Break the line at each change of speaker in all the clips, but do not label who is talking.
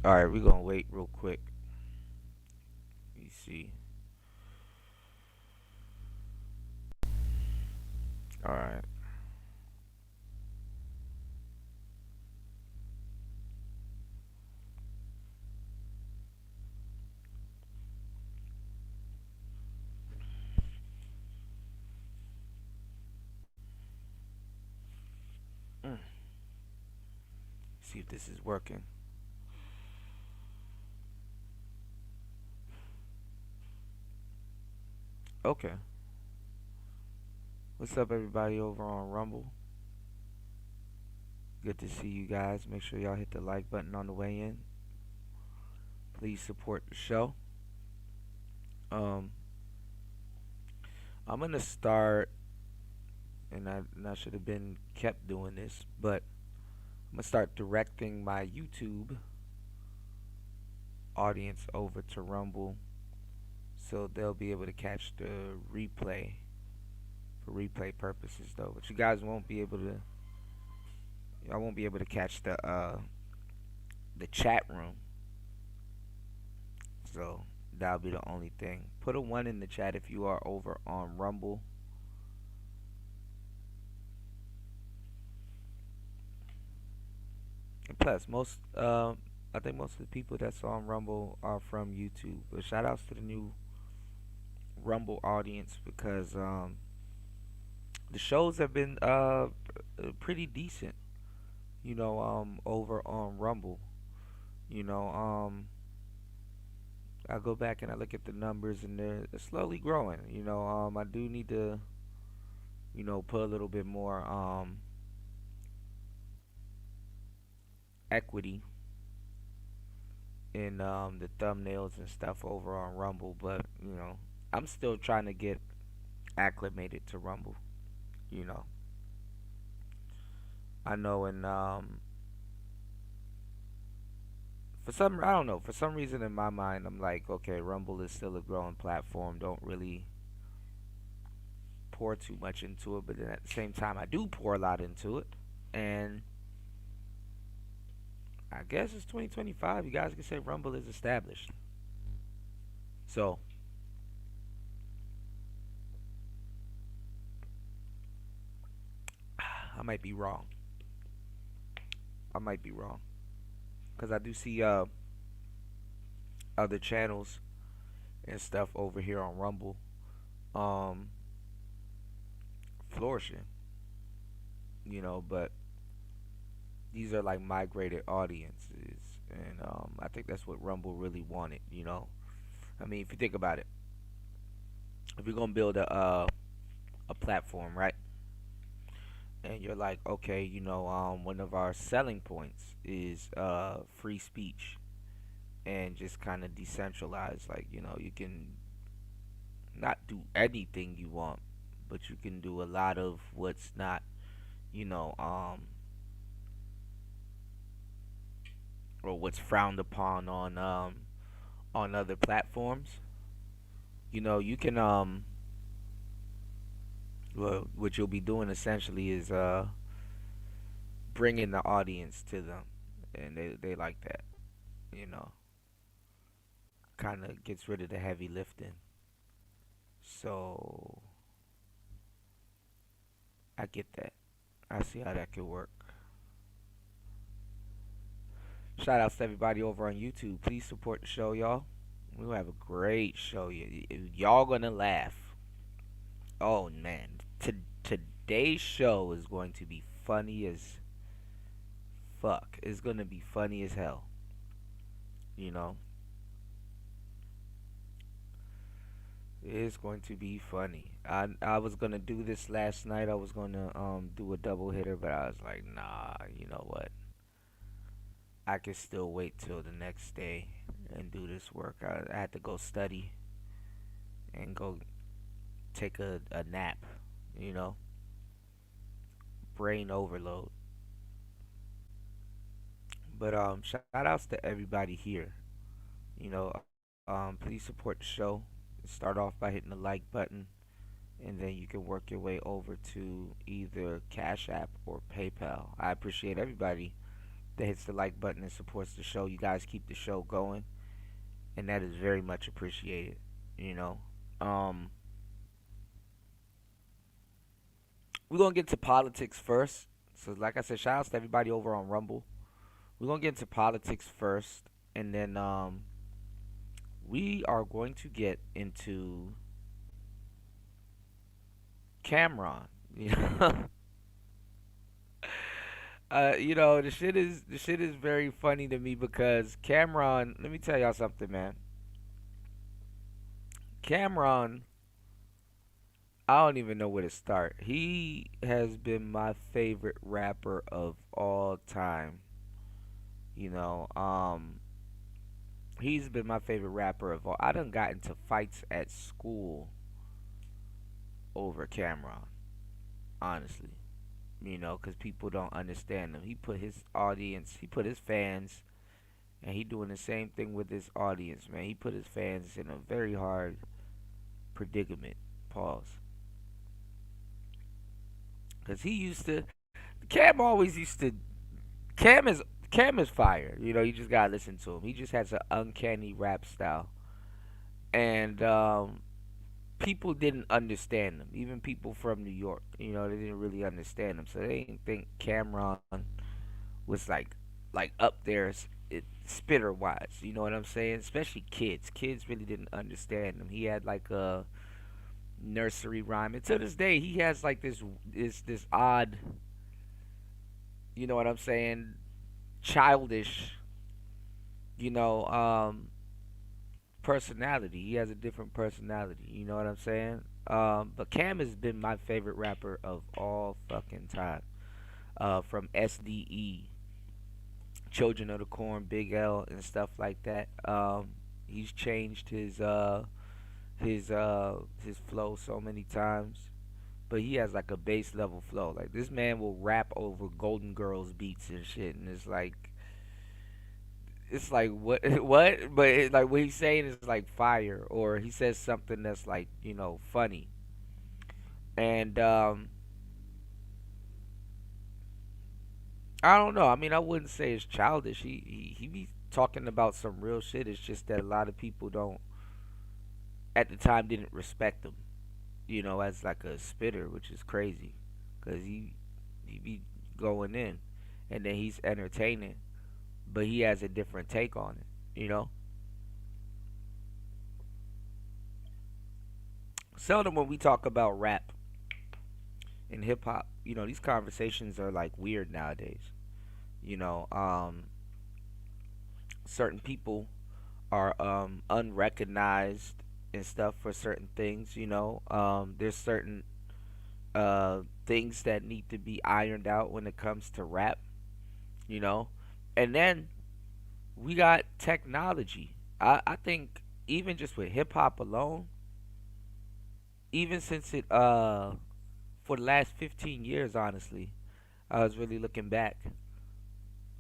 All right, we're gonna wait real quick. You see. All right. Mm. See if this is working. Okay. What's up, everybody over on Rumble? Good to see you guys. Make sure y'all hit the like button on the way in. Please support the show. Um, I'm gonna start, and I should have been kept doing this, but I'm gonna start directing my YouTube audience over to Rumble, so they'll be able to catch the replay for replay purposes, though. But you guys won't be able to. I won't be able to catch the chat room, so that'll be the only thing. Put a one in the chat if you are over on Rumble. And plus, I think most of the people that's on Rumble are from YouTube. But shout outs to the new Rumble audience because the shows have been pretty decent. Over on Rumble. You know, I go back and I look at the numbers and they're slowly growing. I do need to put a little bit more equity in the thumbnails and stuff over on Rumble, but I'm still trying to get acclimated to Rumble. You know, I know, and I don't know, for some reason in my mind, I'm like, okay, Rumble is still a growing platform. Don't really pour too much into it, but then at the same time, I do pour a lot into it, and I guess it's 2025. You guys can say Rumble is established. So I might be wrong. I might be wrong because I do see other channels and stuff over here on Rumble um flourishing. But these are like migrated audiences, and I think that's what Rumble really wanted. I mean, if you think about it, if you're gonna build a platform, right? And you're like, okay, one of our selling points is free speech and just kind of decentralized. Like, you can not do anything you want, but you can do a lot of what's not, you know, or what's frowned upon on other platforms. You can well, what you'll be doing essentially is bringing the audience to them, and they like that. You know, kind of gets rid of the heavy lifting. So I get that. I see how that could work. Shout outs to everybody over on YouTube. Please support the show, y'all. We'll have a great show. Y'all gonna laugh. Oh man, today's show is going to be funny as fuck. It's gonna be funny as hell. You know, it's going to be funny. I was gonna do this last night. I was gonna do a double hitter, but I was like, nah. You know what? I can still wait till the next day and do this work. I had to go study and go take a nap. You know, brain overload. But shout outs to everybody here. You know, please support the show. Start off by hitting the like button, and then you can work your way over to either Cash App or PayPal. I appreciate everybody that hits the like button and supports the show. You guys keep the show going, and that is very much appreciated. You know, um, we're gonna get to politics first. So, like I said, shout outs to everybody over on Rumble. We're gonna get into politics first, and then we are going to get into Cameron. You know, the shit is very funny to me because Cameron. Let me tell y'all something, man. Cameron, I don't even know where to start. He has been my favorite rapper of all time. You know, he's been my favorite rapper of all. I done got into fights at school over Cameron, honestly. You know, because people don't understand him. He put his audience, he put his fans, and he doing the same thing with his audience, man. He put his fans in a very hard predicament. Pause. Because he used to, Cam always used to, Cam is, Cam is fire. You know, you just gotta listen to him. He just has an uncanny rap style. And people didn't understand him. Even people from New York, you know, they didn't really understand him. So they didn't think Cameron was like up there spitter wise. You know what I'm saying? Especially kids. Kids really didn't understand him. He had like a nursery rhyme, and to this day he has like this odd. You know what I'm saying? Childish. You know, personality. He has a different personality. You know what I'm saying? But Cam has been my favorite rapper of all fucking time. From SDE, Children of the Corn, Big L, and stuff like that. He's changed his flow so many times, but he has like a base level flow. Like this man will rap over Golden Girls beats and shit, and it's like what what, but like what he's saying is like fire, or he says something that's like funny, and I don't know. I mean, I wouldn't say it's childish. He be talking about some real shit. It's just that a lot of people don't at the time didn't respect him, as like a spitter, which is crazy, cause he be going in, and then he's entertaining, but he has a different take on it. Seldom when we talk about rap and hip hop, these conversations are like weird nowadays. You know, certain people are unrecognized and stuff for certain things. There's certain things that need to be ironed out when it comes to rap. You know, and then we got technology. I think even just with hip hop alone, even since it for the last 15 years, honestly, I was really looking back.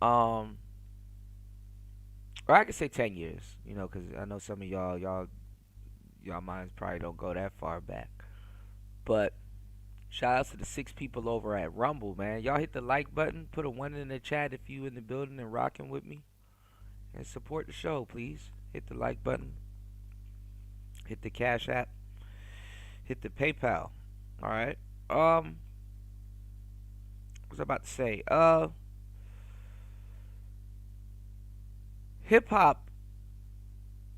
Um, or I could say 10 years, because I know some of y'all minds probably don't go that far back. But shout out to the six people over at Rumble, man. Y'all hit the like button, put a one in the chat if you in the building and rocking with me, and support the show, please. Hit the like button, hit the Cash App, hit the PayPal. All right. What was I about to say? Hip hop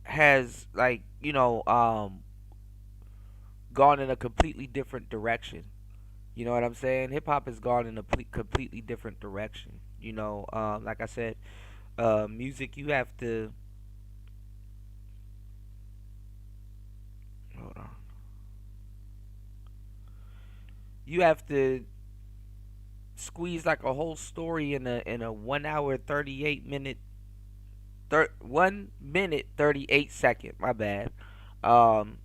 has like gone in a completely different direction. You know what I'm saying? Hip hop has gone in a completely different direction. Like I said, music you have to hold on. You have to squeeze like a whole story in a 1 hour 38 minute 1 minute 38 second. My bad. Time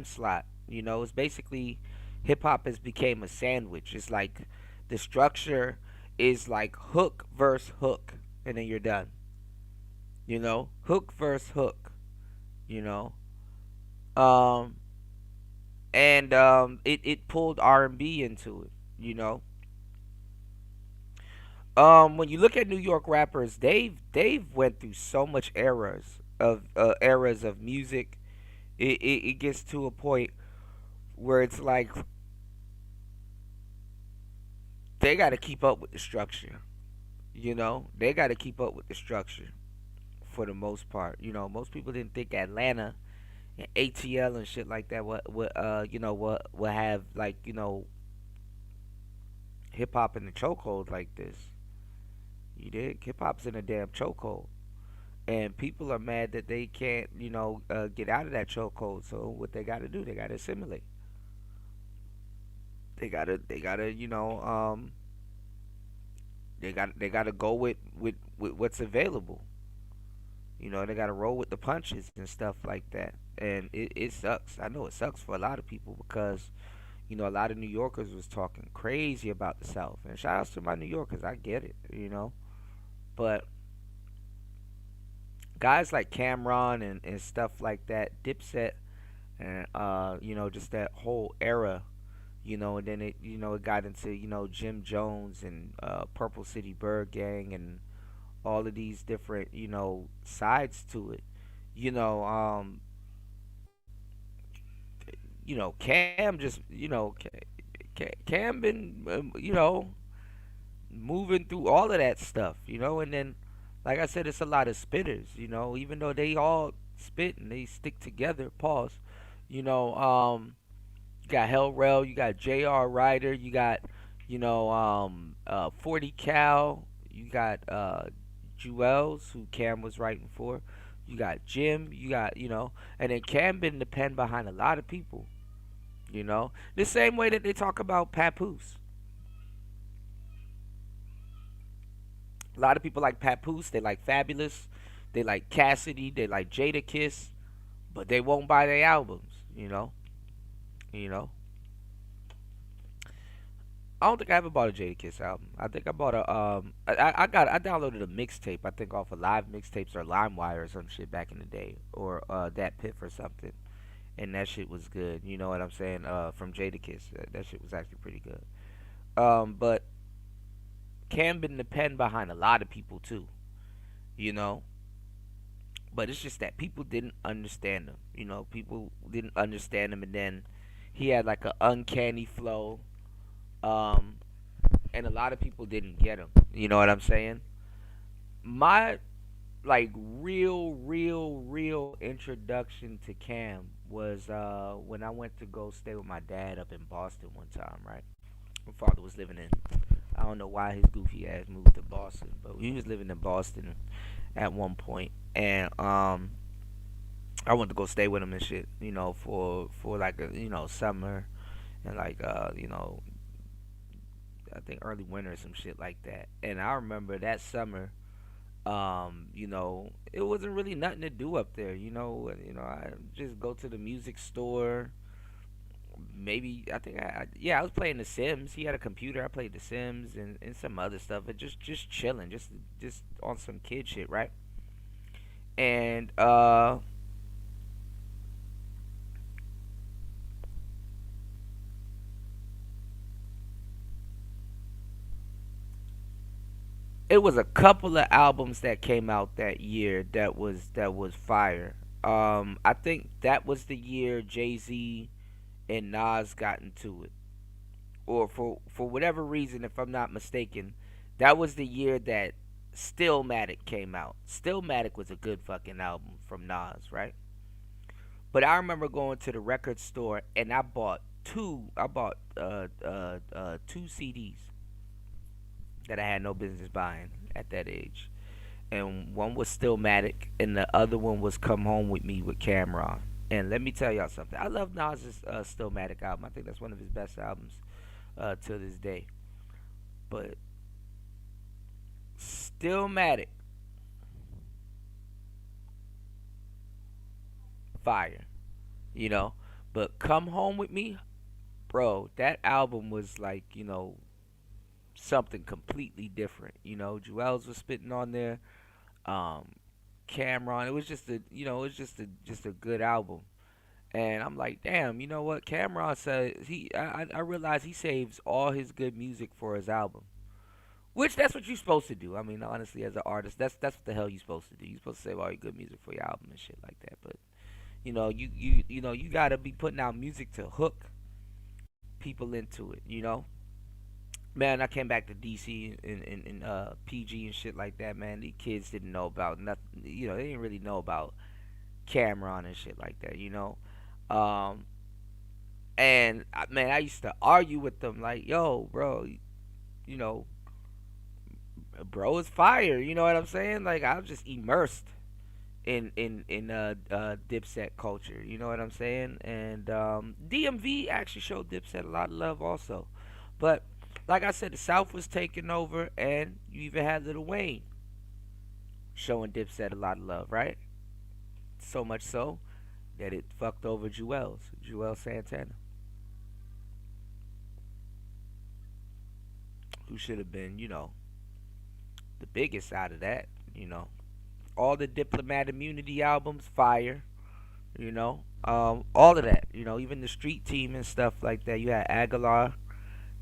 slot. It's basically hip hop has became a sandwich. It's like the structure is like hook versus hook, and then you're done. Hook versus hook. You know, um, and it pulled R&B into it. You know, When you look at New York rappers, they've went through so much eras of music. It gets to a point where it's like they got to keep up with the structure. You know, they got to keep up with the structure for the most part. You know, most people didn't think Atlanta and ATL and shit like that what have like hip hop in the chokehold like this. You did hip hop's in a damn chokehold, and people are mad that they can't get out of that chokehold. So what they got to do, they got to assimilate. They gotta they gotta go with what's available. You know, they gotta roll with the punches and stuff like that. And it sucks. I know it sucks for a lot of people because a lot of New Yorkers was talking crazy about the South. And shout outs to my New Yorkers, I get it. But guys like Cameron and stuff like that, Dipset, and just that whole era, and then it got into Jim Jones and Purple City Bird Gang and all of these different sides to it. You know, um, Cam just Cam been moving through all of that stuff, and then like I said, it's a lot of spitters, even though they all spit and they stick together. Pause. You know, you got Hell Rel, you got J.R. Ryder, you got 40 Cal, you got Jewels, who Cam was writing for. You got Jim, you got and then Cam been the pen behind a lot of people. The same way that they talk about Papoose. A lot of people like Papoose. They like Fabulous. They like Cassidy. They like Jada Kiss, but they won't buy their albums. You know. I don't think I ever bought a Jada Kiss album. I think I bought I downloaded a mixtape. I think off of Live Mixtapes or LimeWire or some shit back in the day, or that Piff or something, and that shit was good. You know what I'm saying? From Jada Kiss, that shit was actually pretty good. But Cam been the pen behind a lot of people too. You know, but it's just that people didn't understand him. People didn't understand him, and then he had like an uncanny flow, um, and a lot of people didn't get him. You know what I'm saying? My like real introduction to Cam was when I went to go stay with my dad up in Boston one time. Right, my father was living in. I don't know why his goofy ass moved to Boston, but he was living in Boston at one point, and I went to go stay with him and shit, for like a summer and like I think early winter or some shit like that. And I remember that summer, it wasn't really nothing to do up there, I just go to the music store. Maybe I think yeah, I was playing The Sims. He had a computer. I played The Sims and some other stuff, but just chilling, just on some kid shit, right? And it was a couple of albums that came out that year that was fire. I think that was the year Jay Z and Nas got into it, or for whatever reason, if I'm not mistaken, that was the year that Stillmatic came out. Stillmatic was a good fucking album from Nas, right? But I remember going to the record store and I bought two. I bought two CDs that I had no business buying at that age, and one was Stillmatic, and the other one was Come Home with Me with Cameron. And let me tell y'all something. I love Nas's Stillmatic album. I think that's one of his best albums to this day. But Stillmatic, fire, you know. But Come Home with Me, bro, that album was like, something completely different. Jewels was spitting on there. Um, Cameron, it was just a good album. And I'm like, damn, you know what? Cameron said I realized he saves all his good music for his album, Which that's what you're supposed to do. I mean, honestly, as an artist, that's what the hell you're supposed to do. You're supposed to save all your good music for your album and shit like that. But you gotta be putting out music to hook people into it. Man, I came back to DC and PG and shit like that. Man, these kids didn't know about nothing. They didn't really know about Cameron and shit like that. Um, and man, I used to argue with them like, "Yo, bro, you know, bro is fire." You know what I'm saying? Like I was just immersed in Dipset culture. You know what I'm saying? And DMV actually showed Dipset a lot of love also. But like I said, the South was taking over, and you even had Lil Wayne showing Dipset a lot of love, right? So much so that it fucked over Joel Santana, who should have been, the biggest out of that. You know, all the Diplomat Immunity albums, fire. All of that. Even the Street Team and stuff like that. You had Aguilar,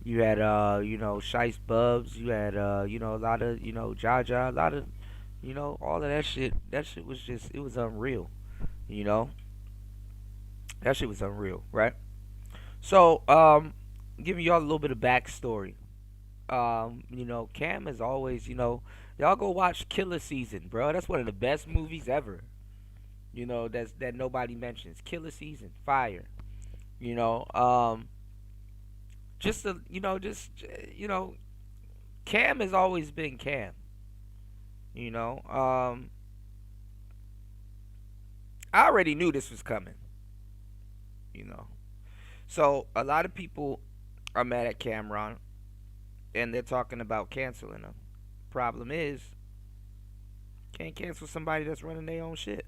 you had Shice Bubs, you had a lot of Jaja, a lot of all of that shit. That shit was just it was unreal. You know, that shit was unreal, right? So, giving y'all a little bit of backstory. Cam is always, y'all go watch Killer Season, bro. That's one of the best movies ever. That nobody mentions. Killer Season, fire. You know, just a, Cam has always been Cam. You know, I already knew this was coming. You know, so a lot of people are mad at Cameron, and they're talking about canceling him. Problem is, can't cancel somebody that's running their own shit.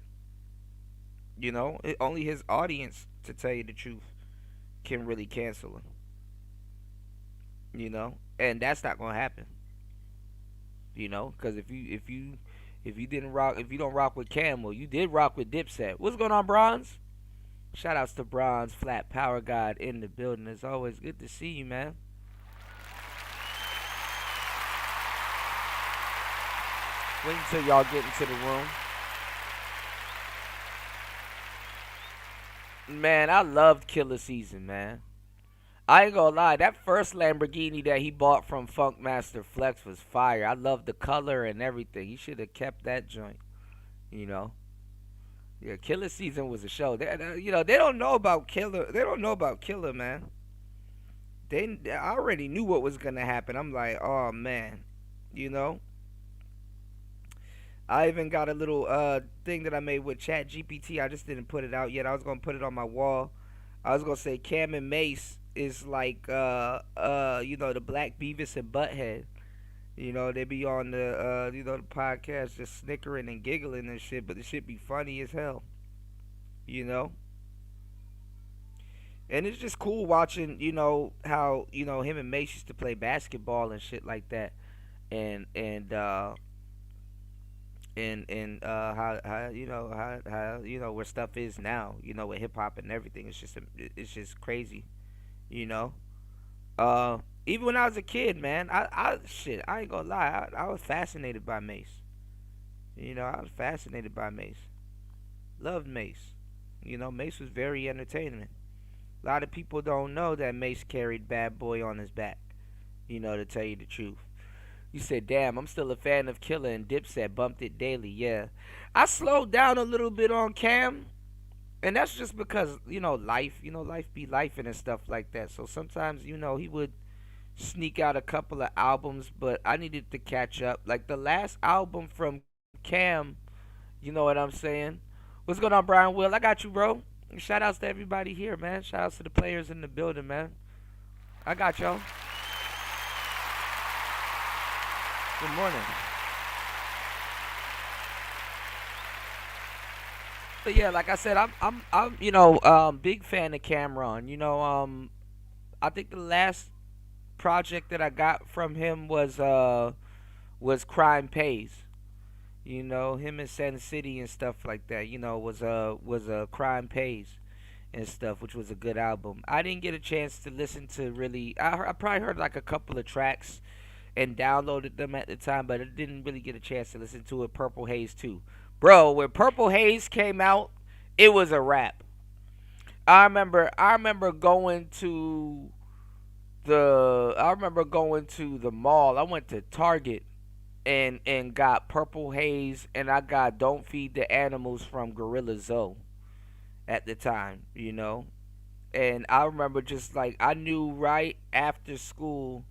Only his audience, to tell you the truth, can really cancel him. And that's not gonna happen. Because if you didn't rock, if you don't rock with Cam, well, you did rock with Dipset. What's going on, Bronze? Shout outs to Bronze, Flat Power God in the building. It's always good to see you, man. Wait until y'all get into the room. Man, I loved Killer Season, man. I ain't gonna lie, that first Lamborghini that he bought from Funkmaster Flex was fire. I loved the color and everything. He should have kept that joint, you know. Yeah, Killer Season was a show. They don't know about Killer. They don't know about Killer, man. I already knew what was gonna happen. I'm like, oh man, you know. I even got a little thing that I made with Chat GPT. I just didn't put it out yet. I was gonna put it on my wall. I was gonna say Cam and Mace is like the Black Beavis and Butthead. They be on the the podcast just snickering and giggling and shit, but the shit be funny as hell. You know? And it's just cool watching, how, him and Mace used to play basketball and shit like that. And how where stuff is now, with hip hop and everything. It's just crazy, you know. Even when I was a kid, man, I ain't gonna lie, I was fascinated by Mace. I was fascinated by Mace. Loved Mace. Mace was very entertaining. A lot of people don't know that Mace carried Bad Boy on his back. To tell you the truth. You said, damn, I'm still a fan of Killer and Dipset bumped it daily. Yeah. I slowed down a little bit on Cam, and that's just because, life be life and stuff like that. So sometimes, he would sneak out a couple of albums, but I needed to catch up. Like the last album from Cam, you know what I'm saying? What's going on, Brian Will? I got you, bro. Shout outs to everybody here, man. Shout outs to the players in the building, man. I got y'all. Good morning. But yeah, like I said, I'm big fan of Cameron. I think the last project that I got from him was Crime Pays. Him and Sin City and stuff like that. Was a Crime Pays and stuff, which was a good album. I didn't get a chance to listen to really. I probably heard like a couple of tracks and downloaded them at the time, but I didn't really get a chance to listen to it. Purple Haze too, bro. When Purple Haze came out, it was a wrap. I remember going to the mall. I went to Target and got Purple Haze, and I got Don't Feed the Animals from Gorilla Zoe at the time, you know. And I remember just like I knew right after school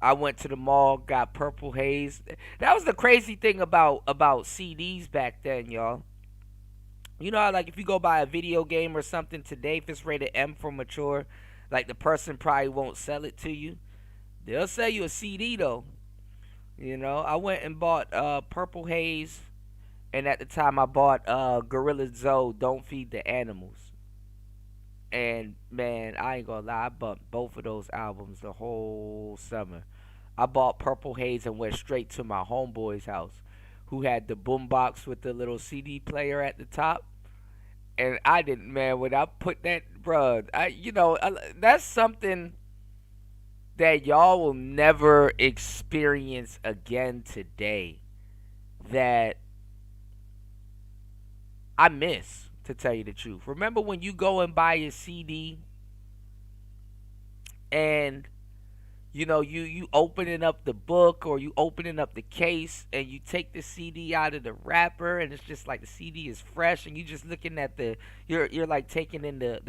I went to the mall, got Purple Haze. That was the crazy thing about CDs back then, y'all. You know how like if you go buy a video game or something today, if it's rated M for mature, like the person probably won't sell it to you. They'll sell you a CD though. You know, I went and bought Purple Haze, and at the time I bought Gorilla Zoe, Don't Feed the Animals. And man, I ain't gonna lie, I bumped both of those albums the whole summer. I bought Purple Haze and went straight to my homeboy's house, who had the boombox with the little CD player at the top. And I didn't, man. When I put that, bruh, that's something that y'all will never experience again today. That I miss, to tell you the truth. Remember when you go and buy a CD and you opening up the book or you opening up the case and you take the CD out of the wrapper and it's just like the CD is fresh and you just looking at you're like taking in the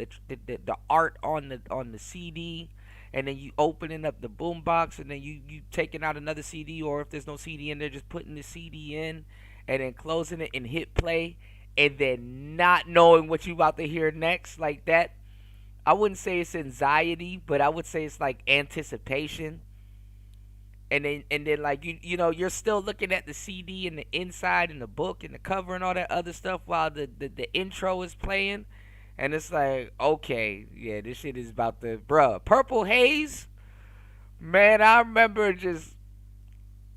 art on the CD, and then you opening up the boombox and then you taking out another CD, or if there's no CD in there, just putting the CD in and then closing it and hit play, and then not knowing what you about to hear next, like that. I wouldn't say it's anxiety, but I would say it's like anticipation. And then like you're still looking at the CD and the inside and the book and the cover and all that other stuff while the intro is playing, and it's like, okay, yeah, this shit is about to, bruh. Purple Haze, man. I remember just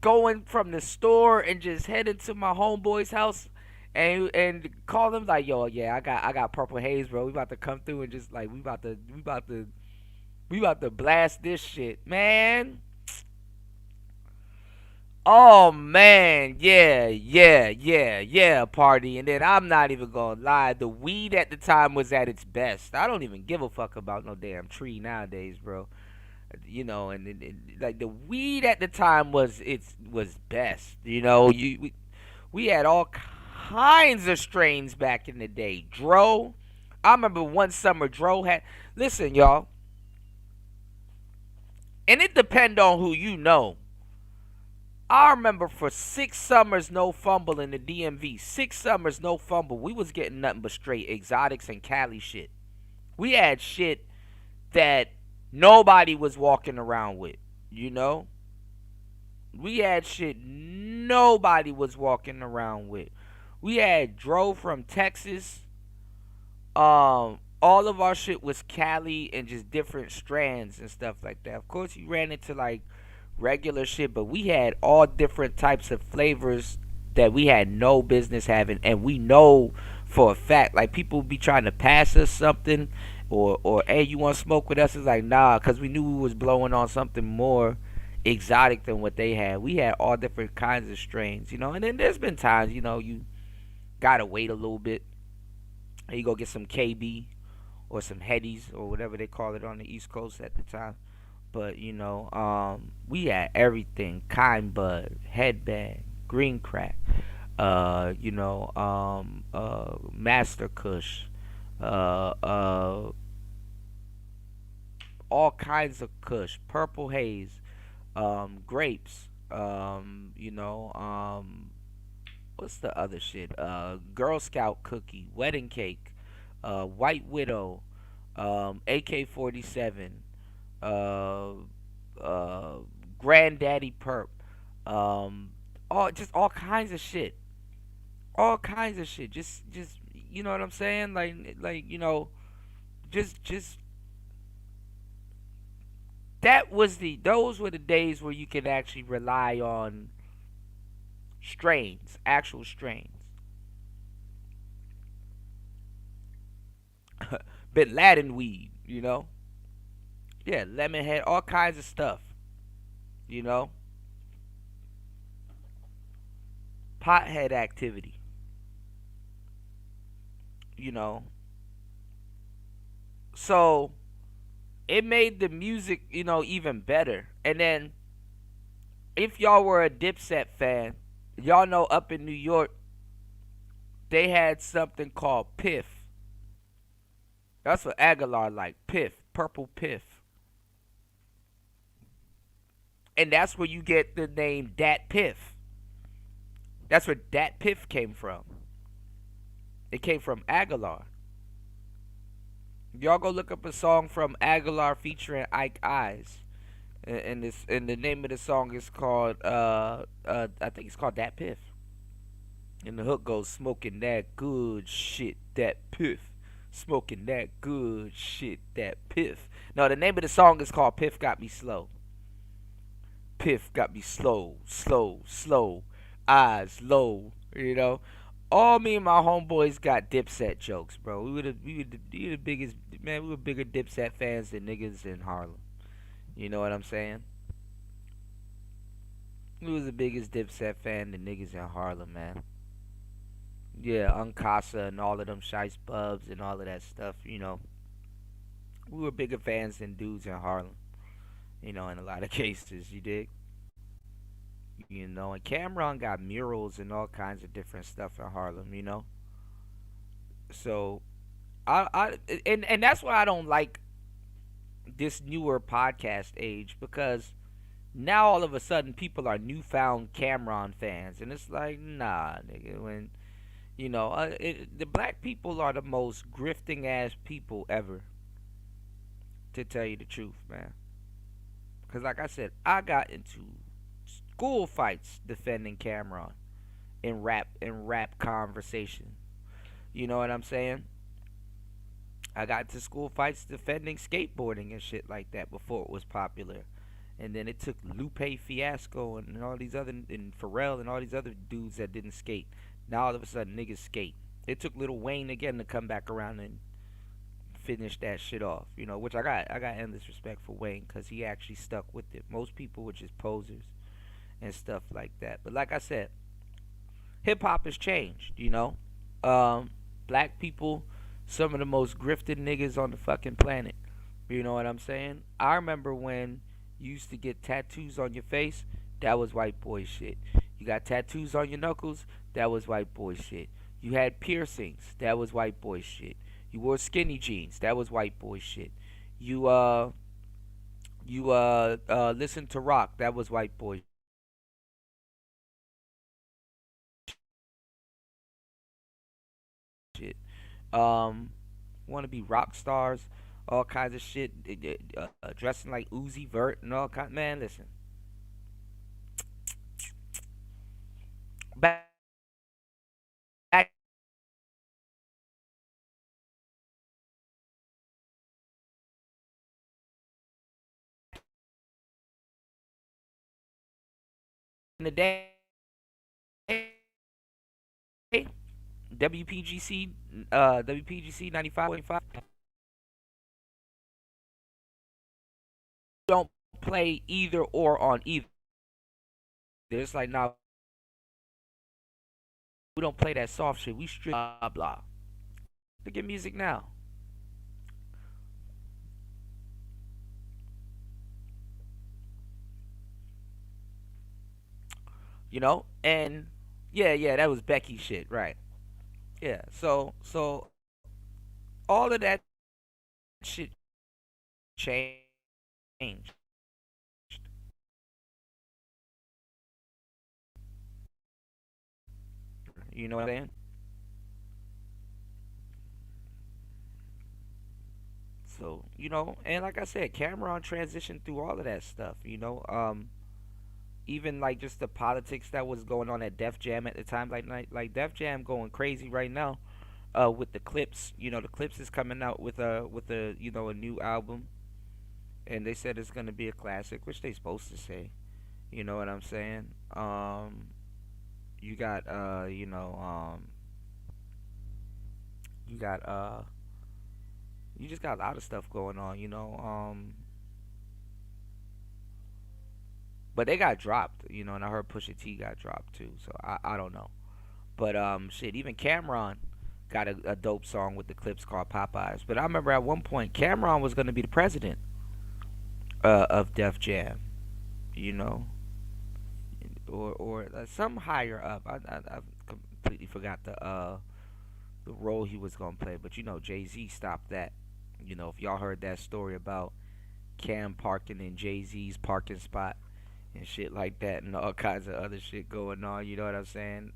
going from the store and just heading to my homeboy's house and call him like, yo, yeah, I got Purple Haze, bro. We about to come through and just like we about to blast this shit, man. Oh man, yeah, yeah, yeah, yeah, party. And then I'm not even gonna lie, the weed at the time was at its best. I don't even give a fuck about no damn tree nowadays, bro. Like the weed at the time was best. We had all kinds of strains back in the day. Dro, I remember one summer Dro had. Listen, y'all, and it depend on who you know. I remember for 6 summers no fumble in the DMV. 6 summers no fumble. We was getting nothing but straight exotics and Cali shit. We had shit that nobody was walking around with. You know, we had shit nobody was walking around with. We had Dro from Texas. All of our shit was Cali and just different strands and stuff like that. Of course, you ran into like regular shit, but we had all different types of flavors that we had no business having, and we know for a fact, like people be trying to pass us something, or hey, you want to smoke with us? It's like nah, because we knew we was blowing on something more exotic than what they had. We had all different kinds of strains, and then there's been times, you gotta wait a little bit. You go get some KB or some Headies or whatever they call it on the East Coast at the time. But we had everything: kind bud, headband, green crack, master kush, uh, uh, all kinds of kush, purple haze, grapes, what's the other shit? Girl Scout cookie, wedding cake, White Widow, AK-47, uh, uh, Granddaddy Perp, all kinds of shit, all kinds of shit. Just you know what I'm saying? Like just those were the days where you could actually rely on strains, actual strains. Bin Laden weed. Yeah, lemon head, all kinds of stuff, you know. pothead activity, you know. So it made the music, even better. And then if y'all were a Dipset fan, y'all know up in New York they had something called Piff. That's what Aguilar like, Piff, purple Piff. And that's where you get the name Dat Piff. That's where Dat Piff came from. It came from Aguilar. Y'all go look up a song from Aguilar featuring Ike Eyes. And the name of the song is called I think it's called Dat Piff. And the hook goes, smoking that good shit, that piff. Smoking that good shit, that piff. No, the name of the song is called Piff Got Me Slow. Piff got me slow, slow, slow. Eyes low, you know. All me and my homeboys got Dipset jokes, bro. We were the biggest, man, we were bigger Dipset fans than niggas in Harlem. You know what I'm saying? We was the biggest Dipset fan than niggas in Harlem, man. Yeah, Uncasa and all of them Shice Bubs and all of that stuff, you know. We were bigger fans than dudes in Harlem, in a lot of cases, you dig? And Cameron got murals and all kinds of different stuff in Harlem. So, and that's why I don't like this newer podcast age because now all of a sudden people are newfound Cameron fans, and it's like, nah, nigga, the black people are the most grifting ass people ever, to tell you the truth, man. Because, like I said, I got into school fights defending Cameron in rap conversation. You know what I'm saying? I got into school fights defending skateboarding and shit like that before it was popular. And then it took Lupe Fiasco and all these other and Pharrell and all these other dudes that didn't skate. Now all of a sudden niggas skate. It took Lil Wayne again to come back around and finish that shit off. Which I got endless respect for Wayne because he actually stuck with it. Most people were just posers and stuff like that. But like I said, hip hop has changed. Um, Black people, some of the most grifted niggas on the fucking planet. You know what I'm saying? I remember when you used to get tattoos on your face. That was white boy shit. You got tattoos on your knuckles. That was white boy shit. You had piercings. That was white boy shit. You wore skinny jeans. That was white boy shit. You listened to rock. That was white boy shit. Um, Want to be rock stars, all kinds of shit. Dressing like Uzi Vert and all kind. Man, listen. Back in the day, WPGC, WPGC 95.5 don't play either or on either. It's like, nah, we don't play that soft shit. We straight blah blah. Look at music now, and yeah, yeah, that was Becky shit, right? Yeah, so all of that shit changed. You know what I'm saying? So and like I said, Cameron transitioned through all of that stuff. Even like just the politics that was going on at Def Jam at the time, like Def Jam going crazy right now. With the Clips, the Clips is coming out with a a new album, and they said it's gonna be a classic, which they supposed to say. You know what I'm saying? You got you got you just got a lot of stuff going on. But they got dropped. And I heard Pusha T got dropped too. So I don't know. But shit, even Cameron got a dope song with the Clips called Popeyes. But I remember at one point Cameron was gonna be the president of Def Jam, you know, or some higher up. I completely forgot the role he was gonna play. But you know, Jay Z stopped that. You know, if y'all heard that story about Cam parking in Jay Z's parking spot and shit like that, and all kinds of other shit going on. You know what I'm saying?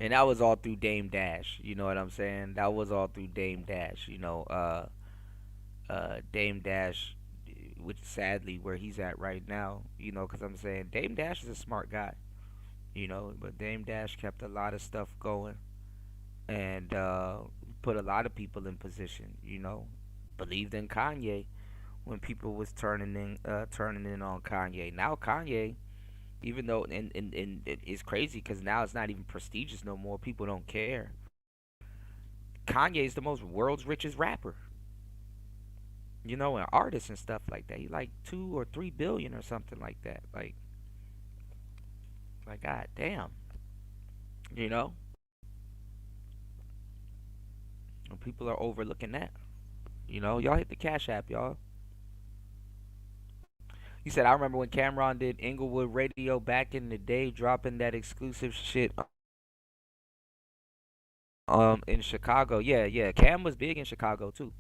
And that was all through Dame Dash. You know what I'm saying? That was all through Dame Dash. Dame Dash, which sadly where he's at right now. You know, because I'm saying Dame Dash is a smart guy. You know, but Dame Dash kept a lot of stuff going and put a lot of people in position. You know, believed in Kanye when people was turning in on Kanye. Now Kanye, even though and it's crazy because now it's not even prestigious no more. People don't care. Kanye is the most world's richest rapper. You know, and artist and stuff like that. He like 2 or 3 billion or something like that. Like god damn. You know, and people are overlooking that. You know, y'all hit the Cash App, y'all. You said I remember when Cameron did Inglewood Radio back in the day, dropping that exclusive shit in Chicago. Yeah, yeah. Cam was big in Chicago too.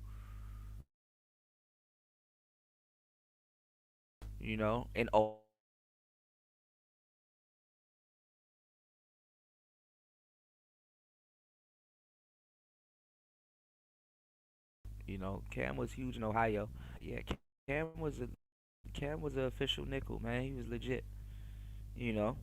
You know, and oh, you know, Cam was huge in Ohio. Yeah, Cam was a Cam was an official nickel, man. He was legit. You know,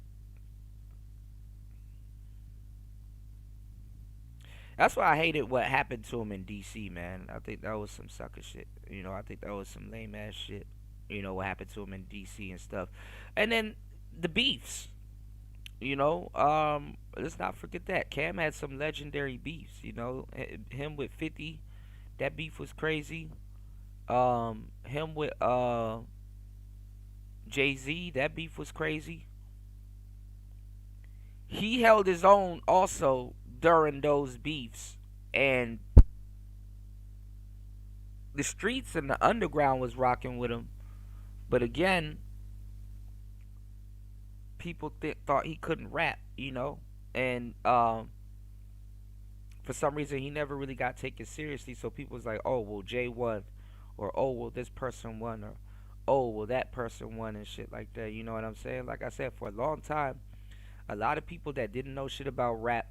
that's why I hated what happened to him in D.C. Man, I think that was some sucker shit. You know, I think that was some lame ass shit. You know what happened to him in D.C. and stuff, and then the beefs. You know, let's not forget that Cam had some legendary beefs. You know, him with 50, that beef was crazy. Him with Jay Z, that beef was crazy. He held his own also during those beefs, and the streets and the underground was rocking with him. But again, people thought he couldn't rap, you know, and for some reason he never really got taken seriously. So people was like, oh well, Jay won, or oh well, this person won, or oh well, that person won, and shit like that. You know what I'm saying? Like I said, for a long time, a lot of people that didn't know shit about rap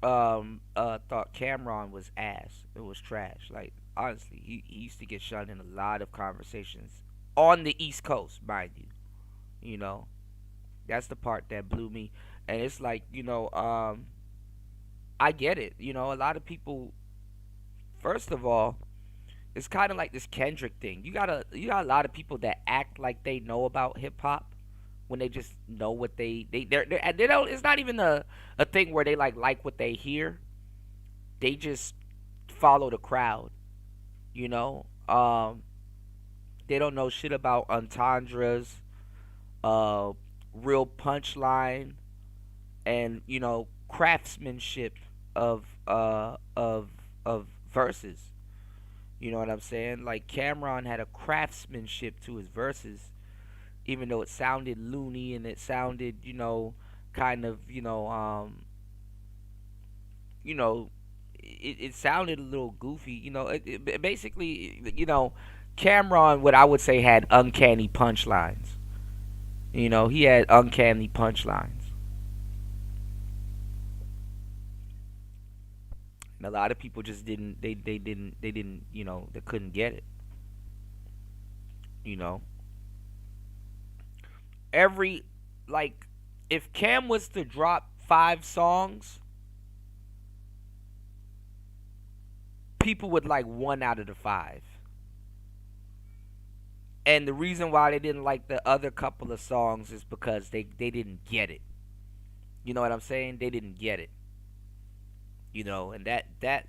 thought Cameron was ass. It was trash. Like honestly, he used to get shot in a lot of conversations on the East Coast, mind you. You know, that's the part that blew me. And it's like, I get it. You know, a lot of people. First of all, it's kind of like this Kendrick thing. You got a lot of people that act like they know about hip hop when they just know what they don't. It's not even a thing where they like what they hear. They just follow the crowd. You know, they don't know shit about entendres, uh, real punchline, and craftsmanship of uh of of verses. You know what I'm saying? Like Cameron had a craftsmanship to his verses, even though it sounded loony and it sounded, kind of, you know, it sounded a little goofy. Basically, Cameron, what I would say, had uncanny punchlines. He had uncanny punchlines, and a lot of people just didn't. They didn't. They couldn't get it. You know, every like, if Cam was to drop 5 songs, people would like one out of the five. And the reason why they didn't like the other couple of songs is because they didn't get it. You know what I'm saying? They didn't get it. And that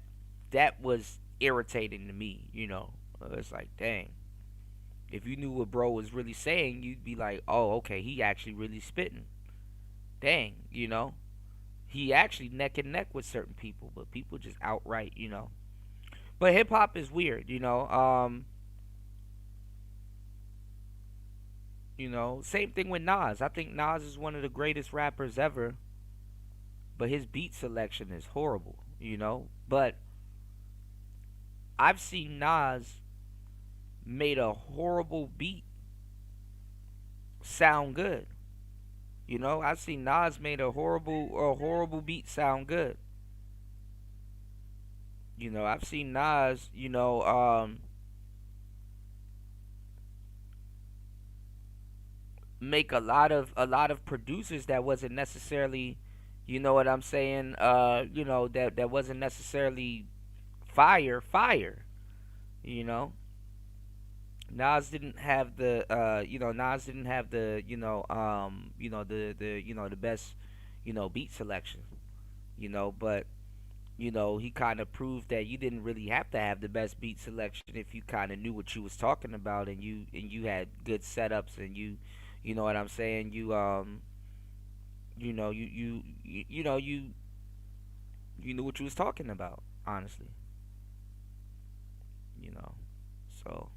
was irritating to me. It's like, dang. If you knew what bro was really saying, you'd be like, oh, okay, he actually really spitting. dang, he actually neck and neck with certain people, but people just outright. But hip hop is weird. Same thing with Nas. I think Nas is one of the greatest rappers ever, but his beat selection is horrible. But I've seen Nas made a horrible beat sound good. I've seen Nas made a horrible beat sound good. I've seen Nas, make a lot of producers that wasn't necessarily, you know what I'm saying, that wasn't necessarily fire. You know, Nas didn't have the best, beat selection. But he kind of proved that you didn't really have to have the best beat selection if you kind of knew what you was talking about, and you had good setups, and you know what I'm saying, you knew what you was talking about, honestly. you know so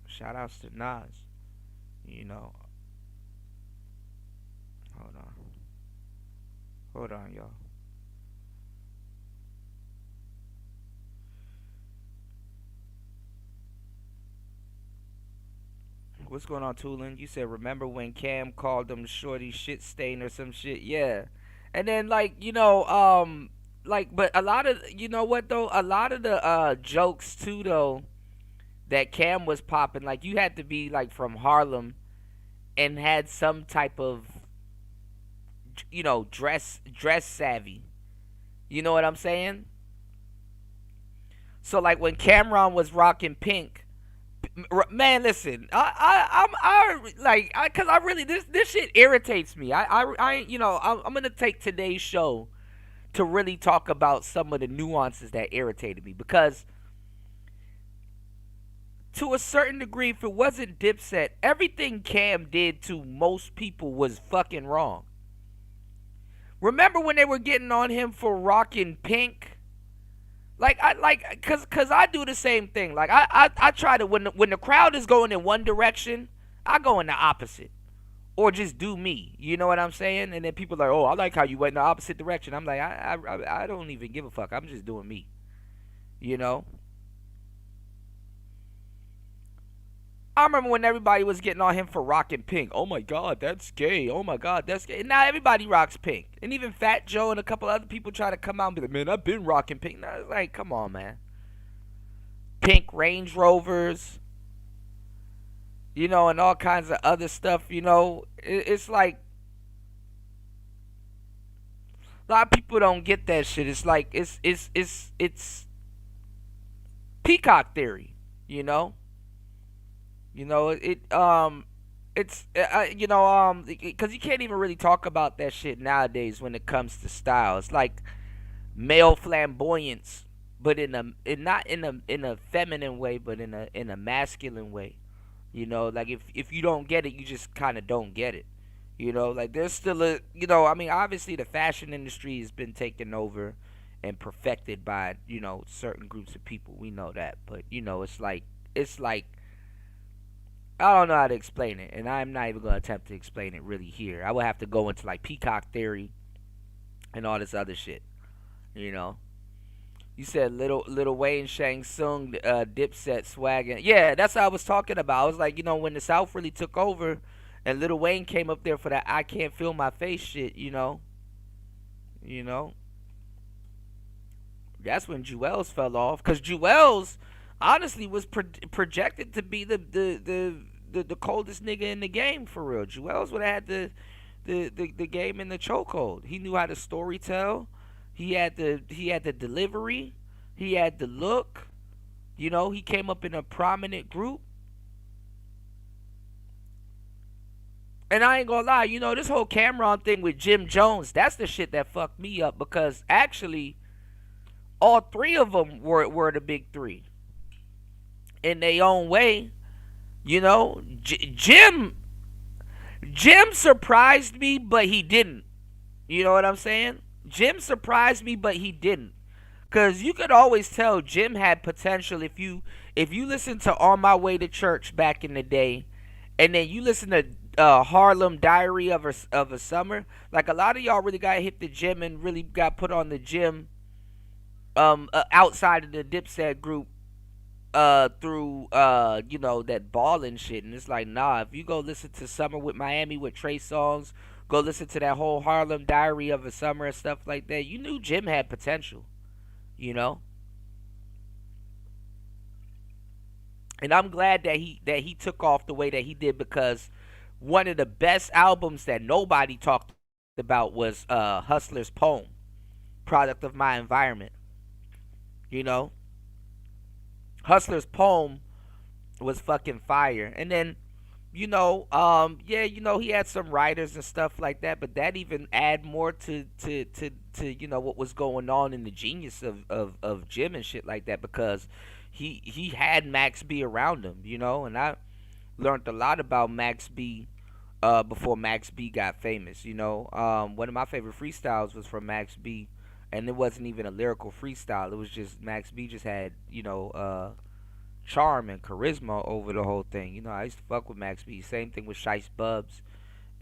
shout outs to Nas. you know hold on, y'all. What's going on, Toolin? You said remember when Cam called them shorty shit stain or some shit? Yeah. And then but a lot of, you know what though, a lot of the jokes too though that Cam was popping, like you had to be like from Harlem and had some type of dress savvy. You know what I'm saying? So like when Cameron was rocking pink, man, listen, cause I really this shit irritates me. I'm gonna take today's show to really talk about some of the nuances that irritated me, because to a certain degree, if it wasn't Dipset, everything Cam did to most people was fucking wrong. Remember when they were getting on him for rocking pink? Cause I do the same thing. Like I try to, when the crowd is going in one direction, I go in the opposite, or just do me. You know what I'm saying? And then people are like, oh, I like how you went in the opposite direction. I'm like, I don't even give a fuck. I'm just doing me. You know. I remember when everybody was getting on him for rocking pink. Oh my god, that's gay. Oh my god, that's gay. Now everybody rocks pink. And even Fat Joe and a couple other people try to come out and be like, man, I've been rocking pink. Now it's like, come on, man. Pink Range Rovers, and all kinds of other stuff, it's like a lot of people don't get that shit. It's like it's peacock theory, you know? Because you can't even really talk about that shit nowadays when it comes to style. It's like male flamboyance, but not in a feminine way, but in a masculine way. Like if you don't get it, you just kind of don't get it. Like there's still I mean, obviously the fashion industry has been taken over and perfected by certain groups of people. We know that, but it's like I don't know how to explain it, and I'm not even gonna attempt to explain it really here. I would have to go into like peacock theory and all this other shit. You know, you said Little Wayne, Shang Tsung, Dipset, swagging. Yeah, that's what I was talking about. I was like, when the South really took over, and Little Wayne came up there for that "I can't feel my face" shit. You know, that's when Jewels fell off, because Jewels honestly was projected to be the coldest nigga in the game for real. Jewels would have had the game in the chokehold. He knew how to story tell. He had the delivery. He had the look. He came up in a prominent group. And I ain't gonna lie, this whole Cameron thing with Jim Jones, that's the shit that fucked me up, because actually all three of them were the big three in their own way. Jim surprised me, but he didn't. You know what I'm saying? Jim surprised me, but he didn't. Cause you could always tell Jim had potential if you listen to On My Way to Church back in the day, and then you listen to Harlem Diary of a Summer. Like a lot of y'all really got hit the gym and really got put on the gym outside of the Dipset group through that ballin' shit, and it's like, nah, if you go listen to Summer with Miami with Trey Songz, go listen to that whole Harlem Diary of a Summer and stuff like that, you knew Jim had potential, you know. And I'm glad that he took off the way that he did, because one of the best albums that nobody talked about was Hustler's Poem, Product of My Environment. You know, Hustler's Poem was fucking fire. And then, yeah, he had some writers and stuff like that, but that even add more to what was going on in the genius of Jim and shit like that, because he had Max B around him, and I learned a lot about Max B before Max B got famous. One of my favorite freestyles was from Max B, and it wasn't even a lyrical freestyle. It was just Max B just had charm and charisma over the whole thing. I used to fuck with Max B. Same thing with Shice Bubs.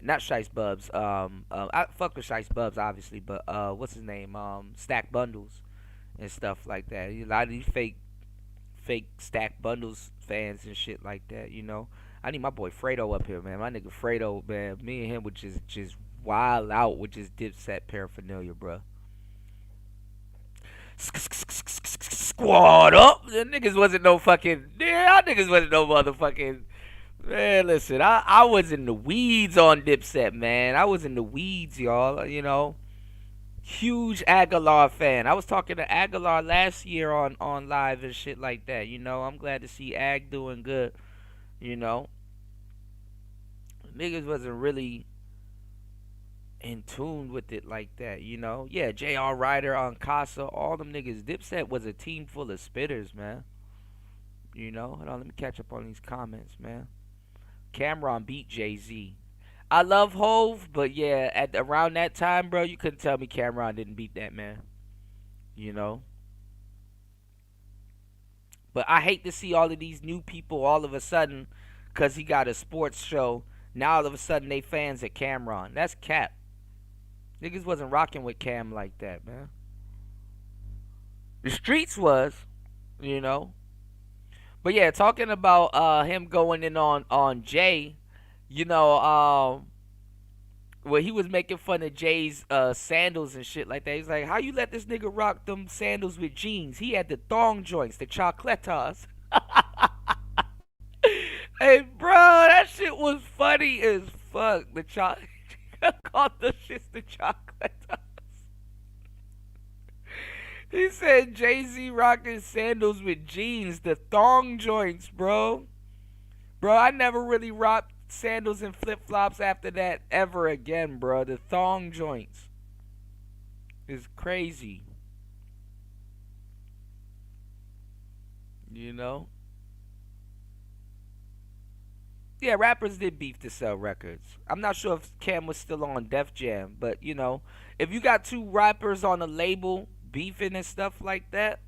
Not Shice Bubs. I fuck with Shice Bubs obviously, but what's his name? Stack Bundles and stuff like that. A lot of these fake Stack Bundles fans and shit like that. I need my boy Fredo up here, man. My nigga Fredo, man. Me and him would just wild out with just Dipset paraphernalia, bruh. Squad up. The niggas wasn't no fucking. Yeah, y'all niggas wasn't no motherfucking. Man, listen, I was in the weeds on Dipset, man. I was in the weeds, y'all. Huge Aguilar fan. I was talking to Aguilar last year on live and shit like that. I'm glad to see Ag doing good. You know, niggas wasn't really in tune with it like that. Yeah, J.R. Ryder on Casa, all them niggas. Dipset was a team full of spitters, man. Hold on, let me catch up on these comments, man. Cameron beat Jay Z. I love Hove, but yeah, at around that time, bro, you couldn't tell me Cameron didn't beat that man. You know. But I hate to see all of these new people all of a sudden, cause he got a sports show. Now all of a sudden they fans at Cameron. That's cap. Niggas wasn't rocking with Cam like that, man. The streets was, you know. But yeah, talking about him going in on Jay, you know, well, he was making fun of Jay's sandals and shit like that. He's like, how you let this nigga rock them sandals with jeans? He had the thong joints, the chocolatas. Hey, bro, that shit was funny as fuck. The called the shits the chocolatas. He said Jay Z rocking sandals with jeans, the thong joints, bro. Bro, I never really rocked sandals and flip flops after that ever again, bro. The thong joints is crazy, you know? Yeah, rappers did beef to sell records. I'm not sure if Cam was still on Def Jam, but if you got two rappers on a label beefing and stuff like that,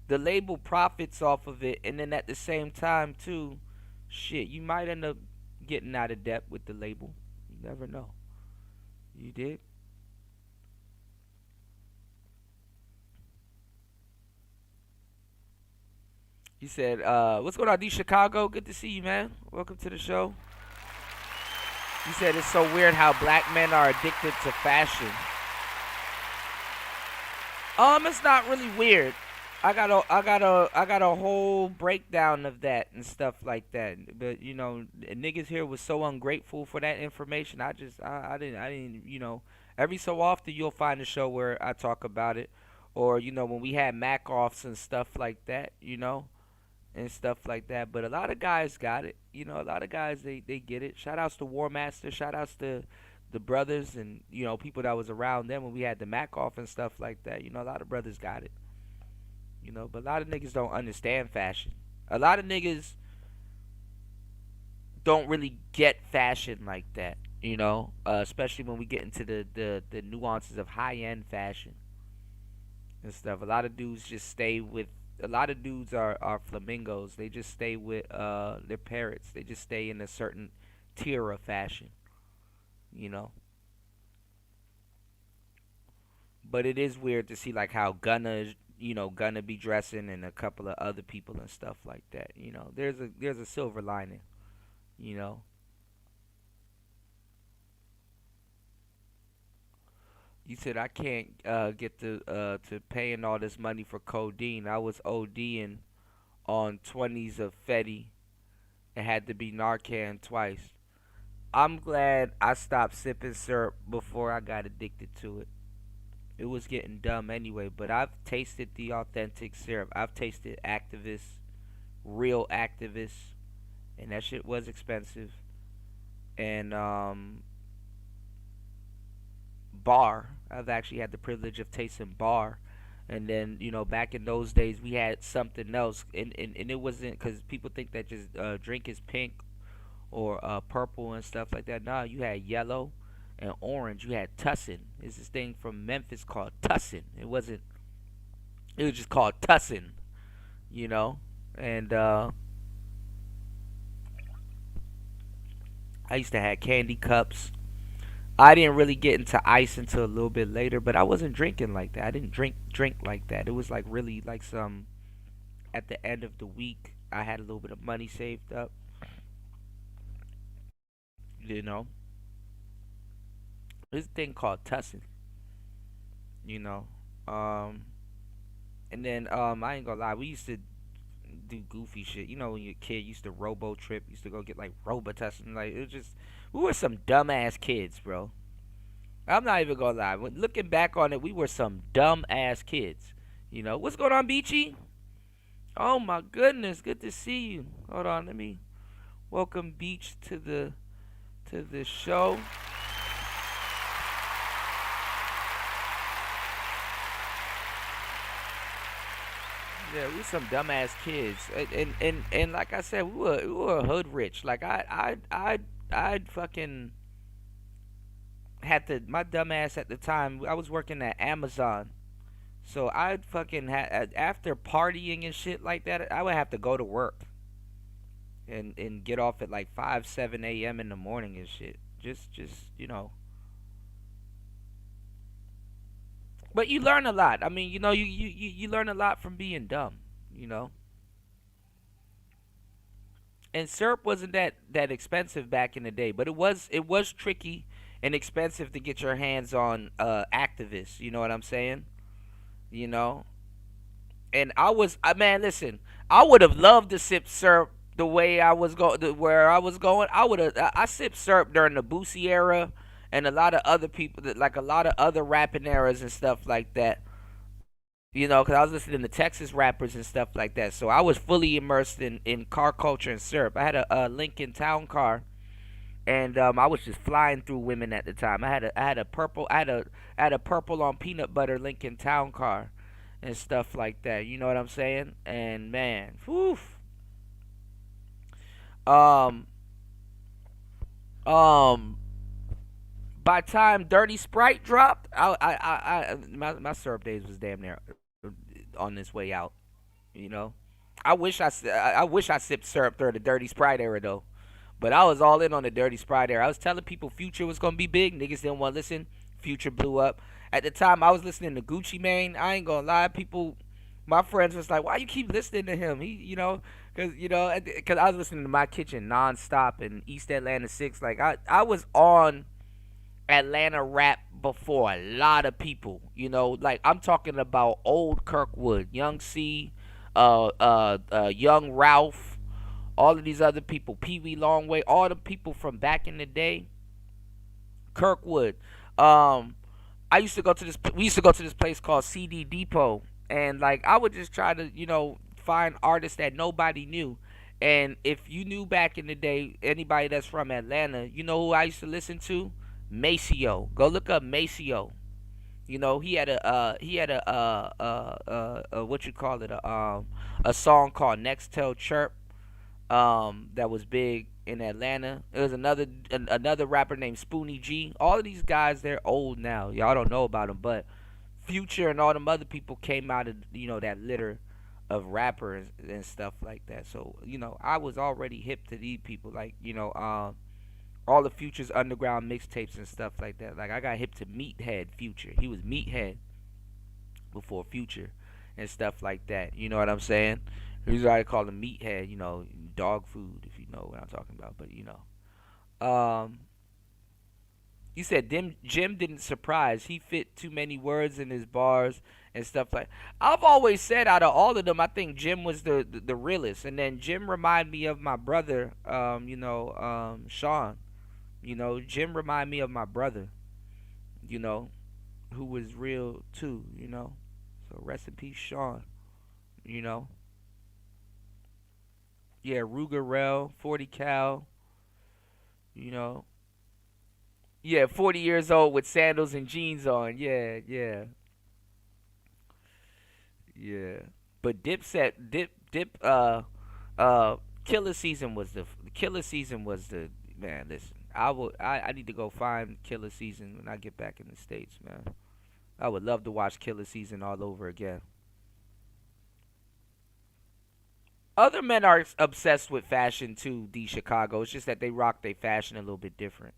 the label profits off of it, and then at the same time too, shit, you might end up getting out of debt with the label. You never know. You did. He said, "What's going on, D Chicago? Good to see you, man. Welcome to the show." He said it's so weird how black men are addicted to fashion. It's not really weird. I got a whole breakdown of that and stuff like that. But niggas here was so ungrateful for that information. I didn't. Every so often you'll find a show where I talk about it, or when we had Mac offs and stuff like that. And stuff like that. But a lot of guys got it. A lot of guys they get it. Shout outs to War Master. Shout outs to the brothers and people that was around them when we had the Mac off and stuff like that. A lot of brothers got it. But a lot of niggas don't understand fashion. A lot of niggas don't really get fashion like that. especially when we get into the nuances of high end fashion and stuff. A lot of dudes are flamingos. They just stay with their parrots. They just stay in a certain tier of fashion, you know. But it is weird to see like how Gunna be dressing and a couple of other people and stuff like that. There's a silver lining, you know. You said I can't get to paying all this money for codeine. I was ODing on 20s of Fetty and had to be Narcan twice. I'm glad I stopped sipping syrup before I got addicted to it. It was getting dumb anyway, but I've tasted the authentic syrup. I've tasted activists, real activists, and that shit was expensive. And bar, I've actually had the privilege of tasting bar. And then, back in those days, we had something else. And it wasn't because people think that just drink is pink or purple and stuff like that. Nah, you had yellow and orange. You had Tussin. It's this thing from Memphis called Tussin. It was just called Tussin, you know. And I used to have candy cups. I didn't really get into ice until a little bit later, but I wasn't drinking like that. I didn't drink like that. It was like really like some at the end of the week. I had a little bit of money saved up, you know. This thing called Tussin, you know. Um, and then I ain't gonna lie, we used to do goofy shit. When you're a kid, you used to robo trip, used to go get like Robitussin. Like it was just, we were some dumbass kids, bro. I'm not even gonna lie. Looking back on it, we were some dumb ass kids. What's going on, Beachy? Oh my goodness, good to see you. Hold on, let me welcome Beach to the show. Yeah, we some dumbass kids, and like I said, we were hood rich. Like I fucking had to my dumbass at the time. I was working at Amazon, so I'd fucking had after partying and shit like that. I would have to go to work and get off at like 5 7 a.m. in the morning and shit. Just. But you learn a lot. I mean, you learn a lot from being dumb. You know. And syrup wasn't that expensive back in the day, but it was tricky and expensive to get your hands on activists. You know what I'm saying? You know. And man, listen, I would have loved to sip syrup the way I was going, where I was going. I sipped syrup during the Boosie era and a lot of other people like a lot of other rapping eras and stuff like that. Because I was listening to Texas rappers and stuff like that. So I was fully immersed in car culture and syrup. I had a Lincoln Town car, and I was just flying through women at the time. I had a purple on peanut butter Lincoln Town car, and stuff like that. You know what I'm saying? And man, whew, um, um, by time Dirty Sprite dropped, my syrup days was damn near on this way out. You know, I wish I sipped syrup during the Dirty Sprite era though. But I was all in on the Dirty Sprite era. I was telling people Future was gonna be big. Niggas didn't want to listen. Future blew up. At the time, I was listening to Gucci Mane. I ain't gonna lie, people, my friends was like, "Why you keep listening to him?" Because I was listening to My Kitchen nonstop in East Atlanta Six. Like I was on Atlanta rap before a lot of people. Like I'm talking about old Kirkwood, Young C, Young Ralph, all of these other people, Pee Wee Longway, all the people from back in the day, Kirkwood. Um, I used to go to this. We used to go to this place called CD Depot, and like I would just try to, find artists that nobody knew. And if you knew back in the day, anybody that's from Atlanta, you know who I used to listen to? Maceo. Go look up Maceo. He had a what you call it, a song called Next Tell Chirp, that was big. in Atlanta. There's another rapper named Spoonie G. All of these guys, they're old now. Y'all don't know about them, but Future and all them other people came out of that litter of rappers and stuff like that. So I was already hip to these people, like all the Future's underground mixtapes and stuff like that. Like I got hip to Meathead Future. He was Meathead before Future and stuff like that. You know what I'm saying? He's already called him Meathead. Dog food if you know what I'm talking about. But you said Jim didn't surprise. He fit too many words in his bars and stuff like. I've always said out of all of them, I think Jim was the realest. And then Jim reminded me of my brother, Sean. Jim reminded me of my brother. You know, who was real too. So rest in peace, Sean. You know. Yeah, Ruger Rel, 40 Cal. You know. Yeah, 40 years old with sandals and jeans on. Yeah, yeah, yeah. But uh Killer Season was the man. Listen, I need to go find Killer Season when I get back in the States, man. I would love to watch Killer Season all over again. Other men are obsessed with fashion too, D Chicago. It's just that they rock their fashion a little bit different.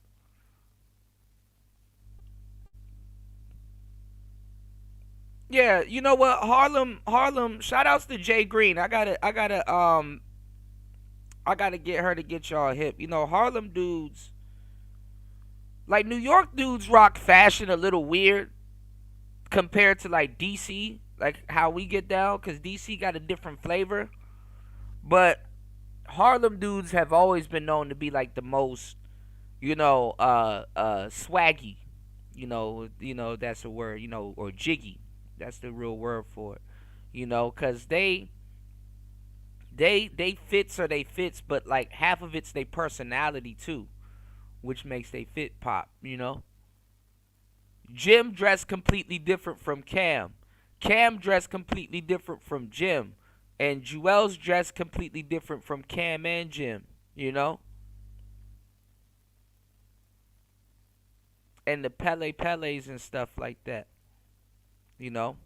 Yeah, you know what? Harlem, shout outs to Jay Green. I gotta get her to get y'all hip. Harlem dudes, like New York dudes rock fashion a little weird compared to like DC, like how we get down, cause DC got a different flavor. But Harlem dudes have always been known to be like the most, swaggy. That's a word, or jiggy. That's the real word for it. Cause they fits or they fits, but like half of it's their personality too, which makes they fit pop. Jim dressed completely different from Cam. Cam dressed completely different from Jim. And Joel's dressed completely different from Cam and Jim, you know? And the Pele's and stuff like that, you know?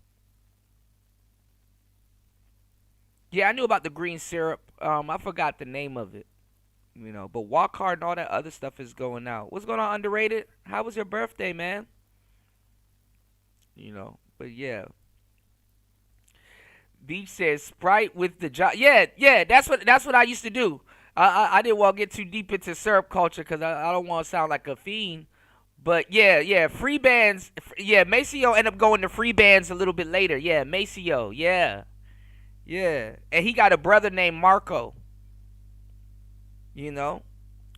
Yeah, I knew about the green syrup. I forgot the name of it, but Walk Hard and all that other stuff is going out. What's going on, underrated? How was your birthday, man? But yeah, Beach says Sprite with the job. Yeah, yeah, that's what I used to do. I didn't want to get too deep into syrup culture because I don't want to sound like a fiend. But yeah, yeah, free bands. Yeah, Maceo ended up going to free bands a little bit later. Yeah, Maceo. Yeah, yeah, and he got a brother named Marco. You know.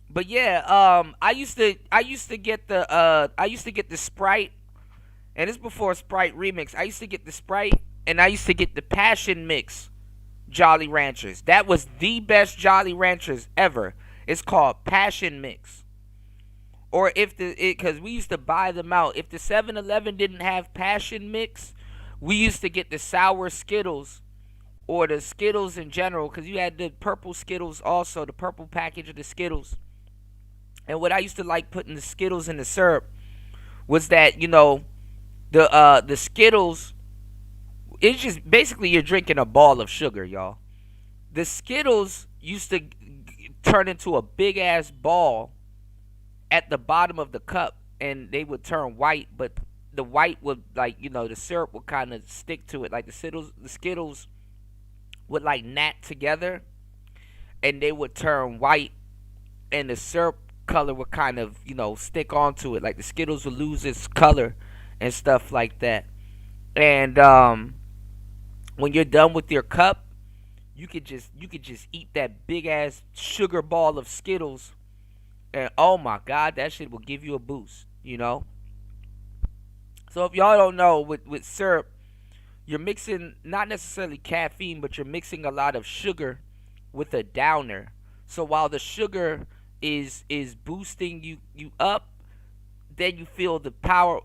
But yeah, I used to get the Sprite, and it's before Sprite remix. I used to get the Sprite, and I used to get the Passion Mix Jolly Ranchers. That was the best Jolly Ranchers ever. It's called Passion Mix. Or if because we used to buy them out. If the 7-Eleven didn't have Passion Mix, we used to get the sour Skittles or the Skittles in general, because you had the purple Skittles also, the purple package of the Skittles. And what I used to like putting the Skittles in the syrup was that the Skittles. It's just basically you're drinking a ball of sugar, y'all. The Skittles used to turn into a big ass ball at the bottom of the cup, and they would turn white, but the white would, like, the syrup would kind of stick to it, like the Skittles would like knot together, and they would turn white, and the syrup color would kind of stick onto it, like the Skittles would lose its color and stuff like that. And when you're done with your cup, you could just eat that big ass sugar ball of Skittles, and oh my god, that shit will give you a boost. So if y'all don't know, with syrup, you're mixing not necessarily caffeine, but you're mixing a lot of sugar with a downer. So while the sugar is boosting you up, then you feel the power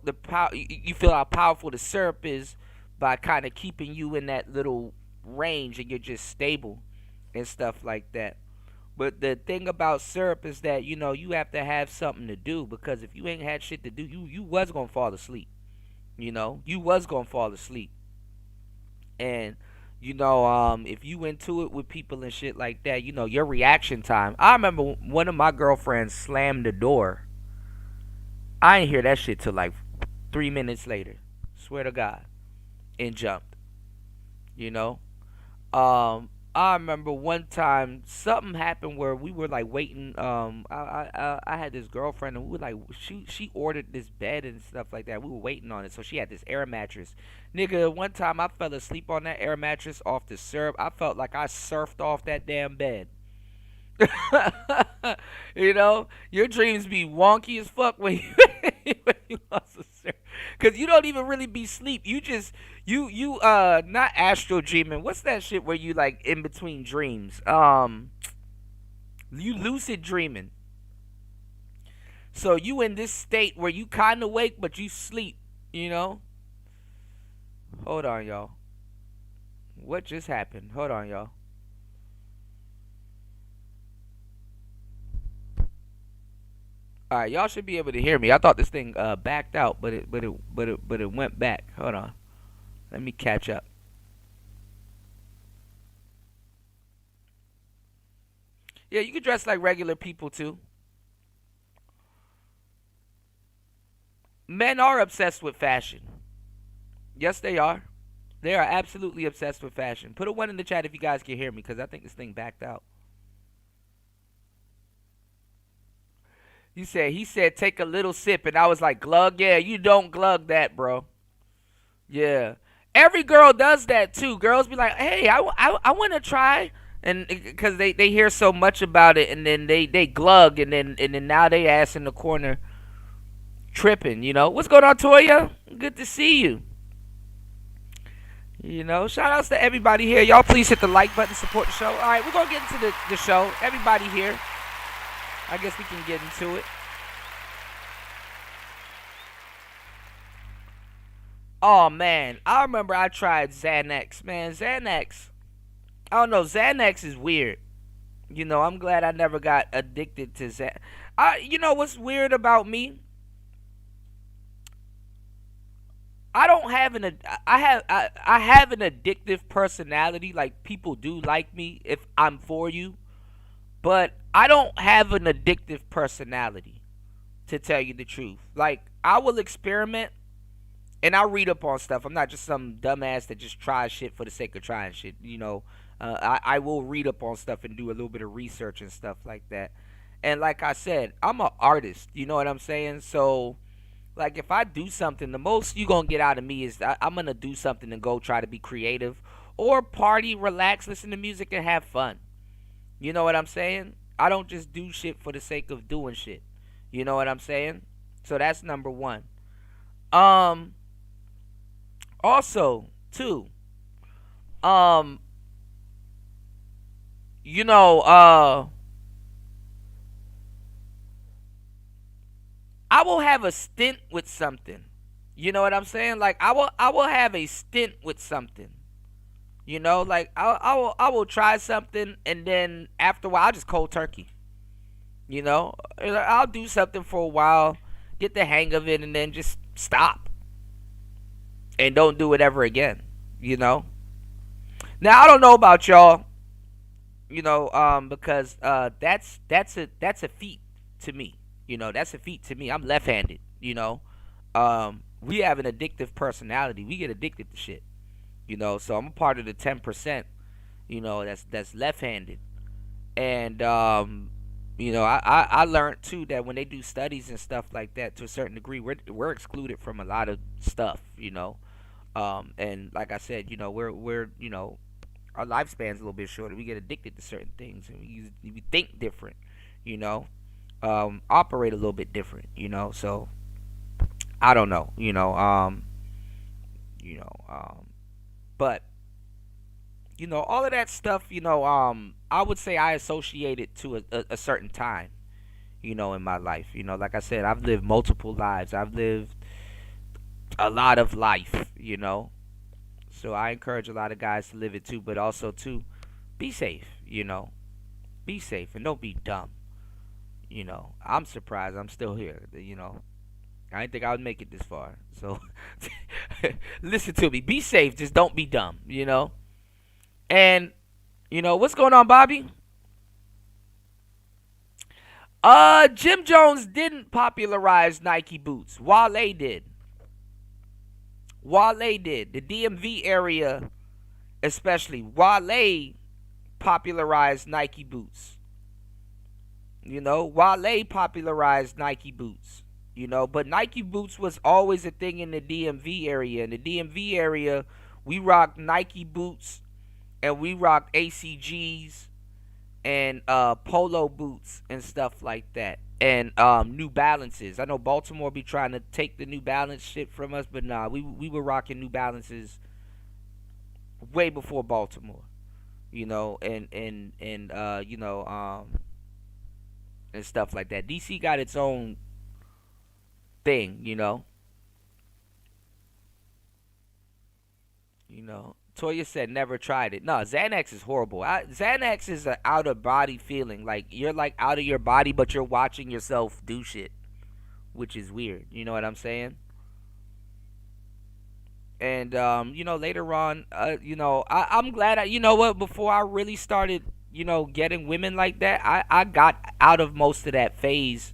you feel how powerful the syrup is by kind of keeping you in that little range, and you're just stable and stuff like that. But the thing about syrup is that you have to have something to do, because if you ain't had shit to do, you was gonna fall asleep. You was gonna fall asleep. And if you into it with people and shit like that, your reaction time. I remember one of my girlfriends slammed the door. I ain't hear that shit till like 3 minutes later. Swear to God, and jumped. You know. I remember one time something happened where we were like waiting. I had this girlfriend, and we were like, she ordered this bed and stuff like that. We were waiting on it, so she had this air mattress. Nigga, one time I fell asleep on that air mattress off the syrup. I felt like I surfed off that damn bed. Your dreams be wonky as fuck when when you lost a syrup, cause you don't even really be sleep. You just not astral dreaming. What's that shit where you like in between dreams? You lucid dreaming. So you in this state where you kind of wake but you sleep. You know. Hold on, y'all. What just happened? Hold on, y'all. All right, y'all should be able to hear me. I thought this thing backed out, but it went back. Hold on. Let me catch up. Yeah, you can dress like regular people too. Men are obsessed with fashion. Yes, they are. They are absolutely obsessed with fashion. Put a one in the chat if you guys can hear me, because I think this thing backed out. He said take a little sip, and I was like, glug, yeah, you don't glug that, bro. Yeah. Every girl does that too. Girls be like, hey, I want to try. And because they hear so much about it, and then they glug, and then now they ass in the corner tripping. What's going on, Toya? Good to see you. Shout outs to everybody here. Y'all please hit the like button, support the show. All right, we're gonna get into the show. Everybody here, I guess we can get into it. Oh man, I remember I tried Xanax. Man, Xanax. I don't know. Xanax is weird. I'm glad I never got addicted to Xanax. You know what's weird about me? I don't have an I have an addictive personality. Like, people do like me if I'm for you, but I don't have an addictive personality, to tell you the truth. Like, I will experiment and I read up on stuff. I'm not just some dumbass that just tries shit for the sake of trying shit. I will read up on stuff and do a little bit of research and stuff like that. And like I said, I'm an artist. You know what I'm saying? So, like, if I do something, the most you gonna get out of me is I'm gonna do something and go try to be creative, or party, relax, listen to music, and have fun. You know what I'm saying? I don't just do shit for the sake of doing shit. You know what I'm saying? So that's number one. Um, Also, too, um, you know, I will have a stint with something. You know what I'm saying? Like, I will have a stint with something. Like, I will try something, and then after a while I'll just cold turkey. I'll do something for a while, get the hang of it, and then just stop and don't do it ever again. You know. Now I don't know about y'all. Because that's a feat to me. That's a feat to me. I'm left-handed. We have an addictive personality. We get addicted to shit. So I'm a part of the 10%. That's left-handed, and I learned too that when they do studies and stuff like that, to a certain degree, we're excluded from a lot of stuff. And like I said, we're our lifespan's a little bit shorter. We get addicted to certain things, and we think different. You know, operate a little bit different. So I don't know. You know, but all of that stuff. I would say I associate it to a certain time. In my life. Like I said, I've lived multiple lives. I've lived a lot of life. So I encourage a lot of guys to live it too, but also to be safe. Be safe and don't be dumb. I'm surprised I'm still here. I didn't think I would make it this far. So listen to me. Be safe. Just don't be dumb. And what's going on, Bobby? Jim Jones didn't popularize Nike boots. Wale did. Wale did. The DMV area, especially. Wale popularized Nike boots. Wale popularized Nike boots. But Nike boots was always a thing in the DMV area. In the DMV area, we rocked Nike boots and we rocked ACGs and polo boots and stuff like that. And New Balances. I know Baltimore be trying to take the New Balance shit from us, but nah, we were rocking New Balances way before Baltimore. And stuff like that. DC got its own thing. Toya said never tried it. No, Xanax is horrible. Xanax is an out of body feeling. Like you're like out of your body, but you're watching yourself do shit, which is weird. You know what I'm saying? And later on, I'm glad. You know what? Before I really started, getting women like that, I got out of most of that phase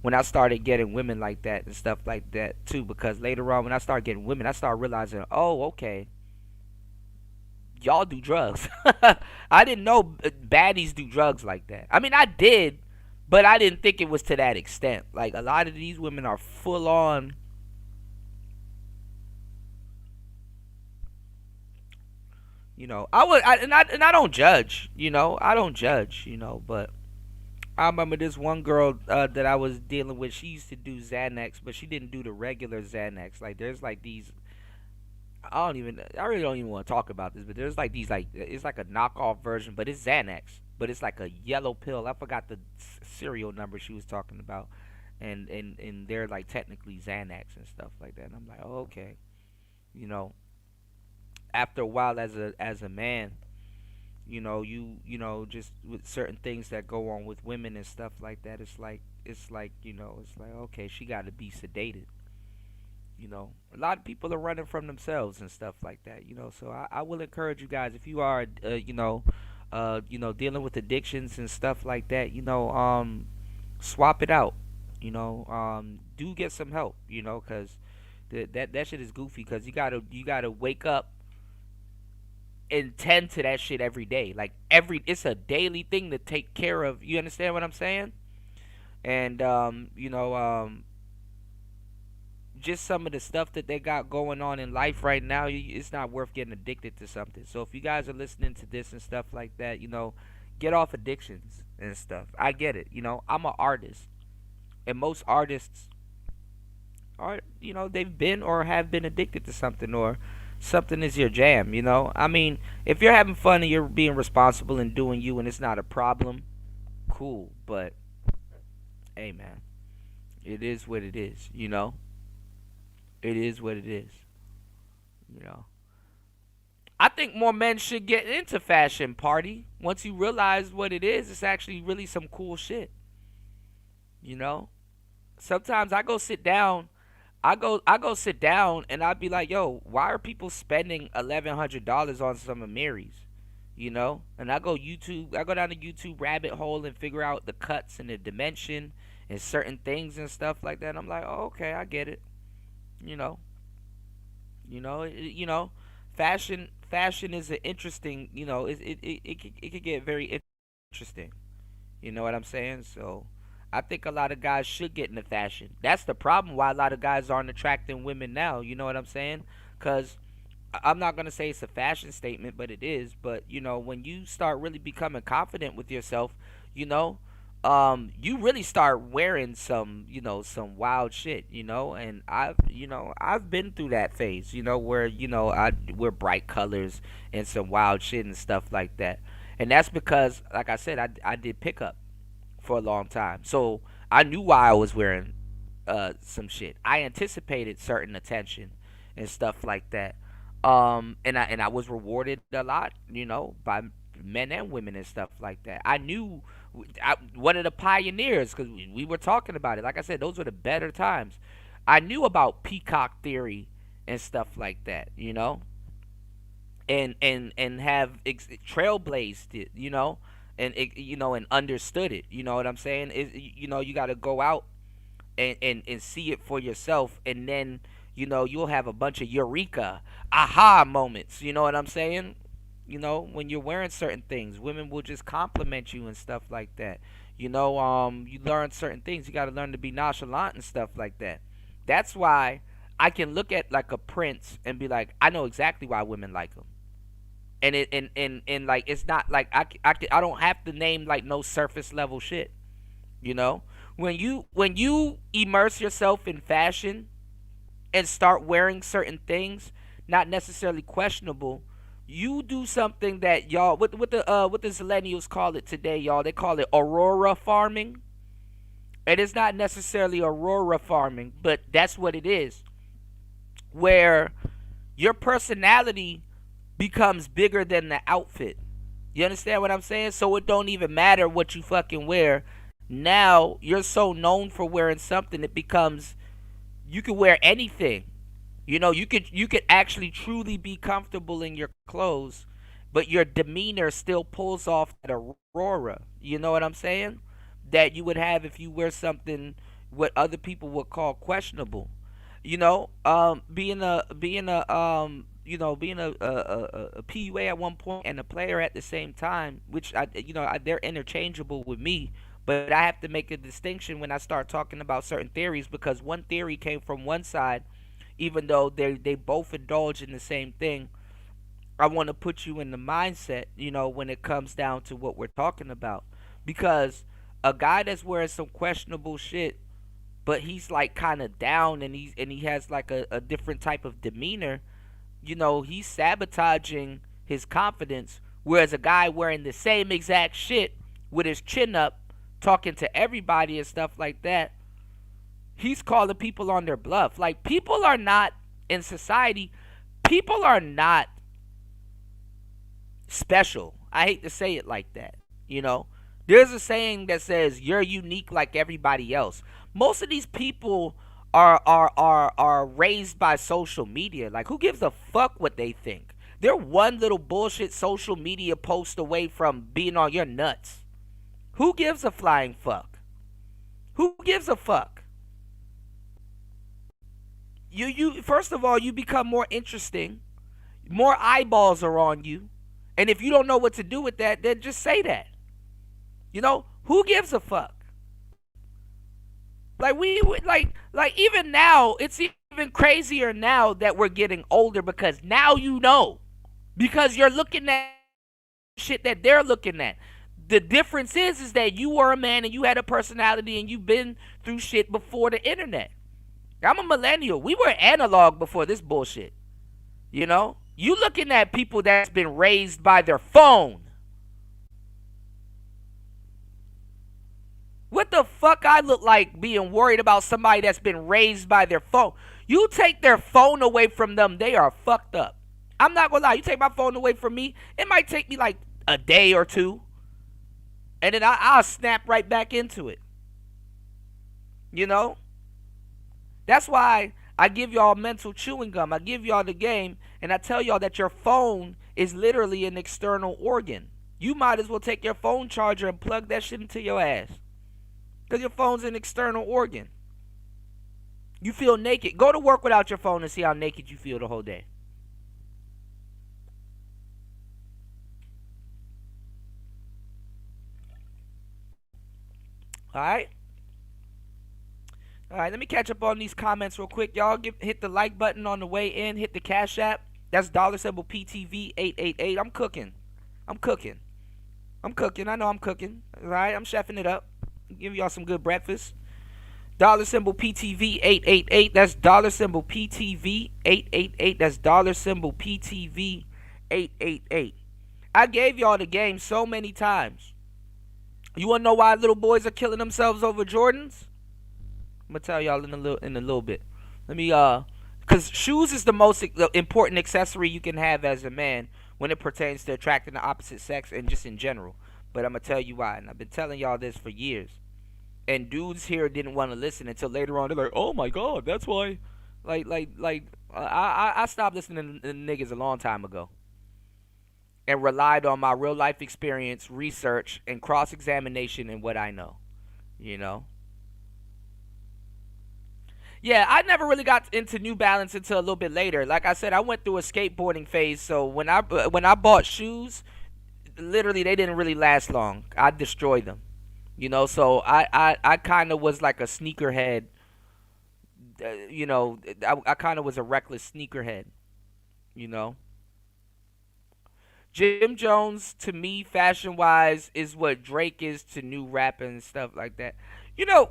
when I started getting women like that and stuff like that too. Because later on, when I started getting women, I started realizing, oh, okay, y'all do drugs. I didn't know baddies do drugs like that. I mean, I did, but I didn't think it was to that extent. Like a lot of these women are full on. I don't judge. I don't judge. But I remember this one girl that I was dealing with. She used to do Xanax, but she didn't do the regular Xanax. Like there's like these. I really don't even want to talk about this, but there's like these like it's like a knockoff version, but it's Xanax, but it's like a yellow pill. I forgot the serial number she was talking about, and they're like technically Xanax and stuff like that. And I'm like, oh, okay, you know. After a while, as a man, just with certain things that go on with women and stuff like that, it's like okay, she got to be sedated. A lot of people are running from themselves and stuff like that. So I will encourage you guys, if you are dealing with addictions and stuff like that, swap it out. Do get some help. Because that shit is goofy. Because you gotta wake up and tend to that shit every day. Like it's a daily thing to take care of. You understand what I'm saying? And just some of the stuff that they got going on in life right now, it's not worth getting addicted to something. So if you guys are listening to this and stuff like that, get off addictions and stuff. I get it. I'm an artist, and most artists are, they've been or have been addicted to something, or something is your jam. I mean, if you're having fun and you're being responsible and doing you, and it's not a problem, cool. But hey, man, it is what it is. It is what it is. You know. I think more men should get into fashion party. Once you realize what it is, it's actually really some cool shit. You know? Sometimes I go sit down and I'd be like, yo, why are people spending $1,100 on some Amiris? And I go down the YouTube rabbit hole and figure out the cuts and the dimension and certain things and stuff like that. I'm like, oh, okay, I get it. You know, fashion is an interesting. It could get very interesting. You know what I'm saying? So I think a lot of guys should get into fashion. That's the problem why a lot of guys aren't attracting women now. You know what I'm saying? Because I'm not gonna say it's a fashion statement, but it is. But when you start really becoming confident with yourself, you know, you really start wearing some wild shit. And I've been through that phase. Where I wear bright colors and some wild shit and stuff like that. And that's because, like I said, I did pickup for a long time, so I knew why I was wearing some shit. I anticipated certain attention and stuff like that. And I was rewarded a lot, by men and women and stuff like that. I knew one of the pioneers because we were talking about it. Like I said, those were the better times. I knew about peacock theory and stuff like that, and have trailblazed it, and and understood it. You know what I'm saying? You got to go out and see it for yourself, and then you'll have a bunch of eureka, aha moments. You know what I'm saying? When you're wearing certain things, women will just compliment you and stuff like that. You learn certain things. You got to learn to be nonchalant and stuff like that. That's why I can look at like a Prince and be like, I know exactly why women like him. And like it's not like I don't have to name like no surface level shit. You know, when you immerse yourself in fashion and start wearing certain things, not necessarily questionable, you do something that y'all what the millennials call it today, y'all. They call it aurora farming. And it's not necessarily aurora farming, but that's what it is. Where your personality becomes bigger than the outfit. You understand what I'm saying? So it don't even matter what you fucking wear. Now you're so known for wearing something, it becomes you can wear anything. You could actually truly be comfortable in your clothes, but your demeanor still pulls off that aurora. You know what I'm saying? That you would have if you wear something what other people would call questionable. Being a PUA at one point and a player at the same time, which they're interchangeable with me. But I have to make a distinction when I start talking about certain theories because one theory came from one side, even though they both indulge in the same thing. I want to put you in the mindset, when it comes down to what we're talking about, because a guy that's wearing some questionable shit, but he's like kind of down and he has like a different type of demeanor, he's sabotaging his confidence. Whereas a guy wearing the same exact shit with his chin up, talking to everybody and stuff like that, he's calling people on their bluff. Like people are not in society, people are not special. I hate to say it like that. There's a saying that says you're unique like everybody else. Most of these people are raised by social media. Like who gives a fuck what they think? They're one little bullshit social media post away from being on your nuts. Who gives a flying fuck? Who gives a fuck? You first of all, you become more interesting. More eyeballs are on you. And if you don't know what to do with that, then just say that. Who gives a fuck? Like we would like even now, it's even crazier now that we're getting older because now because you're looking at shit that they're looking at. The difference is that you were a man and you had a personality and you've been through shit before the internet. I'm a millennial. We were analog before this bullshit. You looking at people that's been raised by their phone. What the fuck I look like being worried about somebody that's been raised by their phone? You take their phone away from them, they are fucked up. I'm not gonna lie, you take my phone away from me, it might take me like a day or two. And then I'll snap right back into it. That's why I give y'all mental chewing gum. I give y'all the game, and I tell y'all that your phone is literally an external organ. You might as well take your phone charger and plug that shit into your ass. Because your phone's an external organ. You feel naked. Go to work without your phone and see how naked you feel the whole day. Alright? Alright, let me catch up on these comments real quick. Y'all hit the like button on the way in. Hit the Cash App. That's $PTV888. I'm cooking. I know I'm cooking. Alright, I'm chefing it up. Give y'all some good breakfast. $PTV888. That's $PTV888. That's $PTV888. I gave y'all the game so many times. You wanna know why little boys are killing themselves over Jordans? I'm gonna tell y'all in a little bit. Let me cause shoes is the most important accessory you can have as a man. when it pertains to attracting the opposite sex and just in general. But I'm gonna tell you why, and I've been telling y'all this for years. And dudes here didn't want to listen until later on. They're like, "Oh my god, that's why." I stopped listening to niggas a long time ago, and relied on my real life experience, research, and cross examination and what I know. You know. Yeah, I never really got into New Balance until a little bit later. Like I said, I went through a skateboarding phase, so when I bought shoes, literally they didn't really last long. I destroyed them. So I kind of was like a sneakerhead. I kind of was a reckless sneakerhead. You know, Jim Jones to me, fashion wise, is what Drake is to new rap and stuff like that. You know,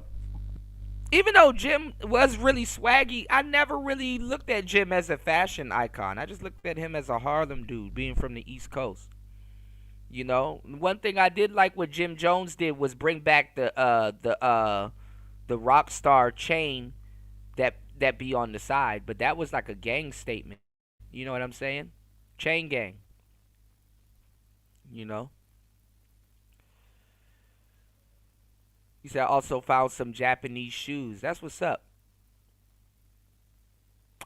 even though Jim was really swaggy, I never really looked at Jim as a fashion icon. I just looked at him as a Harlem dude, being from the East Coast. One thing I did like what Jim Jones did was bring back the rock star chain that be on the side, but that was like a gang statement. You know what I'm saying? Chain gang. You know. He said I also found some Japanese shoes. That's what's up.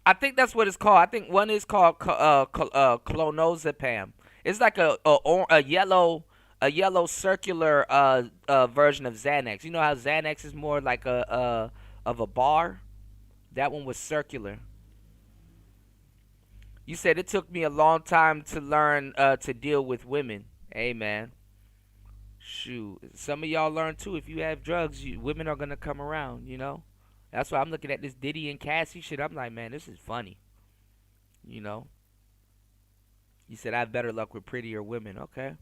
I think that's what it's called. I think one is called clonazepam. It's like a yellow circular version of Xanax. You know how Xanax is more like a of a bar. That one was circular. You said it took me a long time to learn to deal with women. Hey man, shoot. Some of y'all learn too. If you have drugs, women are gonna come around. That's why I'm looking at this Diddy and Cassie shit. I'm like, man, this is funny. You know. You said I have better luck with prettier women. Okay.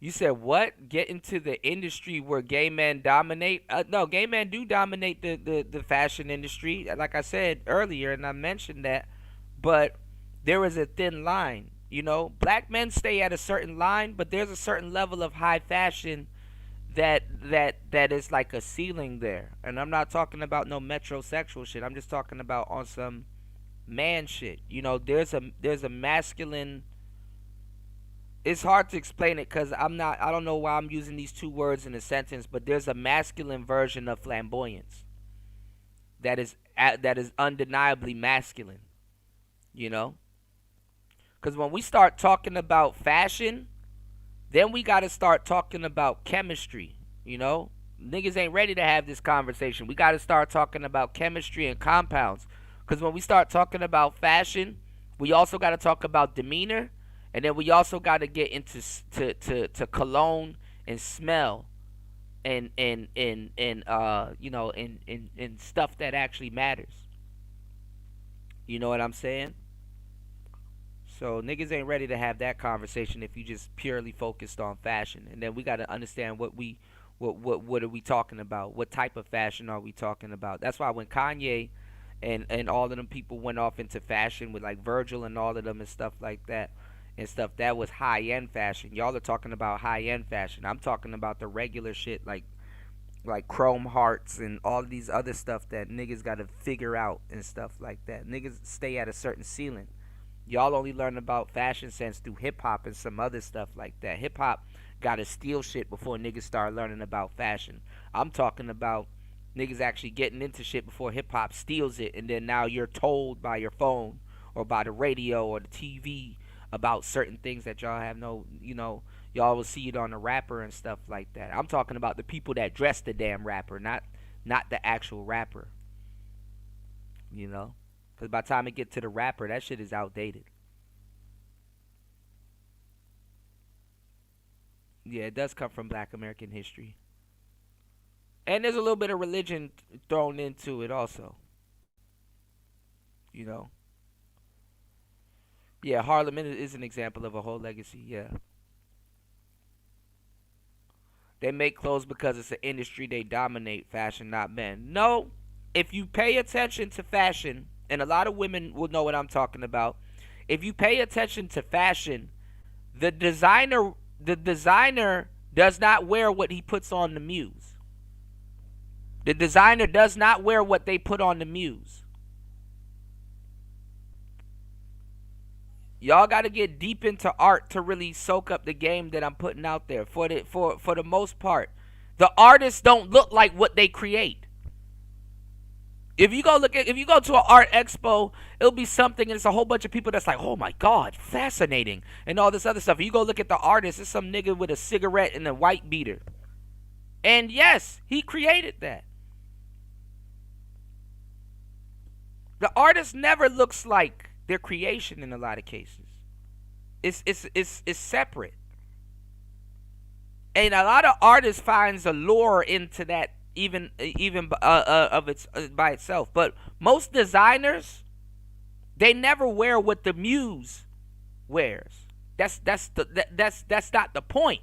You said what? Get into the industry where gay men dominate? No, gay men do dominate the fashion industry. Like I said earlier, and I mentioned that. But there is a thin line. Black men stay at a certain line, but there's a certain level of high fashion that is like a ceiling there. And I'm not talking about no metrosexual shit. I'm just talking about on some man shit. There's a masculine. It's hard to explain it because I don't know why I'm using these two words in a sentence, but there's a masculine version of flamboyance that is undeniably masculine. You know, because when we start talking about fashion, then we got to start talking about chemistry. Niggas ain't ready to have this conversation. We got to start talking about chemistry and compounds. Because when we start talking about fashion, we also got to talk about demeanor, and then we also got to get into to cologne and smell, and stuff that actually matters. You know what I'm saying? So niggas ain't ready to have that conversation if you just purely focused on fashion. And then we got to understand what are we talking about? What type of fashion are we talking about? That's why when Kanye and all of them people went off into fashion with like Virgil and all of them and stuff like that and stuff, that was high end fashion. Y'all are talking about high end fashion. I'm talking about the regular shit like chrome hearts and all these other stuff that niggas got to figure out and stuff like that. Niggas stay at a certain ceiling. Y'all only learn about fashion sense through hip hop and some other stuff like that. Hip hop gotta steal shit before niggas start learning about fashion. I'm talking about niggas actually getting into shit before hip hop steals it, and then now you're told by your phone or by the radio or the TV about certain things that y'all have y'all will see it on the rapper and stuff like that. I'm talking about the people that dress the damn rapper, not the actual rapper. You know? Because by the time it get to the rapper, that shit is outdated. Yeah, it does come from Black American history, and there's a little bit of religion thrown into it also. You know, yeah, Harlem is an example of a whole legacy. Yeah, they make clothes because it's an industry they dominate. Fashion, not men. No, if you pay attention to fashion, and a lot of women will know what I'm talking about. If you pay attention to fashion, the designer does not wear what he puts on the muse. The designer does not wear what they put on the muse. Y'all got to get deep into art to really soak up the game that I'm putting out there. For the most part, the artists don't look like what they create. If you go to an art expo, it'll be something and it's a whole bunch of people that's like, oh my god, fascinating, and all this other stuff. If you go look at the artist, it's some nigga with a cigarette and a white beater. And yes, he created that. The artist never looks like their creation in a lot of cases. It's separate. And a lot of artists finds a lure into that even of its by itself. But most designers, they never wear what the muse wears. That's not the point.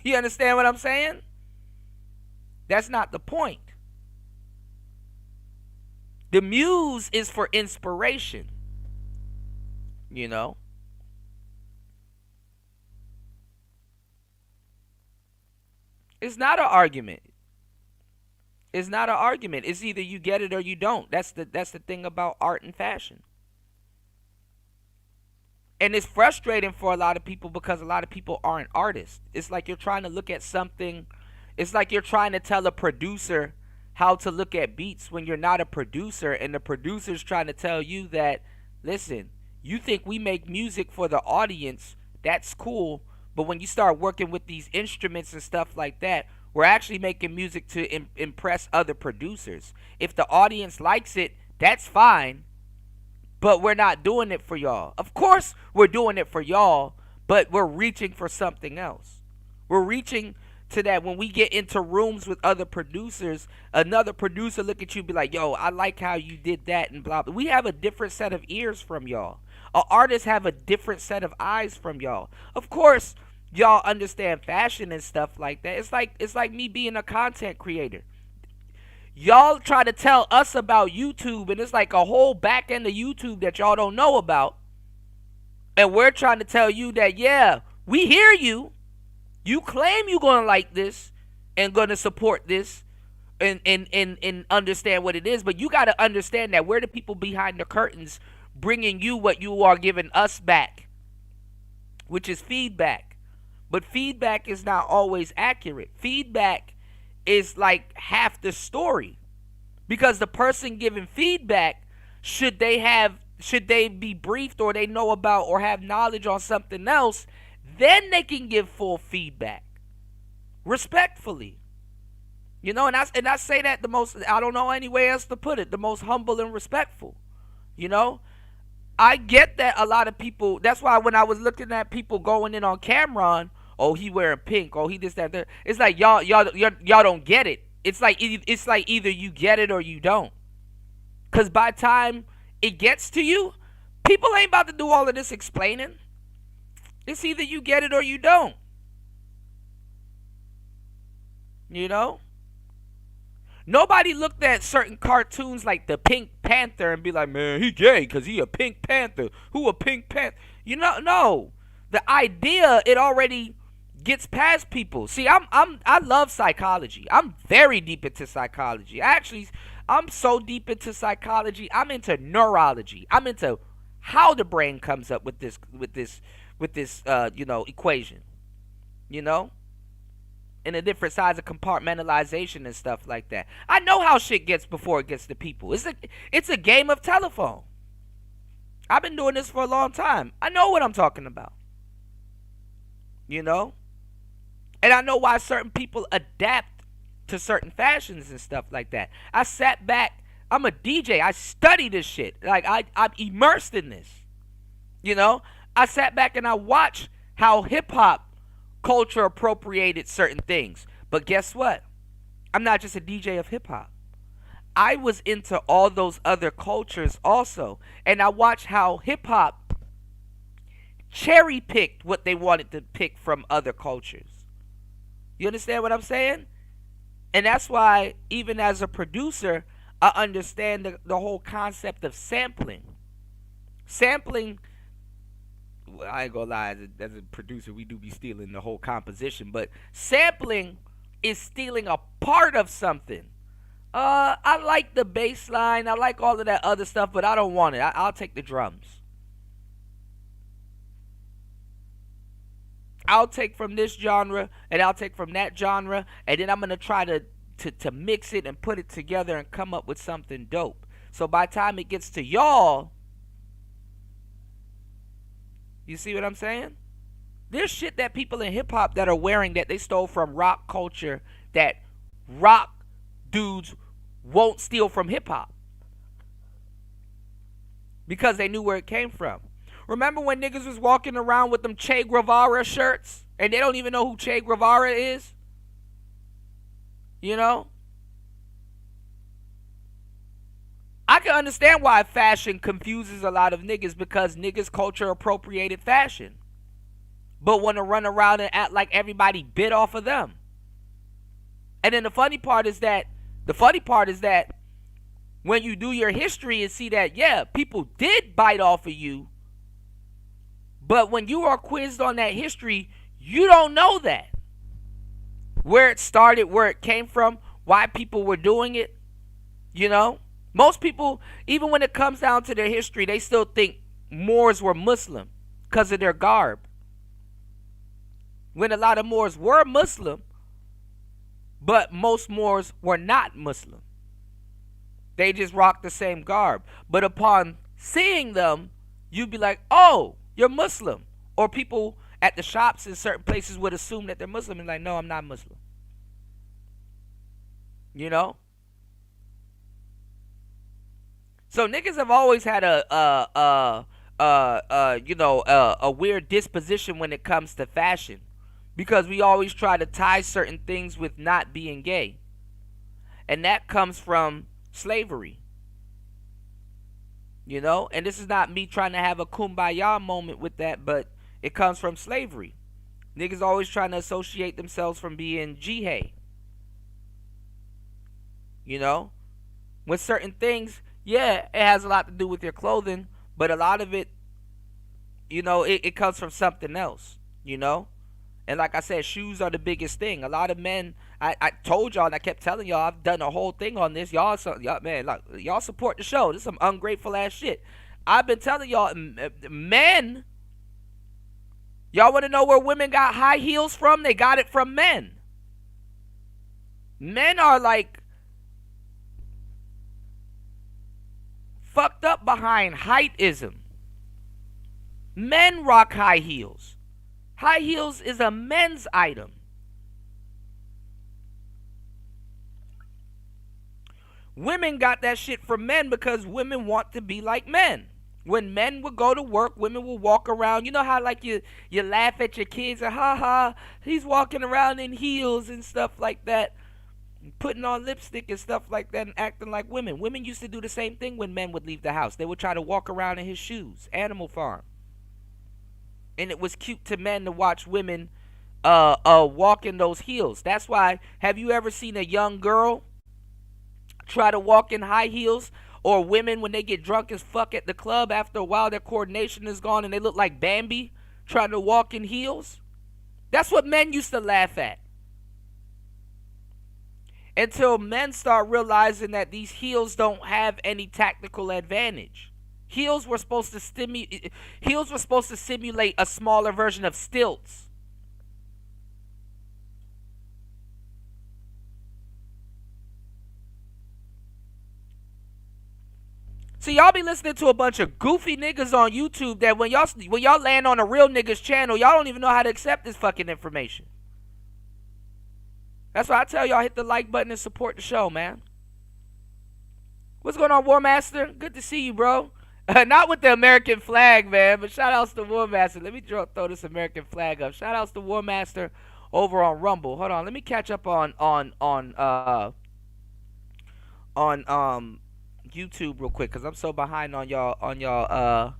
You understand what I'm saying? That's not the point. The muse is for inspiration. You know? It's not an argument. It's not an argument. It's either you get it or you don't. That's the thing about art and fashion. And it's frustrating for a lot of people because a lot of people aren't artists. It's like you're trying to look at something. It's like you're trying to tell a producer how to look at beats when you're not a producer, and the producer's trying to tell you that, listen, you think we make music for the audience, that's cool, but when you start working with these instruments and stuff like that, we're actually making music to impress other producers. If the audience likes it, that's fine, but we're not doing it for y'all. Of course, we're doing it for y'all, but we're reaching for something else. We're reaching to that when we get into rooms with other producers, another producer look at you and be like, yo, I like how you did that and blah, blah. We have a different set of ears from y'all. Artists have a different set of eyes from y'all. Of course, y'all understand fashion and stuff like that. It's like me being a content creator. Y'all try to tell us about YouTube, and it's like a whole back end of YouTube that y'all don't know about. And we're trying to tell you that, yeah, we hear you. You claim you're going to like this and going to support this and understand what it is. But you got to understand that we're the people behind the curtains bringing you what you are giving us back, which is feedback. But feedback is not always accurate. Feedback is like half the story. Because the person giving feedback, should they be briefed or they know about or have knowledge on something else, then they can give full feedback. Respectfully. You know, and I say that the most, I don't know any way else to put it, the most humble and respectful. You know? I get that a lot of people, that's why when I was looking at people going in on Cameron, oh, he wearing pink, oh, he this, that. It's like y'all don't get it. It's like either you get it or you don't. Cause by the time it gets to you, people ain't about to do all of this explaining. It's either you get it or you don't. You know? Nobody looked at certain cartoons like the Pink Panther and be like, man, he gay because he a Pink Panther. Who a Pink Panther? You know, no. The idea, it already gets past people. See, I love psychology. I'm very deep into psychology. Actually, I'm so deep into psychology. I'm into neurology. I'm into how the brain comes up with this equation. You know? And the different sides of compartmentalization and stuff like that. I know how shit gets before it gets to people. It's a game of telephone. I've been doing this for a long time. I know what I'm talking about. You know? And I know why certain people adapt to certain fashions and stuff like that. I sat back. I'm a DJ. I study this shit. Like, I'm immersed in this. You know? I sat back and I watched how hip-hop culture appropriated certain things. But guess what? I'm not just a DJ of hip-hop. I was into all those other cultures also. And I watched how hip-hop cherry-picked what they wanted to pick from other cultures. You understand what I'm saying? And that's why, even as a producer, I understand the whole concept of sampling. Sampling, well, I ain't gonna lie, as a producer, we do be stealing the whole composition, but sampling is stealing a part of something. I like the bass line, I like all of that other stuff, but I don't want it. I'll take the drums. I'll take from this genre and I'll take from that genre, and then I'm gonna try to mix it and put it together and come up with something dope. So by the time it gets to y'all, you see what I'm saying? There's shit that people in hip hop that are wearing that they stole from rock culture that rock dudes won't steal from hip hop because they knew where it came from. Remember when niggas was walking around with them Che Guevara shirts and they don't even know who Che Guevara is? You know? I can understand why fashion confuses a lot of niggas, because niggas culture appropriated fashion, but want to run around and act like everybody bit off of them. And then the funny part is that when you do your history and see that, yeah, people did bite off of you, but when you are quizzed on that history, you don't know that. Where it started, where it came from, why people were doing it, you know? Most people, even when it comes down to their history, they still think Moors were Muslim because of their garb. When a lot of Moors were Muslim, but most Moors were not Muslim. They just rocked the same garb. But upon seeing them, you'd be like, oh, you're Muslim. Or people at the shops in certain places would assume that they're Muslim and like, no, I'm not Muslim. You know? So niggas have always had a weird disposition when it comes to fashion, because we always try to tie certain things with not being gay, and that comes from slavery. You know, and this is not me trying to have a kumbaya moment with that, but it comes from slavery. Niggas always trying to associate themselves from being jihad. You know, with certain things. Yeah, it has a lot to do with your clothing, but a lot of it, you know, it comes from something else, you know? And like I said, shoes are the biggest thing. A lot of men, I told y'all and I kept telling y'all, I've done a whole thing on this. Y'all man, look, y'all support the show. This is some ungrateful ass shit. I've been telling y'all, men, y'all want to know where women got high heels from? They got it from men. Men are like fucked up behind heightism. Men rock high heels. High heels is a men's item. Women got that shit from men because women want to be like men. When men would go to work, women would walk around. You know how like you laugh at your kids and ha ha, he's walking around in heels and stuff like that, putting on lipstick and stuff like that and acting like women. Women used to do the same thing when men would leave the house. They would try to walk around in his shoes. Animal Farm. And it was cute to men to watch women walk in those heels. That's why, have you ever seen a young girl try to walk in high heels? Or women, when they get drunk as fuck at the club, after a while their coordination is gone and they look like Bambi trying to walk in heels? That's what men used to laugh at. Until men start realizing that these heels don't have any tactical advantage. Heels were supposed to simulate a smaller version of stilts. See, y'all be listening to a bunch of goofy niggas on YouTube that when y'all land on a real nigga's channel, y'all don't even know how to accept this fucking information. That's why I tell y'all, hit the like button and support the show, man. What's going on, War Master? Good to see you, bro. Not with the American flag, man, but shout outs to War Master. Let me throw this American flag up. Shout outs to War Master over on Rumble. Hold on, let me catch up on YouTube real quick, cause I'm so behind on y'all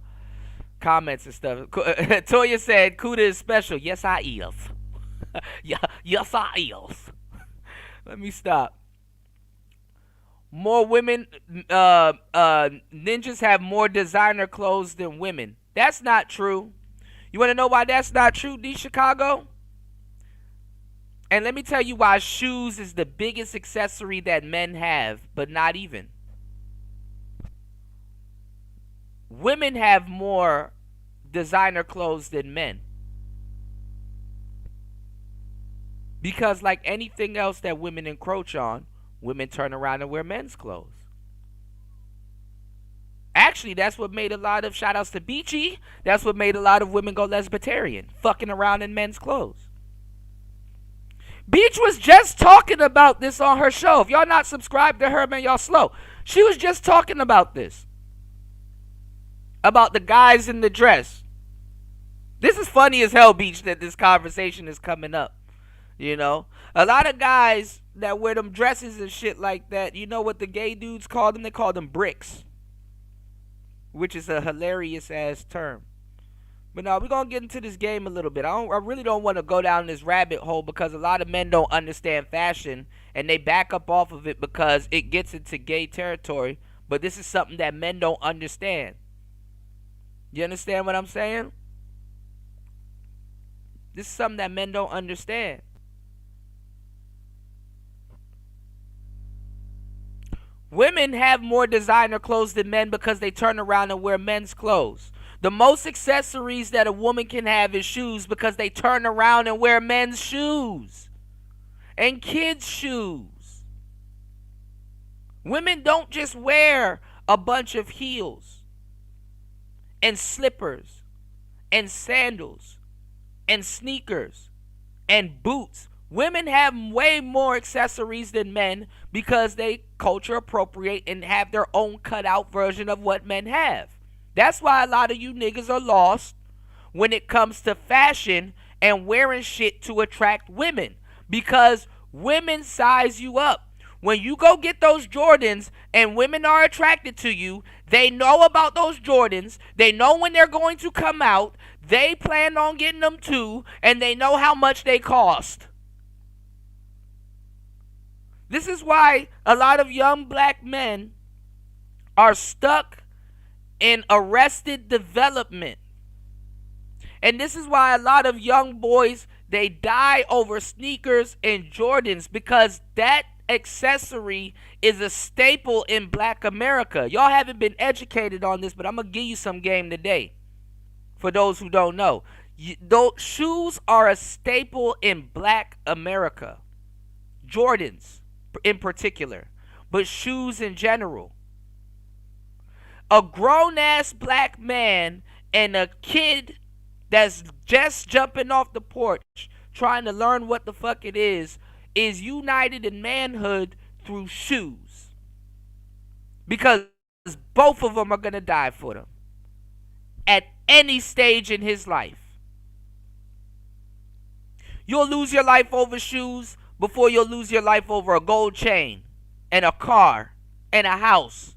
comments and stuff. Toya said Kuda is special. Yes, I is. Yeah, yes, I is. Let me stop. More women, ninjas have more designer clothes than women. That's not true. You want to know why that's not true, D Chicago? And let me tell you why shoes is the biggest accessory that men have, but not even. Women have more designer clothes than men. Because like anything else that women encroach on, women turn around and wear men's clothes. Actually, that's what made a lot of shout outs to Beachy. That's what made a lot of women go lesbitarian, fucking around in men's clothes. Beach was just talking about this on her show. If y'all not subscribed to her, man, y'all slow. She was just talking about this. About the guys in the dress. This is funny as hell, Beach, that this conversation is coming up. You know? A lot of guys that wear them dresses and shit like that, you know what the gay dudes call them? They call them bricks. Which is a hilarious ass term. But no, we're gonna get into this game a little bit. I really don't want to go down this rabbit hole because a lot of men don't understand fashion and they back up off of it because it gets into gay territory. But this is something that men don't understand. You understand what I'm saying? This is something that men don't understand. Women have more designer clothes than men because they turn around and wear men's clothes. The most accessories that a woman can have is shoes because they turn around and wear men's shoes and kids' shoes. Women don't just wear a bunch of heels and slippers and sandals and sneakers and boots. Women have way more accessories than men because they culture appropriate and have their own cutout version of what men have. That's why a lot of you niggas are lost when it comes to fashion and wearing shit to attract women. Because women size you up. When you go get those Jordans and women are attracted to you, they know about those Jordans. They know when they're going to come out. They plan on getting them too. And they know how much they cost. This is why a lot of young black men are stuck in arrested development. And this is why a lot of young boys, they die over sneakers and Jordans because that accessory is a staple in black America. Y'all haven't been educated on this, but I'm going to give you some game today for those who don't know. Shoes are a staple in black America. Jordans in particular, but shoes in general. A grown-ass black man and a kid that's just jumping off the porch trying to learn what the fuck it is united in manhood through shoes. Because both of them are going to die for them at any stage in his life. You'll lose your life over shoes before you'll lose your life over a gold chain and a car and a house.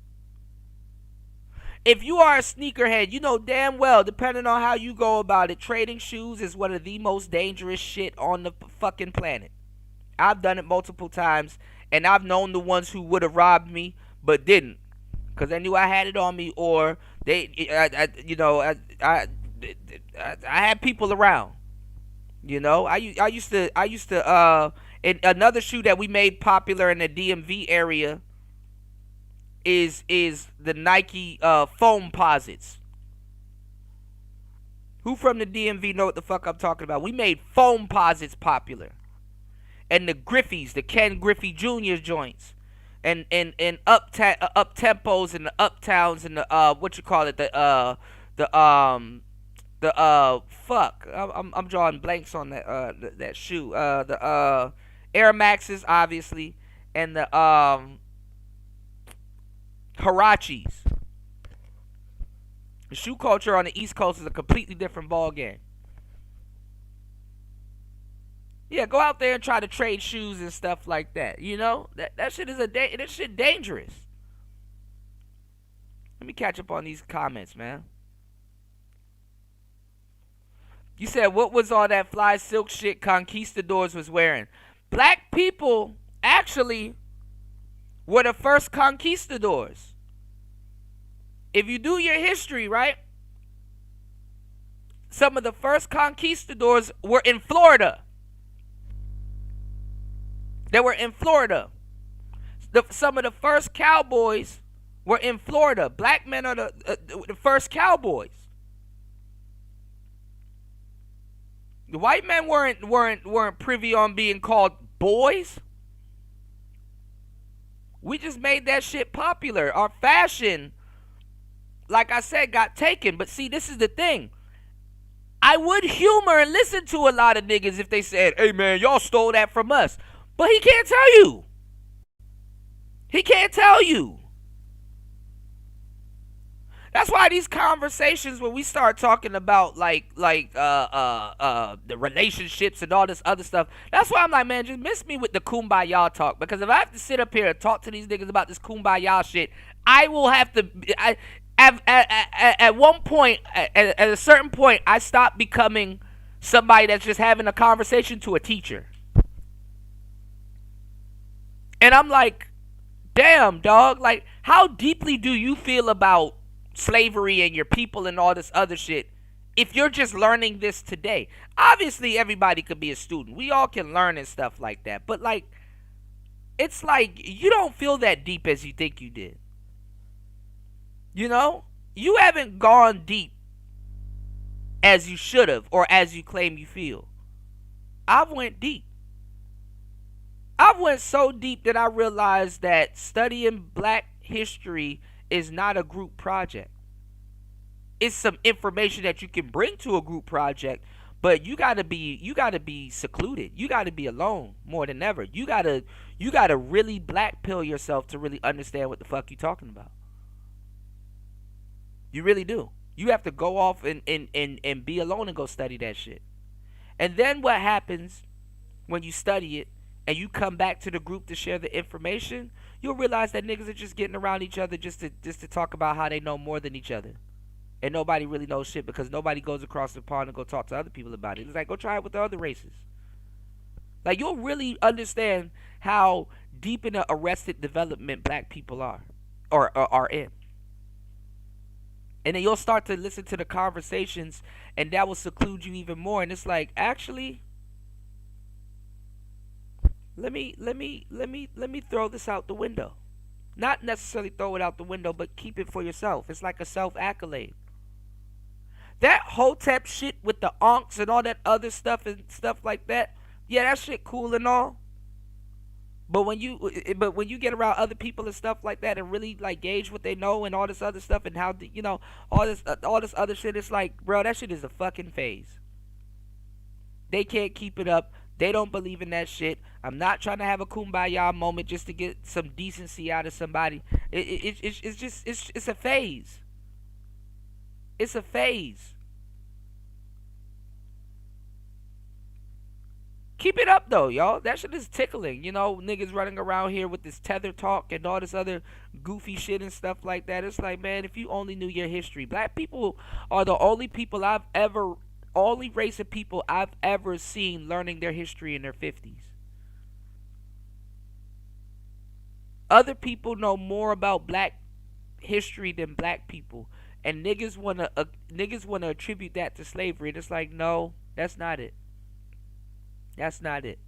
If you are a sneakerhead, you know damn well, depending on how you go about it, trading shoes is one of the most dangerous shit on the fucking planet. I've done it multiple times, and I've known the ones who would have robbed me, but didn't. Because they knew I had it on me, or I had people around. You know, I used to, and another shoe that we made popular in the DMV area is the Nike Foamposites. Who from the DMV know what the fuck I'm talking about? We made Foamposites popular. And the Griffies, the Ken Griffey Jr. joints. And up tempos and the uptowns and the what you call it, fuck. I'm drawing blanks on that shoe. The Air Maxes, obviously, and the Huaraches. The shoe culture on the East Coast is a completely different ball game. Yeah, go out there and try to trade shoes and stuff like that. You know that shit is that shit dangerous. Let me catch up on these comments, man. You said what was all that fly silk shit conquistadors was wearing? Black people actually were the first conquistadors. If you do your history, right? Some of the first conquistadors were in Florida. They were in Florida. Some of the first cowboys were in Florida. Black men are the first cowboys. The white men weren't privy on being called boys. We just made that shit popular. Our fashion, like I said, got taken. But see, this is the thing. I would humor and listen to a lot of niggas if they said, hey man, y'all stole that from us. But he can't tell you. He can't tell you. That's why these conversations when we start talking about the relationships and all this other stuff, that's why I'm like, man, just miss me with the kumbaya talk. Because if I have to sit up here and talk to these niggas about this kumbaya shit, I will have to. At one point, at a certain point, I stop becoming somebody that's just having a conversation to a teacher. And I'm like, damn, dog. Like, how deeply do you feel about slavery and your people and all this other shit if you're just learning this today? Obviously, everybody could be a student. We all can learn and stuff like that. But, like, it's like you don't feel that deep as you think you did. You know? You haven't gone deep as you should have or as you claim you feel. I've went deep. I went so deep that I realized that studying black history is not a group project. It's some information that you can bring to a group project, but you gotta be secluded. You gotta be alone more than ever. You gotta really black pill yourself to really understand what the fuck you talking about. You really do. You have to go off and be alone and go study that shit. And then what happens when you study it and you come back to the group to share the information, you'll realize that niggas are just getting around each other just to talk about how they know more than each other. And nobody really knows shit because nobody goes across the pond and go talk to other people about it. It's like, go try it with the other races. Like, you'll really understand how deep in the arrested development black people are or are in. And then you'll start to listen to the conversations and that will seclude you even more. And it's like, actually, let me throw this out the window. Not necessarily throw it out the window, but keep it for yourself. It's like a self-accolade. That Hotep shit with the onks and all that other stuff and stuff like that, yeah, that shit cool and all. But when you get around other people and stuff like that and really like gauge what they know and all this other stuff and how all this other shit, it's like, bro, that shit is a fucking phase. They can't keep it up. They don't believe in that shit. I'm not trying to have a kumbaya moment just to get some decency out of somebody. It's a phase. It's a phase. Keep it up though, y'all. That shit is tickling. You know, niggas running around here with this tether talk and all this other goofy shit and stuff like that. It's like, man, if you only knew your history. Black people are the only race of people I've ever seen learning their history in their 50s. Other people know more about black history than black people. And niggas wanna attribute that to slavery. And it's like, no, that's not it. That's not it.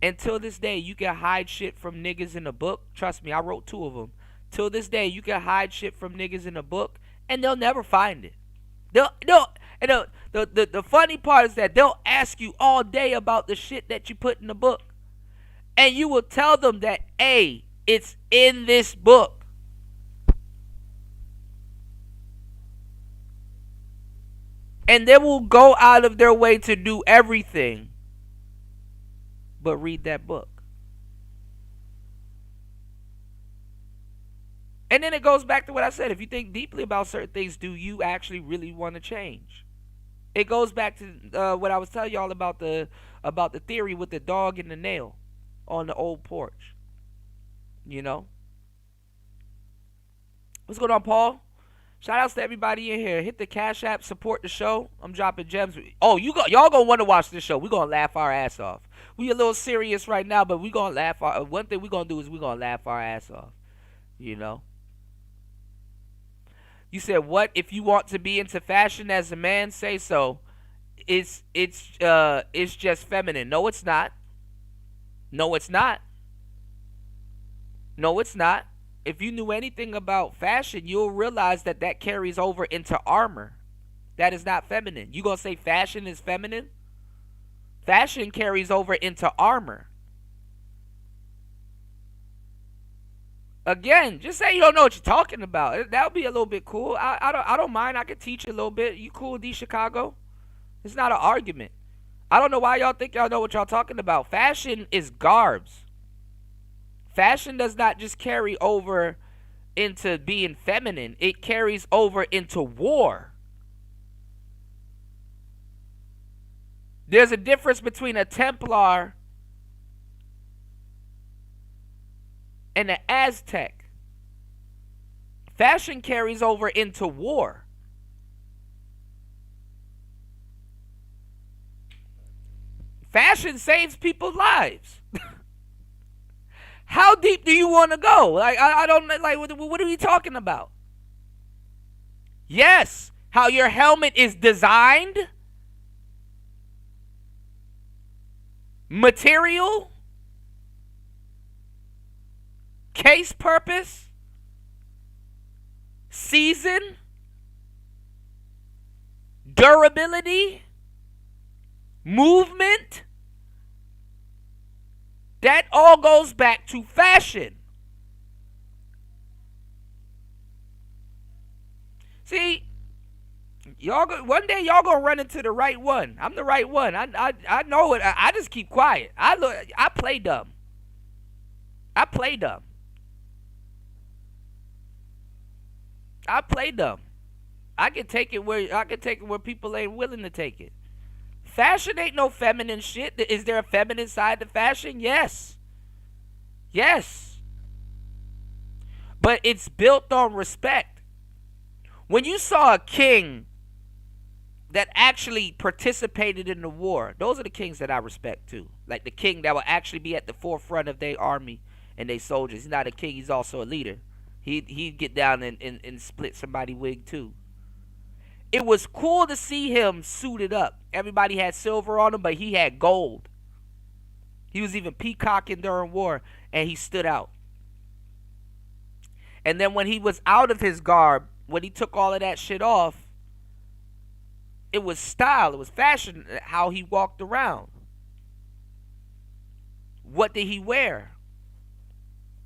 Until this day, you can hide shit from niggas in a book. Trust me, I wrote 2 of them. Till this day, you can hide shit from niggas in a book, and they'll never find it. And the funny part is that they'll ask you all day about the shit that you put in the book, and you will tell them that, hey, it's in this book. And they will go out of their way to do everything but read that book. And then it goes back to what I said. If you think deeply about certain things, do you actually really want to change? It goes back to what I was telling y'all about the theory with the dog and the nail on the old porch. You know? What's going on, Paul? Shout outs to everybody in here. Hit the Cash App, support the show. I'm dropping gems. Oh, y'all gonna want to watch this show. We gonna laugh our ass off. We a little serious right now, but we gonna laugh one thing we gonna do is we gonna laugh our ass off. You know? You said, what if you want to be into fashion as a man? Say so. It's just feminine. No, it's not. No, it's not. No, it's not. If you knew anything about fashion, you'll realize that carries over into armor. that is not feminine. You gonna say fashion is feminine? Fashion carries over into armor. Again, just say you don't know what you're talking about. That would be a little bit cool. I don't mind. I could teach you a little bit. You cool, D Chicago? It's not an argument. I don't know why y'all think y'all know what y'all talking about. Fashion is garbs. Fashion does not just carry over into being feminine. It carries over into war. There's a difference between a Templar and an Aztec. Fashion carries over into war. Fashion saves people's lives. How deep do you want to go? Like I don't like. What are we talking about? Yes, how your helmet is designed, material, case purpose, season, durability, movement. That all goes back to fashion. See, y'all one day y'all gonna run into the right one. I'm the right one. I know it. I just keep quiet. I play dumb. I play dumb. I play dumb. I can take it where people ain't willing to take it. Fashion ain't no feminine shit. Is there a feminine side to fashion? Yes. Yes. But it's built on respect. When you saw a king that actually participated in the war, those are the kings that I respect too. Like the king that will actually be at the forefront of their army and their soldiers. He's not a king, he's also a leader. He'd get down and split somebody's wig too. It was cool to see him suited up. Everybody had silver on him, but he had gold. He was even peacocking during war, and he stood out. And then when he was out of his garb, when he took all of that shit off, it was style, it was fashion, how he walked around. What did he wear?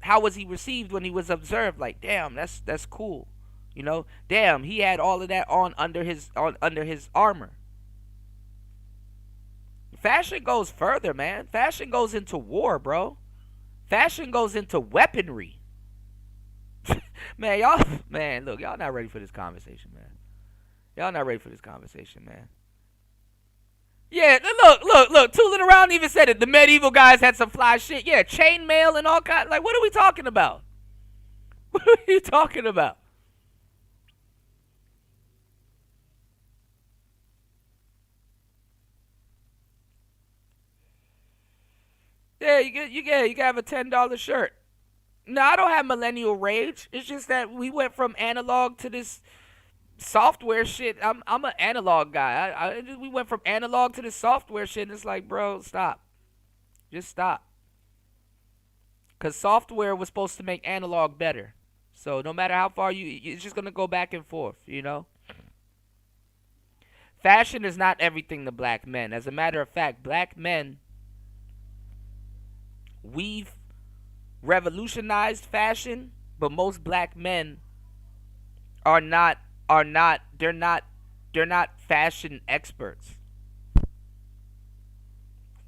How was he received when he was observed? Like, damn, that's cool. You know, damn, he had all of that on under his armor. Fashion goes further, man. Fashion goes into war, bro. Fashion goes into weaponry. Man, look, y'all not ready for this conversation, man. Y'all not ready for this conversation, man. Yeah, look. Too Little Round even said it. The medieval guys had some fly shit. Yeah, chainmail and all kind. Like, what are we talking about? What are you talking about? Yeah, you can have a $10 shirt. No, I don't have millennial rage. It's just that we went from analog to this software shit. I'm an analog guy. We went from analog to this software shit. And it's like, bro, stop. Just stop. Cause software was supposed to make analog better. So no matter how far it's just gonna go back and forth. You know. Fashion is not everything to black men. As a matter of fact, black men, we've revolutionized fashion, but most black men are not they're not fashion experts.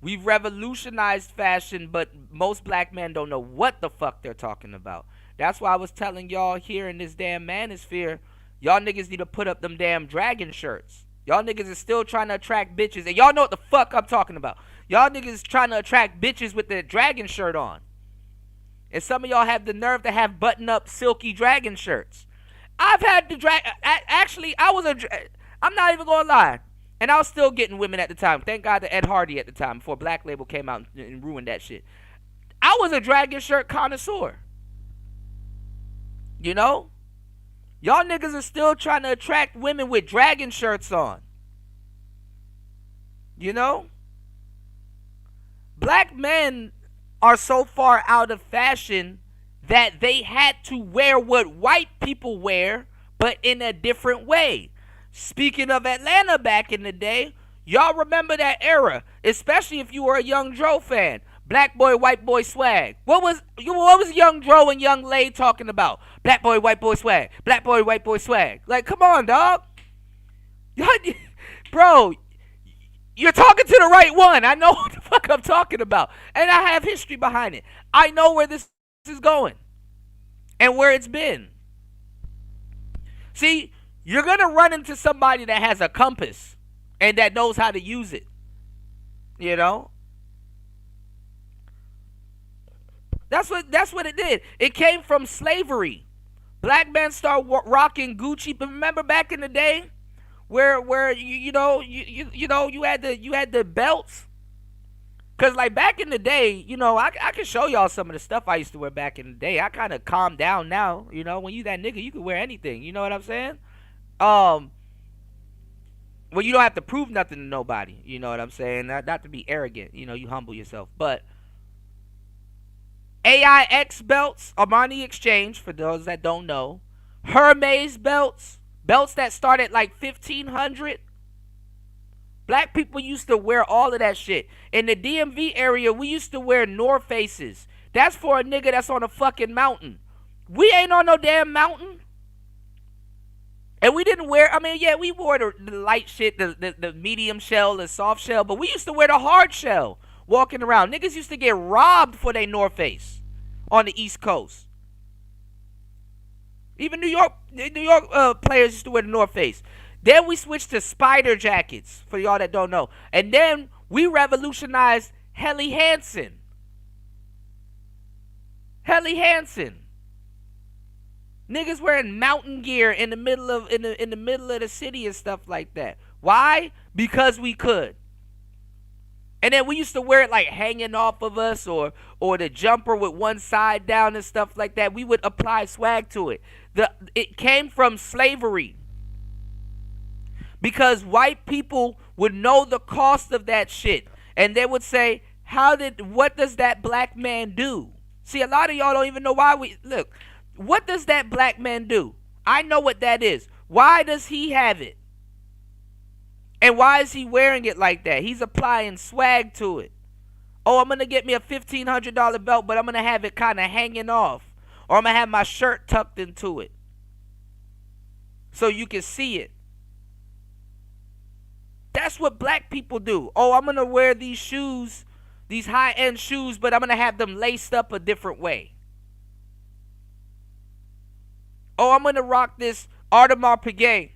We've revolutionized fashion, but most black men don't know what the fuck they're talking about. That's why I was telling y'all here in this damn manosphere, y'all niggas need to put up them damn dragon shirts. Y'all niggas is still trying to attract bitches, and y'all know what the fuck I'm talking about. Y'all niggas is trying to attract bitches with the dragon shirt on. And some of y'all have the nerve to have button-up silky dragon shirts. I've had the actually, I'm not even gonna lie. And I was still getting women at the time. Thank God to Ed Hardy at the time before Black Label came out and ruined that shit. I was a dragon shirt connoisseur. You know? Y'all niggas are still trying to attract women with dragon shirts on. You know? Black men are so far out of fashion that they had to wear what white people wear, but in a different way. Speaking of Atlanta back in the day, y'all remember that era, especially if you were a Young Dro fan. Black boy, white boy swag. What was Young Dro and Young Lay talking about? Black boy, white boy swag. Black boy, white boy swag. Like, come on, dog. Bro, you're talking to the right one. I know what the fuck I'm talking about. And I have history behind it. I know where this is going and where it's been. See, you're going to run into somebody that has a compass and that knows how to use it. You know? That's what it did. It came from slavery. Black men start rocking Gucci. But remember back in the day where you had the belts. Cause like back in the day, I can show y'all some of the stuff I used to wear back in the day. I kind of calmed down now. When you that nigga, you can wear anything. You know what I'm saying? Well, you don't have to prove nothing to nobody. You know what I'm saying? Not to be arrogant. You humble yourself. But AIX belts, Armani Exchange, for those that don't know. Hermes belts that start at like 1500. Black people used to wear all of that shit. In the DMV area, we used to wear North Faces. That's for a nigga that's on a fucking mountain. We ain't on no damn mountain. And we didn't wear, we wore the light shit, the medium shell, the soft shell, but we used to wear the hard shell walking around. Niggas used to get robbed for their North Face on the East Coast. Even New York players used to wear the North Face. Then we switched to spider jackets, for y'all that don't know. And then we revolutionized Helly Hansen. Helly Hansen. Niggas wearing mountain gear in the middle of in the middle of the city and stuff like that. Why? Because we could. And then we used to wear it like hanging off of us or the jumper with one side down and stuff like that. We would apply swag to it. It came from slavery. Because white people would know the cost of that shit. And they would say, what does that black man do? See, a lot of y'all don't even know why look, what does that black man do? I know what that is. Why does he have it? And why is he wearing it like that? He's applying swag to it. Oh, I'm going to get me a $1,500 belt, but I'm going to have it kind of hanging off. Or I'm going to have my shirt tucked into it. So you can see it. That's what black people do. Oh, I'm going to wear these shoes, these high-end shoes, but I'm going to have them laced up a different way. Oh, I'm going to rock this Audemars Piguet.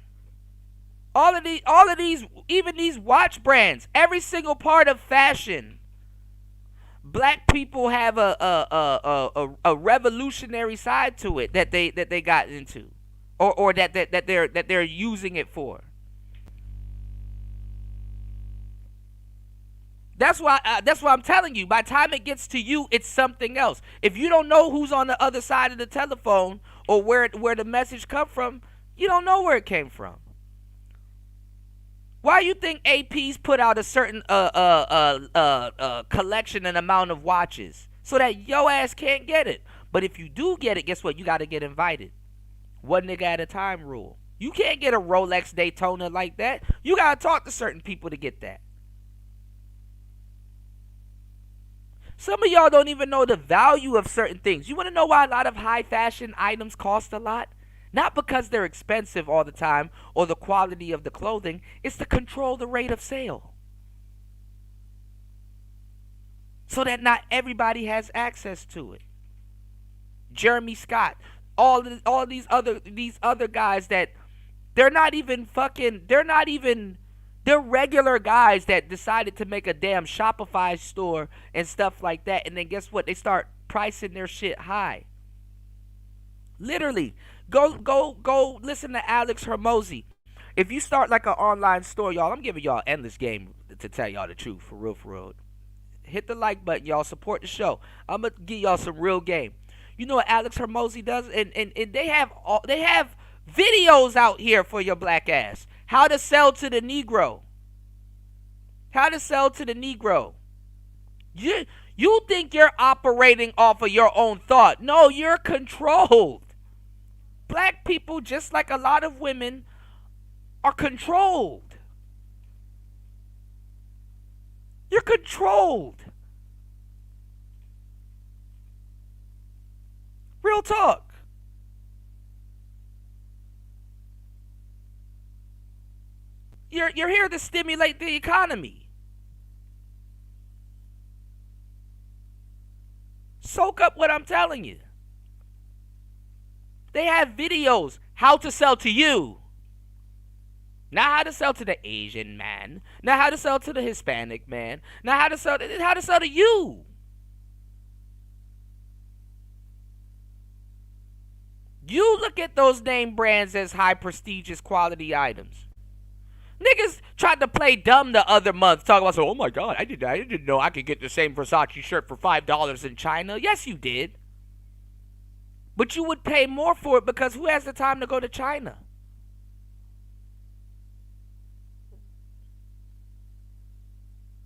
All of these, even these watch brands, every single part of fashion, black people have a revolutionary side to it that they got into, or that they're using it for. That's why I'm telling you. By the time it gets to you, it's something else. If you don't know who's on the other side of the telephone or where the message come from, you don't know where it came from. Why you think AP's put out a certain collection and amount of watches so that your ass can't get it? But if you do get it, guess what? You got to get invited. One nigga at a time rule. You can't get a Rolex Daytona like that. You got to talk to certain people to get that. Some of y'all don't even know the value of certain things. You want to know why a lot of high fashion items cost a lot? Not because they're expensive all the time or the quality of the clothing. It's to control the rate of sale. So that not everybody has access to it. Jeremy Scott, all these other guys that they're regular guys that decided to make a damn Shopify store and stuff like that. And then guess what? They start pricing their shit high. Literally. Go listen to Alex Hermosi. If you start like an online store, y'all, I'm giving y'all endless game to tell y'all the truth. For real. Hit the like button, y'all. Support the show. I'm going to give y'all some real game. You know what Alex Hermosi does? And they have videos out here for your black ass. How to sell to the Negro. How to sell to the Negro. You think you're operating off of your own thought. No, you're controlled. Black people, just like a lot of women, are controlled. You're controlled. Real talk. You're here to stimulate the economy. Soak up what I'm telling you. They have videos how to sell to you. Not how to sell to the Asian man. Not how to sell to the Hispanic man. Not how to sell to you. You look at those name brands as high prestigious quality items. Niggas tried to play dumb the other month, talking about, so, oh my god, I didn't know I could get the same Versace shirt for $5 in China. Yes, you did. But you would pay more for it because who has the time to go to China?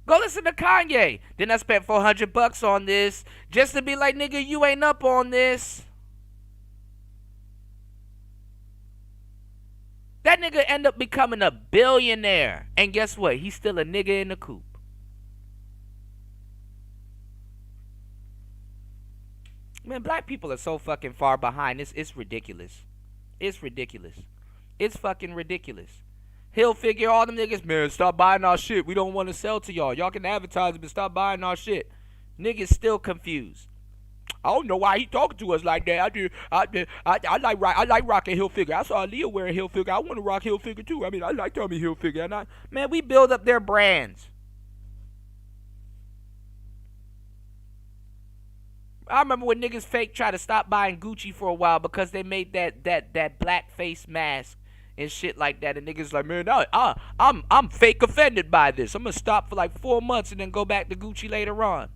Go listen to Kanye. Then I spent $400 on this just to be like, nigga, you ain't up on this. That nigga end up becoming a billionaire. And guess what? He's still a nigga in the coop. Man, black people are so fucking far behind. It's ridiculous. It's ridiculous. It's fucking ridiculous. He'll figure all them niggas, man, stop buying our shit. We don't want to sell to y'all. Y'all can advertise it, but stop buying our shit. Niggas still confused. I don't know why he talking to us like that. I like rocking Hilfiger. I saw Aaliyah wearing Hilfiger. I want to rock Hilfiger too. I mean, I like Tommy Hilfiger. Man, we build up their brands. I remember when niggas fake tried to stop buying Gucci for a while because they made that black face mask and shit like that, and niggas like, man, I'm fake offended by this. I'm gonna stop for like 4 months and then go back to Gucci later on.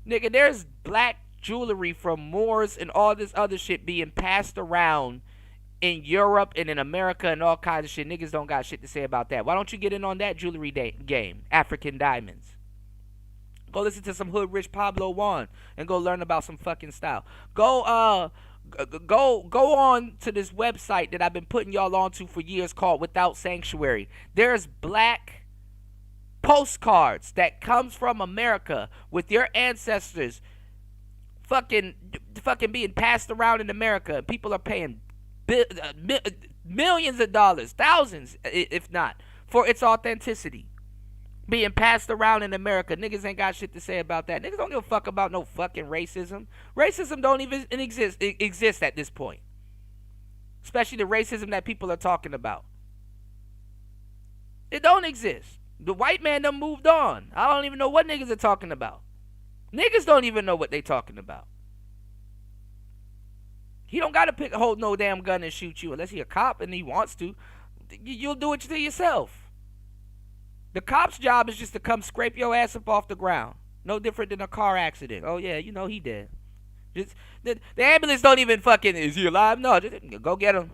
Nigga, there's black jewelry from Moors and all this other shit being passed around in Europe and in America and all kinds of shit. Niggas don't got shit to say about that. Why don't you get in on that jewelry game? African diamonds. Go listen to some Hood Rich Pablo Juan and go learn about some fucking style. Go on to this website that I've been putting y'all onto for years called Without Sanctuary. There's black postcards that comes from America with your ancestors fucking being passed around in America. People are paying millions of dollars, thousands if not, for its authenticity. Being passed around in America. Niggas ain't got shit to say about that. Niggas don't give a fuck about no fucking racism. Racism don't even exist at this point. Especially the racism that people are talking about. It don't exist. The white man done moved on. I don't even know what niggas are talking about. Niggas don't even know what they talking about. He don't gotta hold no damn gun and shoot you unless he a cop and he wants to. You'll do it to yourself. The cop's job is just to come scrape your ass up off the ground. No different than a car accident. Oh yeah, you know he dead. Just the ambulance don't even fucking, is he alive? No, just go get him.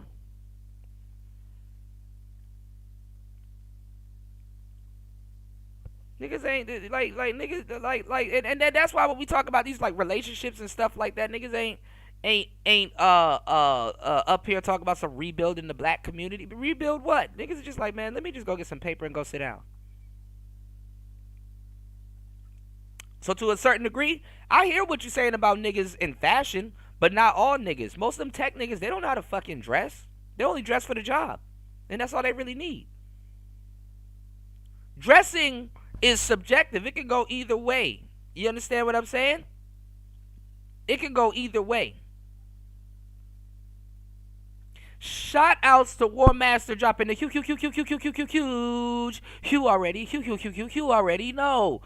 Niggas ain't like niggas like and that's why when we talk about these like relationships and stuff like that, niggas ain't up here talking about some rebuilding the black community. But rebuild what? Niggas are just like, man, let me just go get some paper and go sit down. So to a certain degree, I hear what you're saying about niggas in fashion, but not all niggas. Most of them tech niggas, they don't know how to fucking dress. They only dress for the job. And that's all they really need. Dressing is subjective. It can go either way. You understand what I'm saying? It can go either way. Shout outs to War Master dropping the Hugh already know.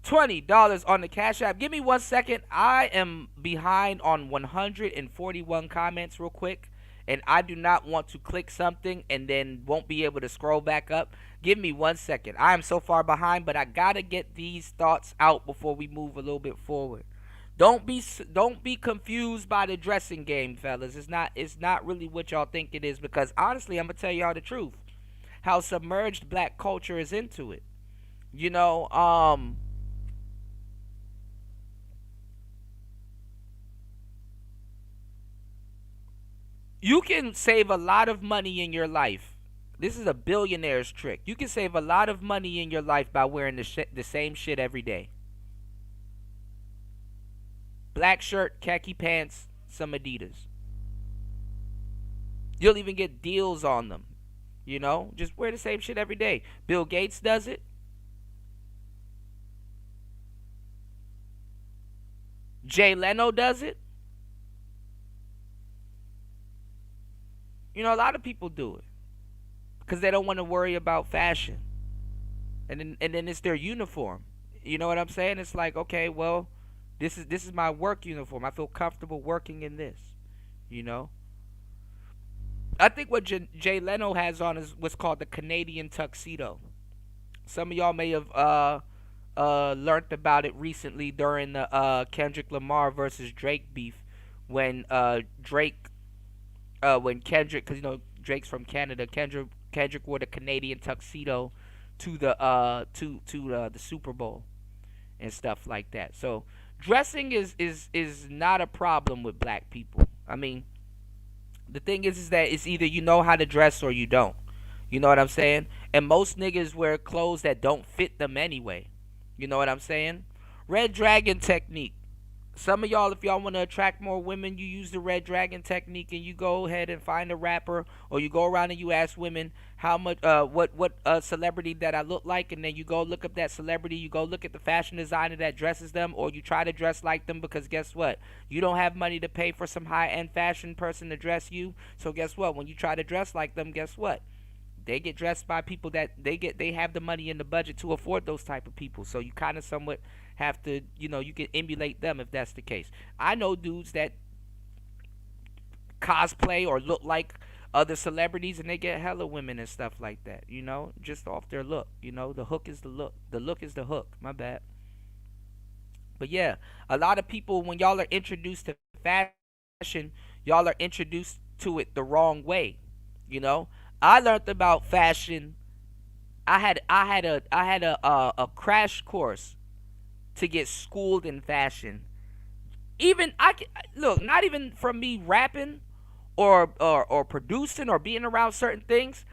$20 on the Cash App. Give me 1 second. I am behind on 141 comments real quick, and I do not want to click something and then won't be able to scroll back up. Give me 1 second. I am so far behind, but I gotta get these thoughts out before we move a little bit forward. Don't be confused by the dressing game, fellas. It's not really what y'all think it is, because honestly, I'm gonna tell y'all the truth. How submerged black culture is into it. You know, You can save a lot of money in your life. This is a billionaire's trick. You can save a lot of money in your life by wearing the same shit every day. Black shirt, khaki pants, some Adidas. You'll even get deals on them. You know, just wear the same shit every day. Bill Gates does it. Jay Leno does it. You know, a lot of people do it because they don't want to worry about fashion. And then it's their uniform. You know what I'm saying? It's like, okay, well, this is my work uniform. I feel comfortable working in this. You know, I think what Jay Leno has on is what's called the Canadian tuxedo. Some of y'all may have learned about it recently during the Kendrick Lamar versus Drake beef, when when Kendrick, because you know Drake's from Canada, Kendrick wore the Canadian tuxedo to the Super Bowl and stuff like that. So dressing is not a problem with black people. I mean, the thing is that it's either you know how to dress or you don't. You know what I'm saying? And most niggas wear clothes that don't fit them anyway. You know what I'm saying? Red Dragon technique. Some of y'all, if y'all want to attract more women, you use the Red Dragon technique, and you go ahead and find a rapper, or you go around and you ask women how much, what celebrity that I look like, and then you go look up that celebrity. You go look at the fashion designer that dresses them, or you try to dress like them, because guess what? You don't have money to pay for some high-end fashion person to dress you. So guess what? When you try to dress like them, guess what? They get dressed by people that they have the money in the budget to afford those type of people. So you kind of somewhat have to, you know, you can emulate them if that's the case. I know dudes that cosplay or look like other celebrities, and they get hella women and stuff like that, you know, just off their look. You know, the hook is the look. The look is the hook. My bad. But yeah, a lot of people, when y'all are introduced to fashion, y'all are introduced to it the wrong way. You know, I learned about fashion. I had a crash course to get schooled in fashion. Even look, not even from me rapping or producing or being around certain things.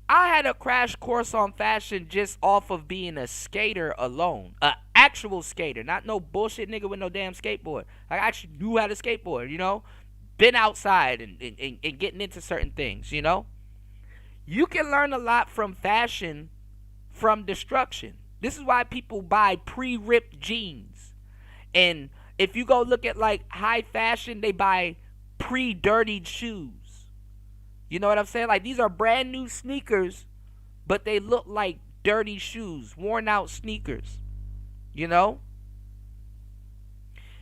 I had a crash course on fashion just off of being a skater alone. A actual skater, not no bullshit nigga with no damn skateboard. I actually knew how to skateboard, you know? Been outside and getting into certain things, you know? You can learn a lot from fashion from destruction. This is why people buy pre-ripped jeans. And if you go look at like high fashion, they buy pre-dirtied shoes. You know what I'm saying? Like, these are brand new sneakers, but they look like dirty shoes, worn out sneakers. You know?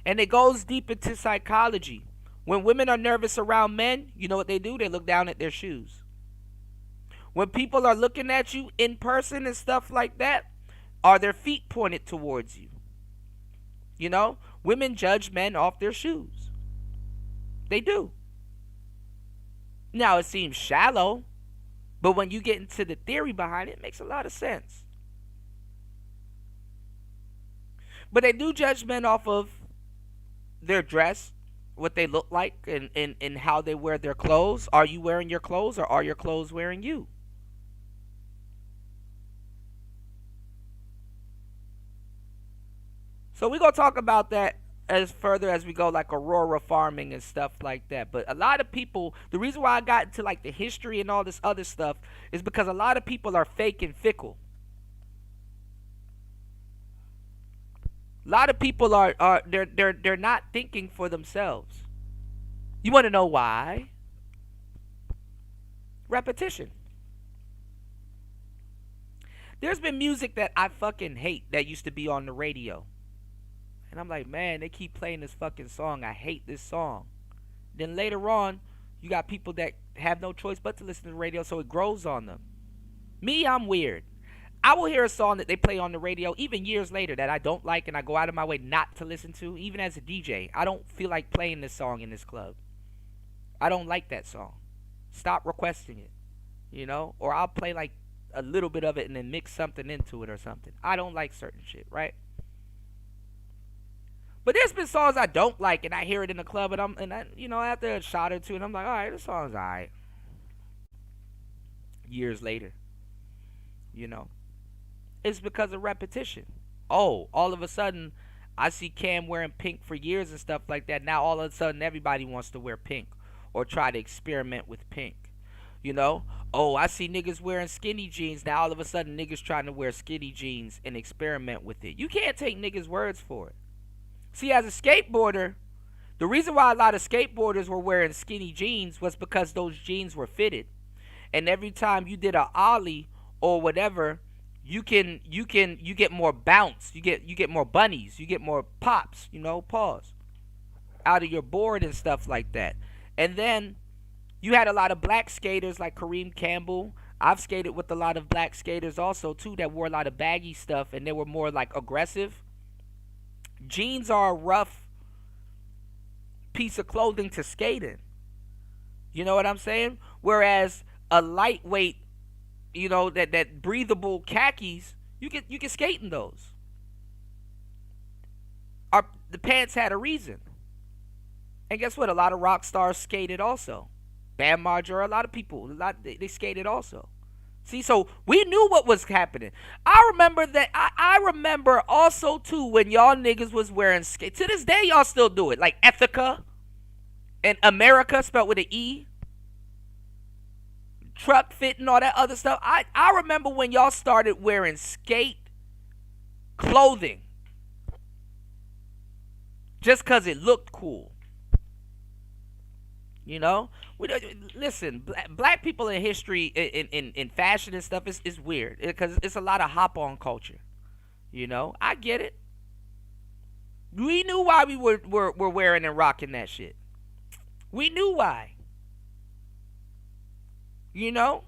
And it goes deep into psychology. When women are nervous around men, you know what they do? They look down at their shoes. When people are looking at you in person and stuff like that, are their feet pointed towards you? You know? Women judge men off their shoes. They do. Now, it seems shallow, but when you get into the theory behind it, it makes a lot of sense. But they do judge men off of their dress, what they look like, and how they wear their clothes. Are you wearing your clothes, or are your clothes wearing you? So we're going to talk about that as further as we go, like aurora farming and stuff like that. But a lot of people, the reason why I got into like the history and all this other stuff is because a lot of people are fake and fickle. A lot of people are they're not thinking for themselves. You want to know why? Repetition. There's been music that I fucking hate that used to be on the radio. And I'm like, man, they keep playing this fucking song. I hate this song. Then later on, you got people that have no choice but to listen to the radio, so it grows on them. Me, I'm weird. I will hear a song that they play on the radio even years later that I don't like, and I go out of my way not to listen to, even as a DJ. I don't feel like playing this song in this club. I don't like that song. Stop requesting it, you know? Or I'll play like a little bit of it and then mix something into it or something. I don't like certain shit, right? But there's been songs I don't like, and I hear it in the club, and I, after a shot or two, and I'm like, all right, this song's all right. Years later, you know, it's because of repetition. Oh, all of a sudden, I see Cam wearing pink for years and stuff like that. Now all of a sudden, everybody wants to wear pink or try to experiment with pink. You know? Oh, I see niggas wearing skinny jeans. Now all of a sudden, niggas trying to wear skinny jeans and experiment with it. You can't take niggas' words for it. See, as a skateboarder, the reason why a lot of skateboarders were wearing skinny jeans was because those jeans were fitted. And every time you did a ollie or whatever, you get more bounce. You get more bunnies. You get more pops, pause, out of your board and stuff like that. And then you had a lot of black skaters like Kareem Campbell. I've skated with a lot of black skaters also too that wore a lot of baggy stuff and they were more like aggressive. Jeans are a rough piece of clothing to skate in. You know what I'm saying? Whereas a lightweight, that breathable khakis, you can skate in those. The pants had a reason. And guess what? A lot of rock stars skated also. Bam Margera, a lot of people, they skated also. See, so we knew what was happening. I remember that. I remember also too when y'all niggas was wearing skate. To this day, y'all still do it, like Ethica and America spelled with an E. Truck fit and all that other stuff. I remember when y'all started wearing skate clothing just because it looked cool. Listen, black people in history, in fashion and stuff, is weird because it's a lot of hop-on culture. I get it. We knew why we were wearing and rocking that shit. We knew why. Y'all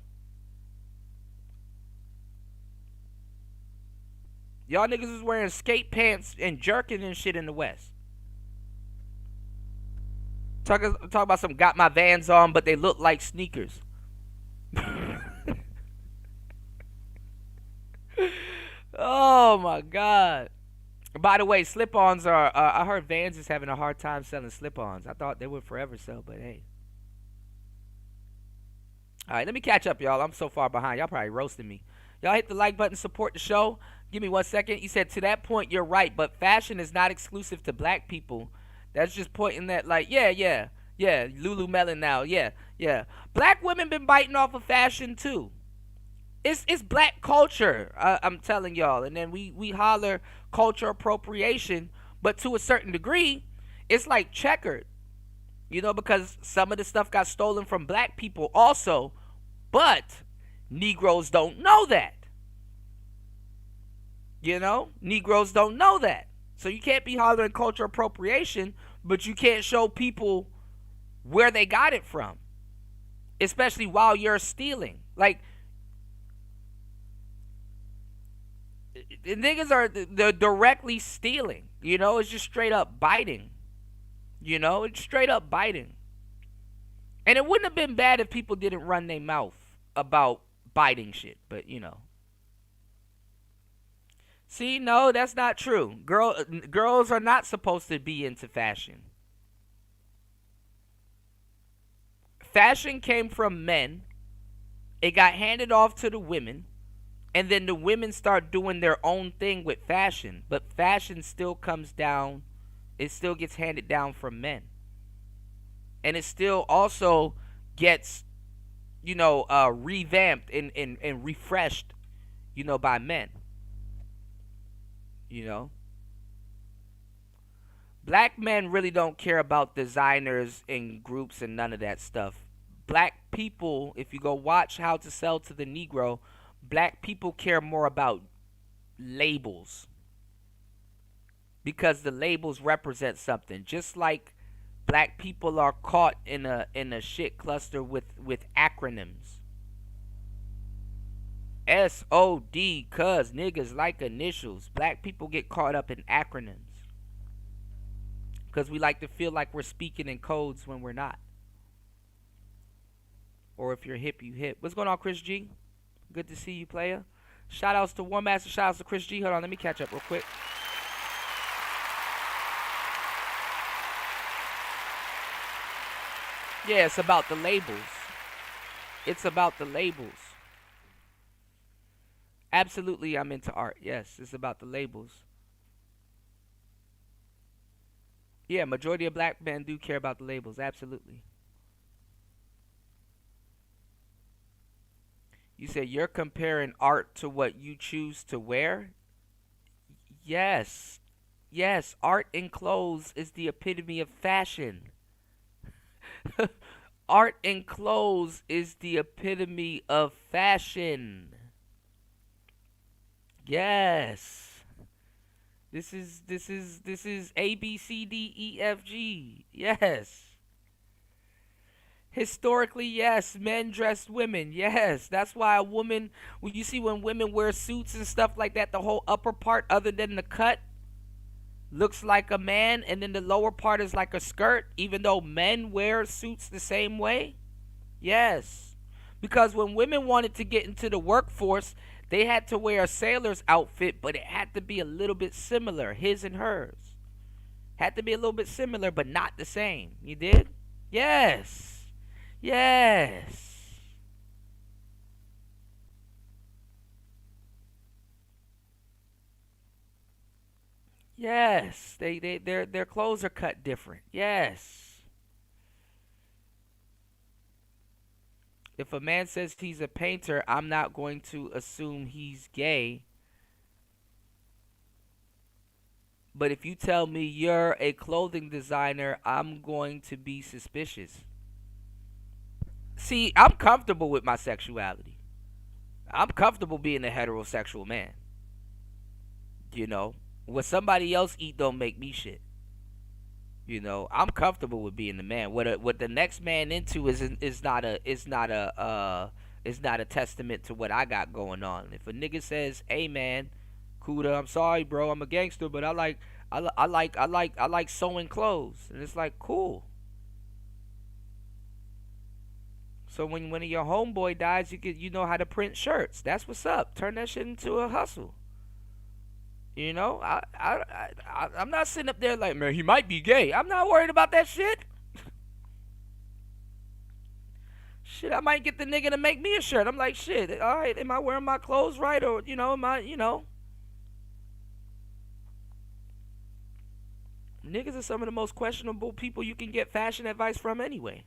niggas was wearing skate pants and jerking and shit in the West. Talk about some got my Vans on, but they look like sneakers. Oh my God. By the way, slip-ons are, I heard Vans is having a hard time selling slip-ons. I thought they would forever sell, but hey. All right, let me catch up, y'all. I'm so far behind. Y'all probably roasting me. Y'all hit the like button, support the show. Give me 1 second. You said, to that point, you're right, but fashion is not exclusive to black people. That's just pointing that, like, yeah, Lululemon now, yeah. Black women been biting off of fashion, too. It's black culture, I'm telling y'all. And then we holler culture appropriation, but to a certain degree, it's like checkered. Because some of the stuff got stolen from black people also, but Negroes don't know that. Negroes don't know that. So you can't be hollering culture appropriation, but you can't show people where they got it from, especially while you're stealing. Like, the niggas they're directly stealing. It's just straight up biting. It's straight up biting. And it wouldn't have been bad if people didn't run their mouth about biting shit, but See, no, that's not true. Girls are not supposed to be into fashion. Fashion came from men. It got handed off to the women. And then the women start doing their own thing with fashion. But fashion still comes down. It still gets handed down from men. And it still also gets, revamped and refreshed, by men. Black men really don't care about designers and groups and none of that stuff. Black people, if you go watch How to Sell to the Negro, black people care more about labels. Because the labels represent something. Just like black people are caught in a shit cluster with acronyms. SOD, cuz niggas like initials. Black people get caught up in acronyms. Because we like to feel like we're speaking in codes when we're not. Or if you're hip, you hip. What's going on, Chris G? Good to see you, player. Shout outs to War Master. Shout outs to Chris G. Hold on, let me catch up real quick. Yeah, it's about the labels. It's about the labels. Absolutely, I'm into art. Yes, it's about the labels. Yeah, majority of black men do care about the labels. Absolutely. You said you're comparing art to what you choose to wear? Yes. Yes, art in clothes is the epitome of fashion. Art in clothes is the epitome of fashion. Yes. This is A B C D E F G. Yes. Historically, yes, men dressed women. Yes, that's why a woman, when you see when women wear suits and stuff like that, the whole upper part, other than the cut, looks like a man, and then the lower part is like a skirt, even though men wear suits the same way. Yes, because when women wanted to get into the workforce, they had to wear a sailor's outfit, but it had to be a little bit similar, his and hers. Had to be a little bit similar, but not the same. You did? Yes. Yes. Yes. Their clothes are cut different. Yes. If a man says he's a painter, I'm not going to assume he's gay. But if you tell me you're a clothing designer, I'm going to be suspicious. See, I'm comfortable with my sexuality. I'm comfortable being a heterosexual man. You know, what somebody else eat don't make me shit. I'm comfortable with being the man. What the next man into is not a testament to what I got going on. If a nigga says, "Hey man, Kuda, I'm sorry, bro, I'm a gangster, but I like sewing clothes," and it's like cool. So when one of your homeboy dies, you know how to print shirts. That's what's up. Turn that shit into a hustle. I'm not sitting up there like, man, he might be gay. I'm not worried about that shit. Shit, I might get the nigga to make me a shirt. I'm like, shit, all right, am I wearing my clothes right? Or, am I. Niggas are some of the most questionable people you can get fashion advice from anyway.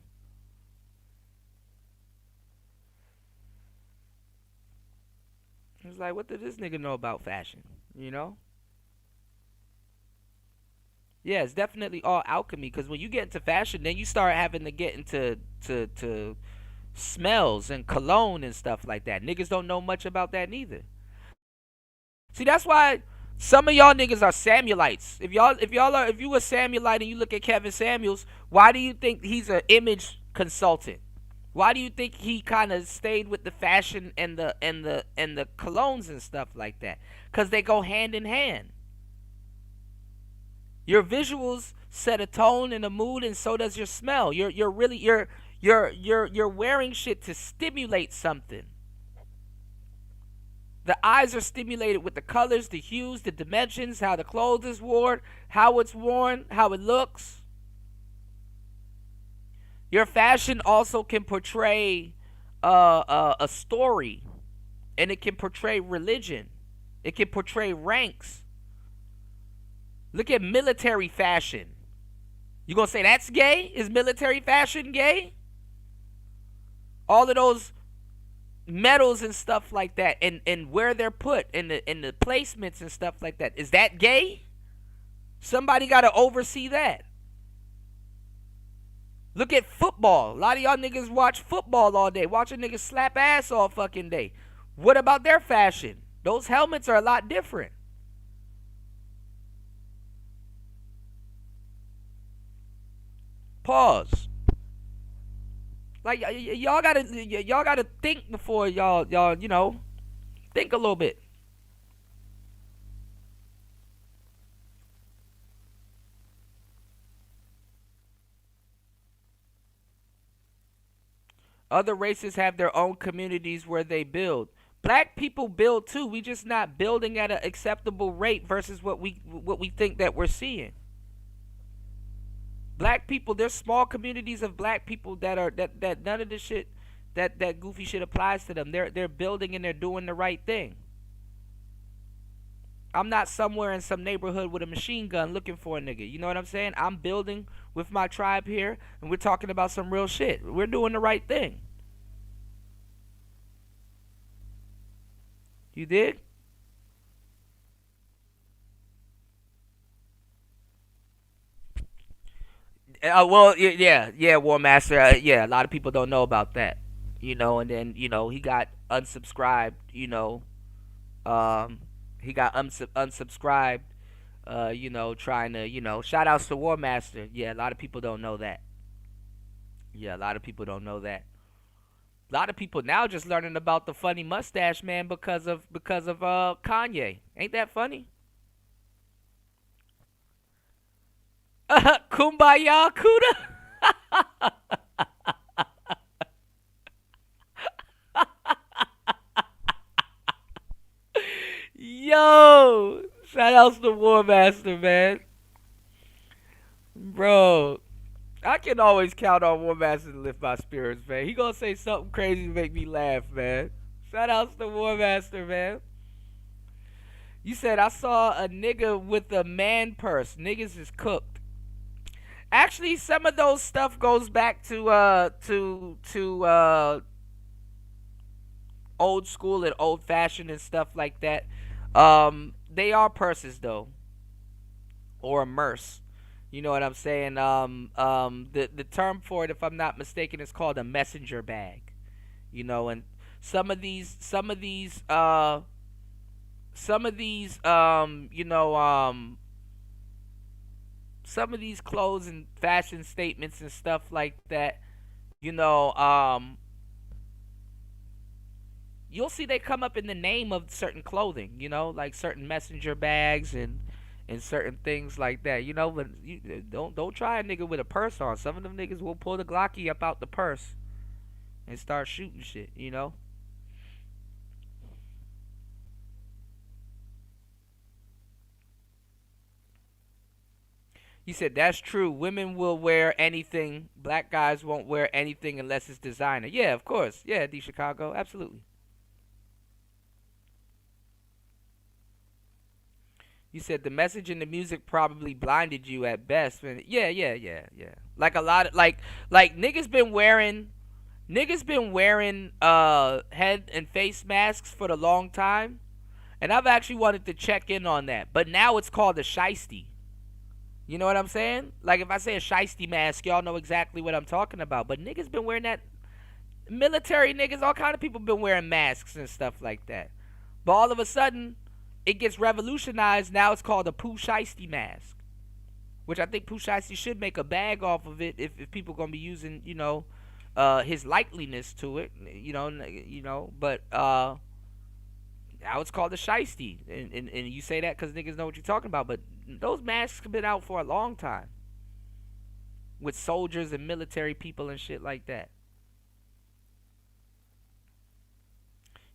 It's like, what does this nigga know about fashion? You know? Yeah, it's definitely all alchemy because when you get into fashion, then you start having to get into to smells and cologne and stuff like that. Niggas don't know much about that neither. See, that's why some of y'all niggas are Samuelites. If you were Samuelite and you look at Kevin Samuels, why do you think he's an image consultant? Why do you think he kind of stayed with the fashion and the colognes and stuff like that? Cuz they go hand in hand. Your visuals set a tone and a mood, and so does your smell. You're wearing shit to stimulate something. The eyes are stimulated with the colors, the hues, the dimensions, how the clothes is worn, how it's worn, how it looks. Your fashion also can portray a story, and it can portray religion. It can portray ranks. Look at military fashion. You gonna say that's gay? Is military fashion gay? All of those medals and stuff like that, and where they're put, and the placements and stuff like that. Is that gay? Somebody got to oversee that. Look at football. A lot of y'all niggas watch football all day. Watch a nigga slap ass all fucking day. What about their fashion? Those helmets are a lot different. Pause. Like y'all gotta think before y'all think a little bit. Other races have their own communities where they build. Black people build too. We just not building at an acceptable rate versus what we think that we're seeing. Black people, there's small communities of black people that are that none of the shit that goofy shit applies to them. They're building and they're doing the right thing. I'm not somewhere in some neighborhood with a machine gun looking for a nigga. You know what I'm saying? I'm building with my tribe here, and we're talking about some real shit. We're doing the right thing. You dig? Well, yeah, War Master. Yeah, a lot of people don't know about that. And then he got unsubscribed. Um, he got unsubscribed. Trying to shout outs to War Master. Yeah, a lot of people don't know that. Yeah, a lot of people don't know that. A lot of people now just learning about the funny mustache man because of Kanye. Ain't that funny? Kumbaya Kuda. Yo, shout outs to War Master, man. Bro, I can always count on War Master to lift my spirits, man. He gonna say something crazy to make me laugh, man. Shout outs to War Master, man. You said I saw a nigga with a man purse. Niggas is cooked. Actually, some of those stuff goes back to old school and old fashioned and stuff like that. They are purses though, or a merce. You know what I'm saying? The term for it, if I'm not mistaken, is called a messenger bag. And some of these, some of these, some of these, some of these clothes and fashion statements and stuff like that. You know, you'll see they come up in the name of certain clothing, like certain messenger bags and certain things like that, but don't try a nigga with a purse on. Some of them niggas will pull the Glocky up out the purse and start shooting shit. You said that's true. Women will wear anything. Black guys won't wear anything unless it's designer. Yeah, of course. Yeah, D Chicago, absolutely. You said the message in the music probably blinded you at best. Yeah, yeah, yeah, yeah. Like a lot of like niggas been wearing head and face masks for the long time, and I've actually wanted to check in on that. But now it's called a shiesty. You know what I'm saying? Like if I say a shiesty mask, y'all know exactly what I'm talking about. But niggas been wearing that. Military niggas, all kind of people been wearing masks and stuff like that. But all of a sudden, it gets revolutionized. Now it's called a Pooh Shiesty mask, which I think Pooh Shiesty should make a bag off of it if people gonna be using, his likeliness to it, But now it's called a Shiesty, and you say that because niggas know what you're talking about. But those masks have been out for a long time with soldiers and military people and shit like that.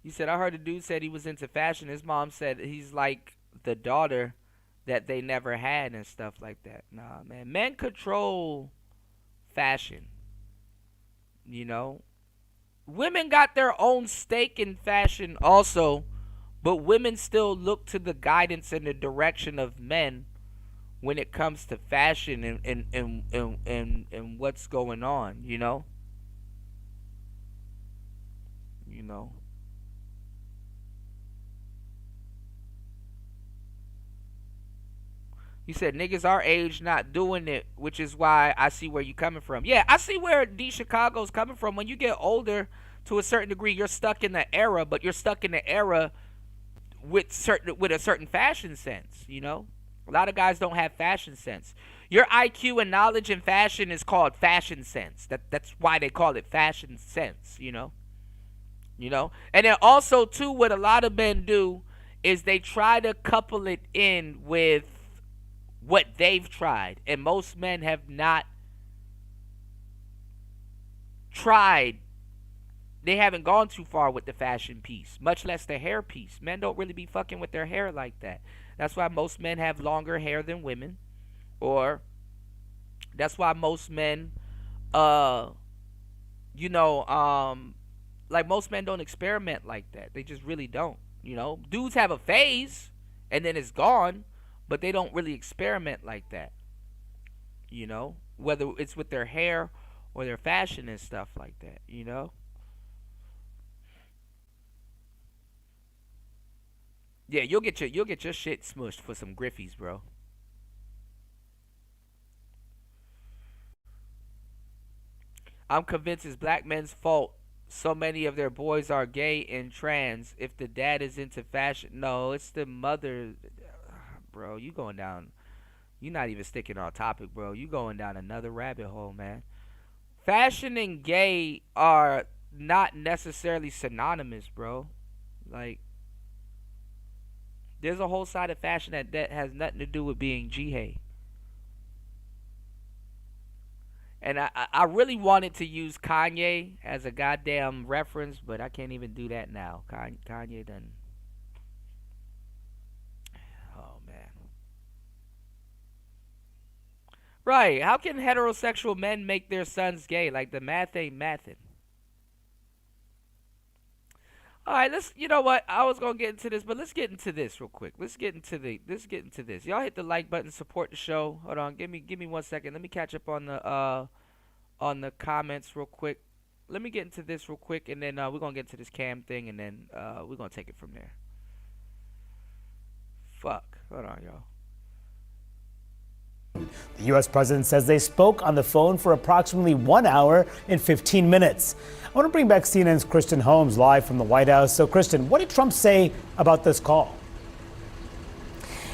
You said I heard a dude said he was into fashion. His mom said he's like the daughter that they never had and stuff like that. Nah, man. Men control fashion, you know. Women got their own stake in fashion also, but women still look to the guidance and the direction of men when it comes to fashion and what's going on. You know. You said niggas our age not doing it, which is why I see where you coming from. Yeah, I see where D Chicago's coming from. When you get older, to a certain degree, you're stuck in the era, but you're stuck in the era with a certain fashion sense. A lot of guys don't have fashion sense. Your IQ and knowledge in fashion is called fashion sense. That's why they call it fashion sense. And then also too, what a lot of men do is they try to couple it in with what they've tried, and most men have not tried. They haven't gone too far with the fashion piece, much less the hair piece. Men don't really be fucking with their hair like that. That's why most men have longer hair than women, or That's why most men, uh, you know, like most men don't experiment like that. They just really don't. Dudes have a phase and then it's gone, but they don't really experiment like that. Whether it's with their hair or their fashion and stuff like that. Yeah, you'll get your shit smushed for some Griffies, bro. I'm convinced it's black men's fault. So many of their boys are gay and trans. If the dad is into fashion, no, it's the mother. Bro, you going down. You're not even sticking on topic, bro. You going down another rabbit hole, man. Fashion and gay are not necessarily synonymous, bro. Like, there's a whole side of fashion that has nothing to do with being jihad. And I really wanted to use Kanye as a goddamn reference, but I can't even do that now. Kanye done. Oh, man. Right. How can heterosexual men make their sons gay? Like, the math ain't mathin'. All right, you know what? I was gonna get into this, but let's get into this real quick. Let's get into this. Y'all hit the like button, support the show. Hold on, give me 1 second. Let me catch up on the comments real quick. Let me get into this real quick, and then we're gonna get into this cam thing, and then we're gonna take it from there. Fuck. Hold on, y'all.
The U.S. president says they spoke on the phone for approximately 1 hour and 15 minutes. I want to bring back CNN's Kristen Holmes live from the White House. So, Kristen, what did Trump say about this call?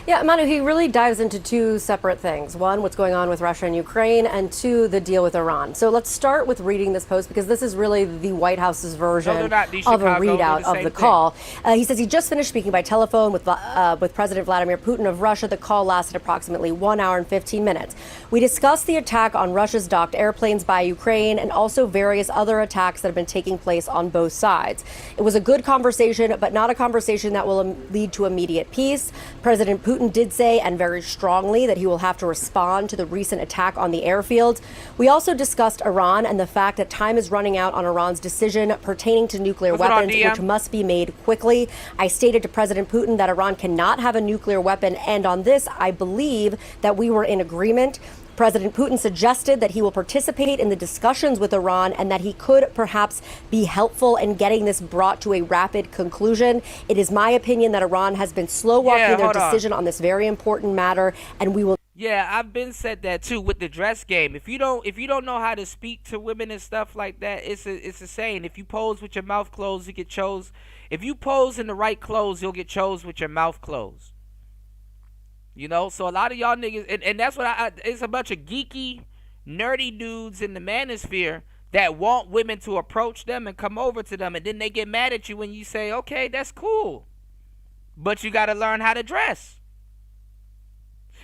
Yeah, Manu, he really dives into two separate things. One, what's going on with Russia and Ukraine, and two, the deal with Iran. So let's start with reading this post because this is really the White House's version of a readout of the call. He says he just finished speaking by telephone with President Vladimir Putin of Russia. The call lasted approximately 1 hour and 15 minutes. We discussed the attack on Russia's docked airplanes by Ukraine and also various other attacks that have been taking place on both sides. It was a good conversation, but not a conversation that will lead to immediate peace. President Putin did say, and very strongly, that he will have to respond to the recent attack on the airfield. We also discussed Iran and the fact that time is running out on Iran's decision pertaining to nuclear weapons, which must be made quickly. I stated to President Putin that Iran cannot have a nuclear weapon, and on this, I believe that we were in agreement. President Putin suggested that he will participate in the discussions with Iran and that he could perhaps be helpful in getting this brought to a rapid conclusion. It is my opinion that Iran has been slow walking their decision on this very important matter, and we will.
Yeah, I've been said that too with the dress game. If you don't know how to speak to women and stuff like that, it's a saying. If you pose with your mouth closed, you get chose. If you pose in the right clothes, you'll get chose with your mouth closed. So a lot of y'all niggas, and that's what it's a bunch of geeky, nerdy dudes in the manosphere that want women to approach them and come over to them, and then they get mad at you when you say, okay, that's cool, but you got to learn how to dress.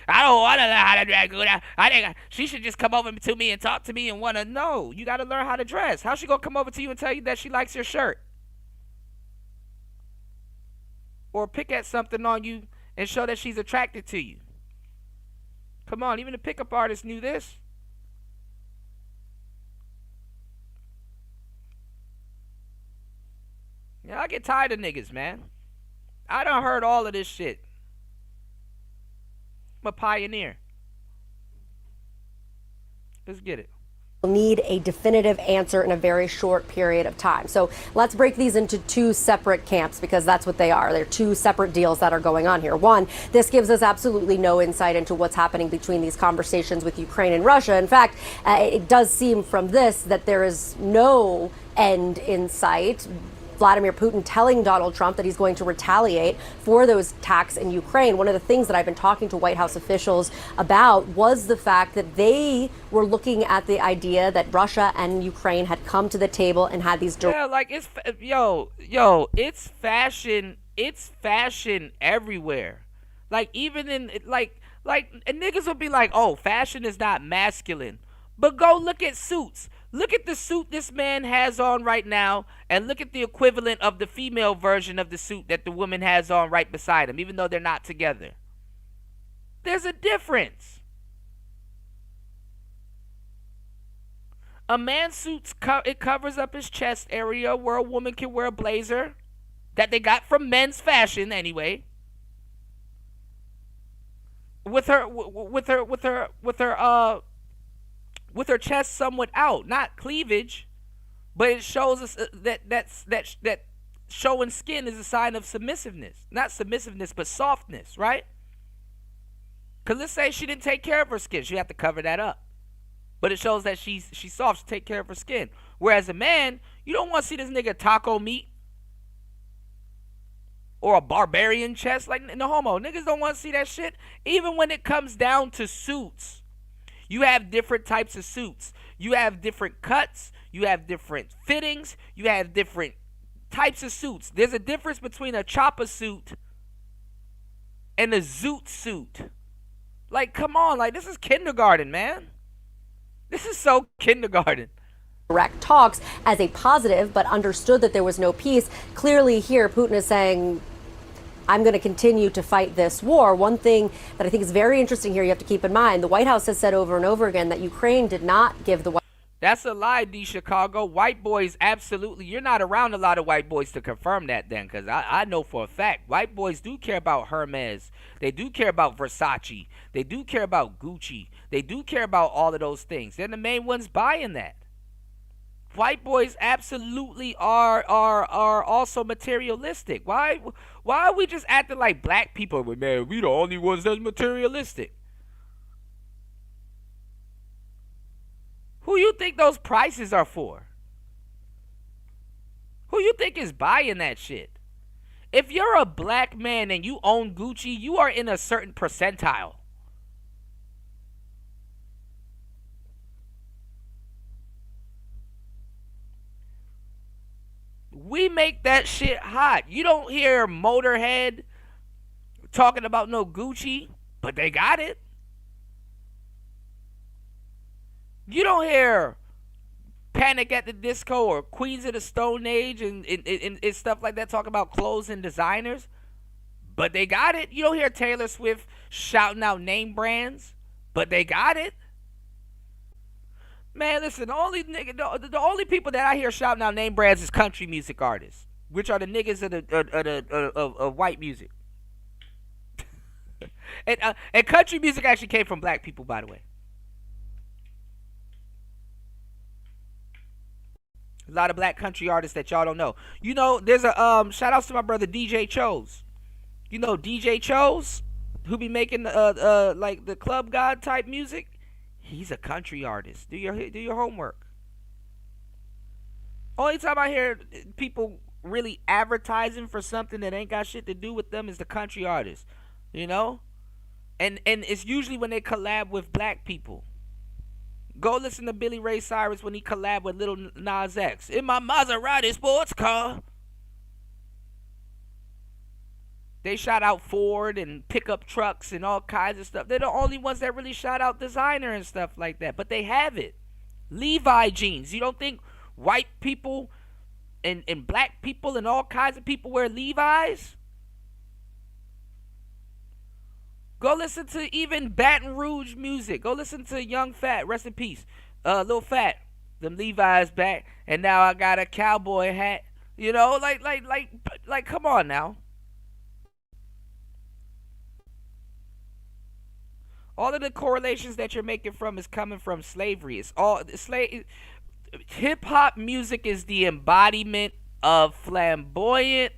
I don't want to learn how to dress. I think she should just come over to me and talk to me and want to know. You got to learn how to dress. How's she going to come over to you and tell you that she likes your shirt? Or pick at something on you and show that she's attracted to you. Come on, even the pickup artist knew this. Yeah, I get tired of niggas, man. I done heard all of this shit. I'm a pioneer. Let's get it.
Need a definitive answer in a very short period of time. So let's break these into two separate camps because that's what they are. They're two separate deals that are going on here. One, this gives us absolutely no insight into what's happening between these conversations with Ukraine and Russia. In fact, it does seem from this that there is no end in sight. Vladimir Putin telling Donald Trump that he's going to retaliate for those attacks in Ukraine. One of the things that I've been talking to White House officials about was the fact that they were looking at the idea that Russia and Ukraine had come to the table and had these.
Yeah, like it's it's fashion everywhere. Like even in and niggas will be like, oh, fashion is not masculine, but go look at suits. Look at the suit this man has on right now, and look at the equivalent of the female version of the suit that the woman has on right beside him, even though they're not together. There's a difference. A man's suits it covers up his chest area where a woman can wear a blazer that they got from Men's Fashion anyway. With her chest somewhat out, not cleavage, but it shows us that showing skin is a sign of submissiveness, not submissiveness, but softness, right? Cause let's say she didn't take care of her skin, she have to cover that up. But it shows that she's soft, she take care of her skin. Whereas a man, you don't want to see this nigga taco meat or a barbarian chest. Like, no homo. Niggas don't want to see that shit. Even when it comes down to suits, you have different types of suits. You have different cuts. You have different fittings. You have different types of suits. There's a difference between a chopper suit and a zoot suit. Like, come on. Like, this is kindergarten, man. This is so kindergarten.
Direct talks as a positive, but understood that there was no peace. Clearly here, Putin is saying, I'm going to continue to fight this war. One thing that I think is very interesting here, you have to keep in mind, the White House has said over and over again that Ukraine did not give the
That's a lie, D. Chicago. White boys, absolutely. You're not around a lot of white boys to confirm that then, because I know for a fact white boys do care about Hermes. They do care about Versace. They do care about Gucci. They do care about all of those things. They're the main ones buying that. White boys absolutely are also materialistic. Why are we just acting like black people? But man, we the only ones that's materialistic. Who you think those prices are for? Who you think is buying that shit? If you're a black man and you own Gucci, you are in a certain percentile. We make that shit hot. You don't hear Motorhead talking about no Gucci, but they got it. You don't hear Panic at the Disco or Queens of the Stone Age and stuff like that talking about clothes and designers, but they got it. You don't hear Taylor Swift shouting out name brands, but they got it. Man, listen, the only people that I hear shouting out name brands is country music artists, which are the niggas of white music. And country music actually came from black people, by the way. A lot of black country artists that y'all don't know. You know, there's a shout outs to my brother DJ Chose. You know DJ Chose, who be making like the club god type music. He's a country artist. Do your homework. Only time I hear people really advertising for something that ain't got shit to do with them is the country artists. You know? And it's usually when they collab with black people. Go listen to Billy Ray Cyrus when he collabed with Lil Nas X. In my Maserati sports car. They shout out Ford and pickup trucks and all kinds of stuff. They're the only ones that really shout out designer and stuff like that. But they have it. Levi jeans. You don't think white people and black people and all kinds of people wear Levi's? Go listen to even Baton Rouge music. Go listen to Young Fat, rest in peace. Lil Fat, them Levi's back, and now I got a cowboy hat. You know, like, come on now. All of the correlations that you're making from is coming from slavery. It's all hip hop music is the embodiment of flamboyant,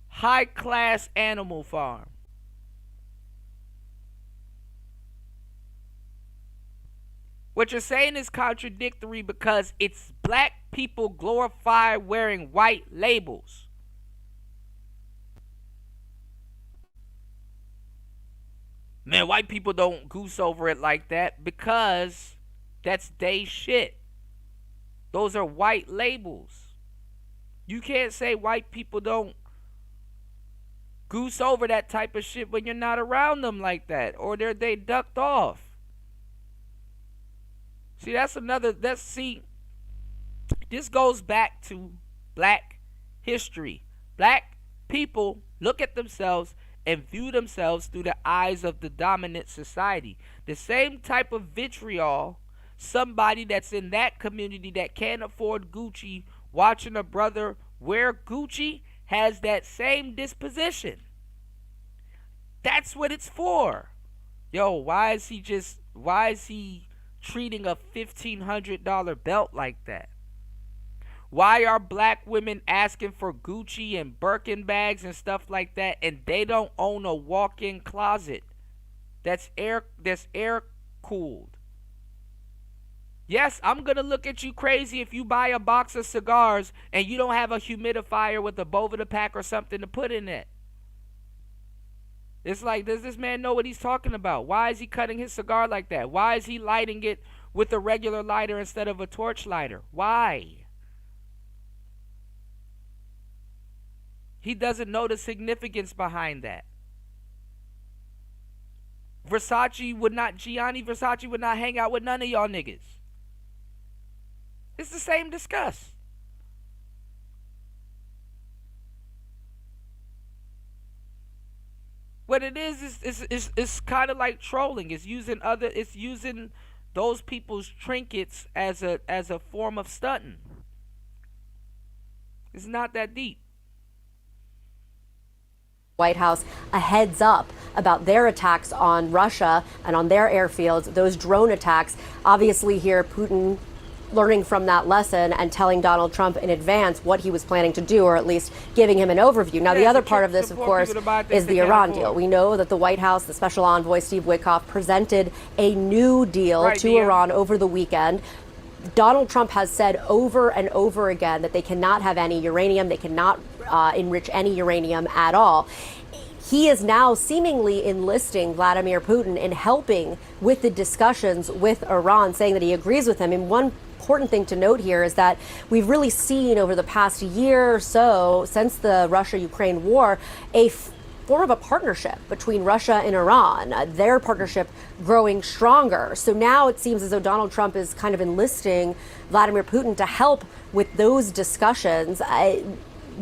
high class Animal Farm. What you're saying is contradictory because it's black people glorify wearing white labels. Man, white people don't goose over it like that because that's they shit. Those are white labels. You can't say white people don't goose over that type of shit when you're not around them like that, or they ducked off. See, this goes back to black history. Black people look at themselves and view themselves through the eyes of the dominant society. The same type of vitriol somebody that's in that community that can't afford Gucci watching a brother wear Gucci has that same disposition. That's what it's for. Yo, why is he treating a $1,500 belt like that? Why are black women asking for Gucci and Birkin bags and stuff like that, and they don't own a walk-in closet that's air cooled? Yes, I'm gonna look at you crazy if you buy a box of cigars and you don't have a humidifier with a Boveda pack or something to put in it. It's like, does this man know what he's talking about? Why is he cutting his cigar like that? Why is he lighting it with a regular lighter instead of a torch lighter? Why? He doesn't know the significance behind that. Gianni Versace would not hang out with none of y'all niggas. It's the same disgust. What it is kind of like trolling. It's using those people's trinkets as a form of stunting. It's not that deep.
White House a heads up about their attacks on Russia and on their airfields, those drone attacks. Obviously here, Putin learning from that lesson and telling Donald Trump in advance what he was planning to do, or at least giving him an overview. Now, the other part of this, of course, is the Iran deal. We know that the White House, the special envoy Steve Witkoff, presented a new deal to Iran over the weekend. Donald Trump has said over and over again that they cannot have any uranium, they cannot enrich any uranium at all. He is now seemingly enlisting Vladimir Putin in helping with the discussions with Iran, saying that he agrees with him. And one important thing to note here is that we've really seen over the past year or so, since the Russia-Ukraine war, a form of a partnership between Russia and Iran, their partnership growing stronger. So now it seems as though Donald Trump is kind of enlisting Vladimir Putin to help with those discussions.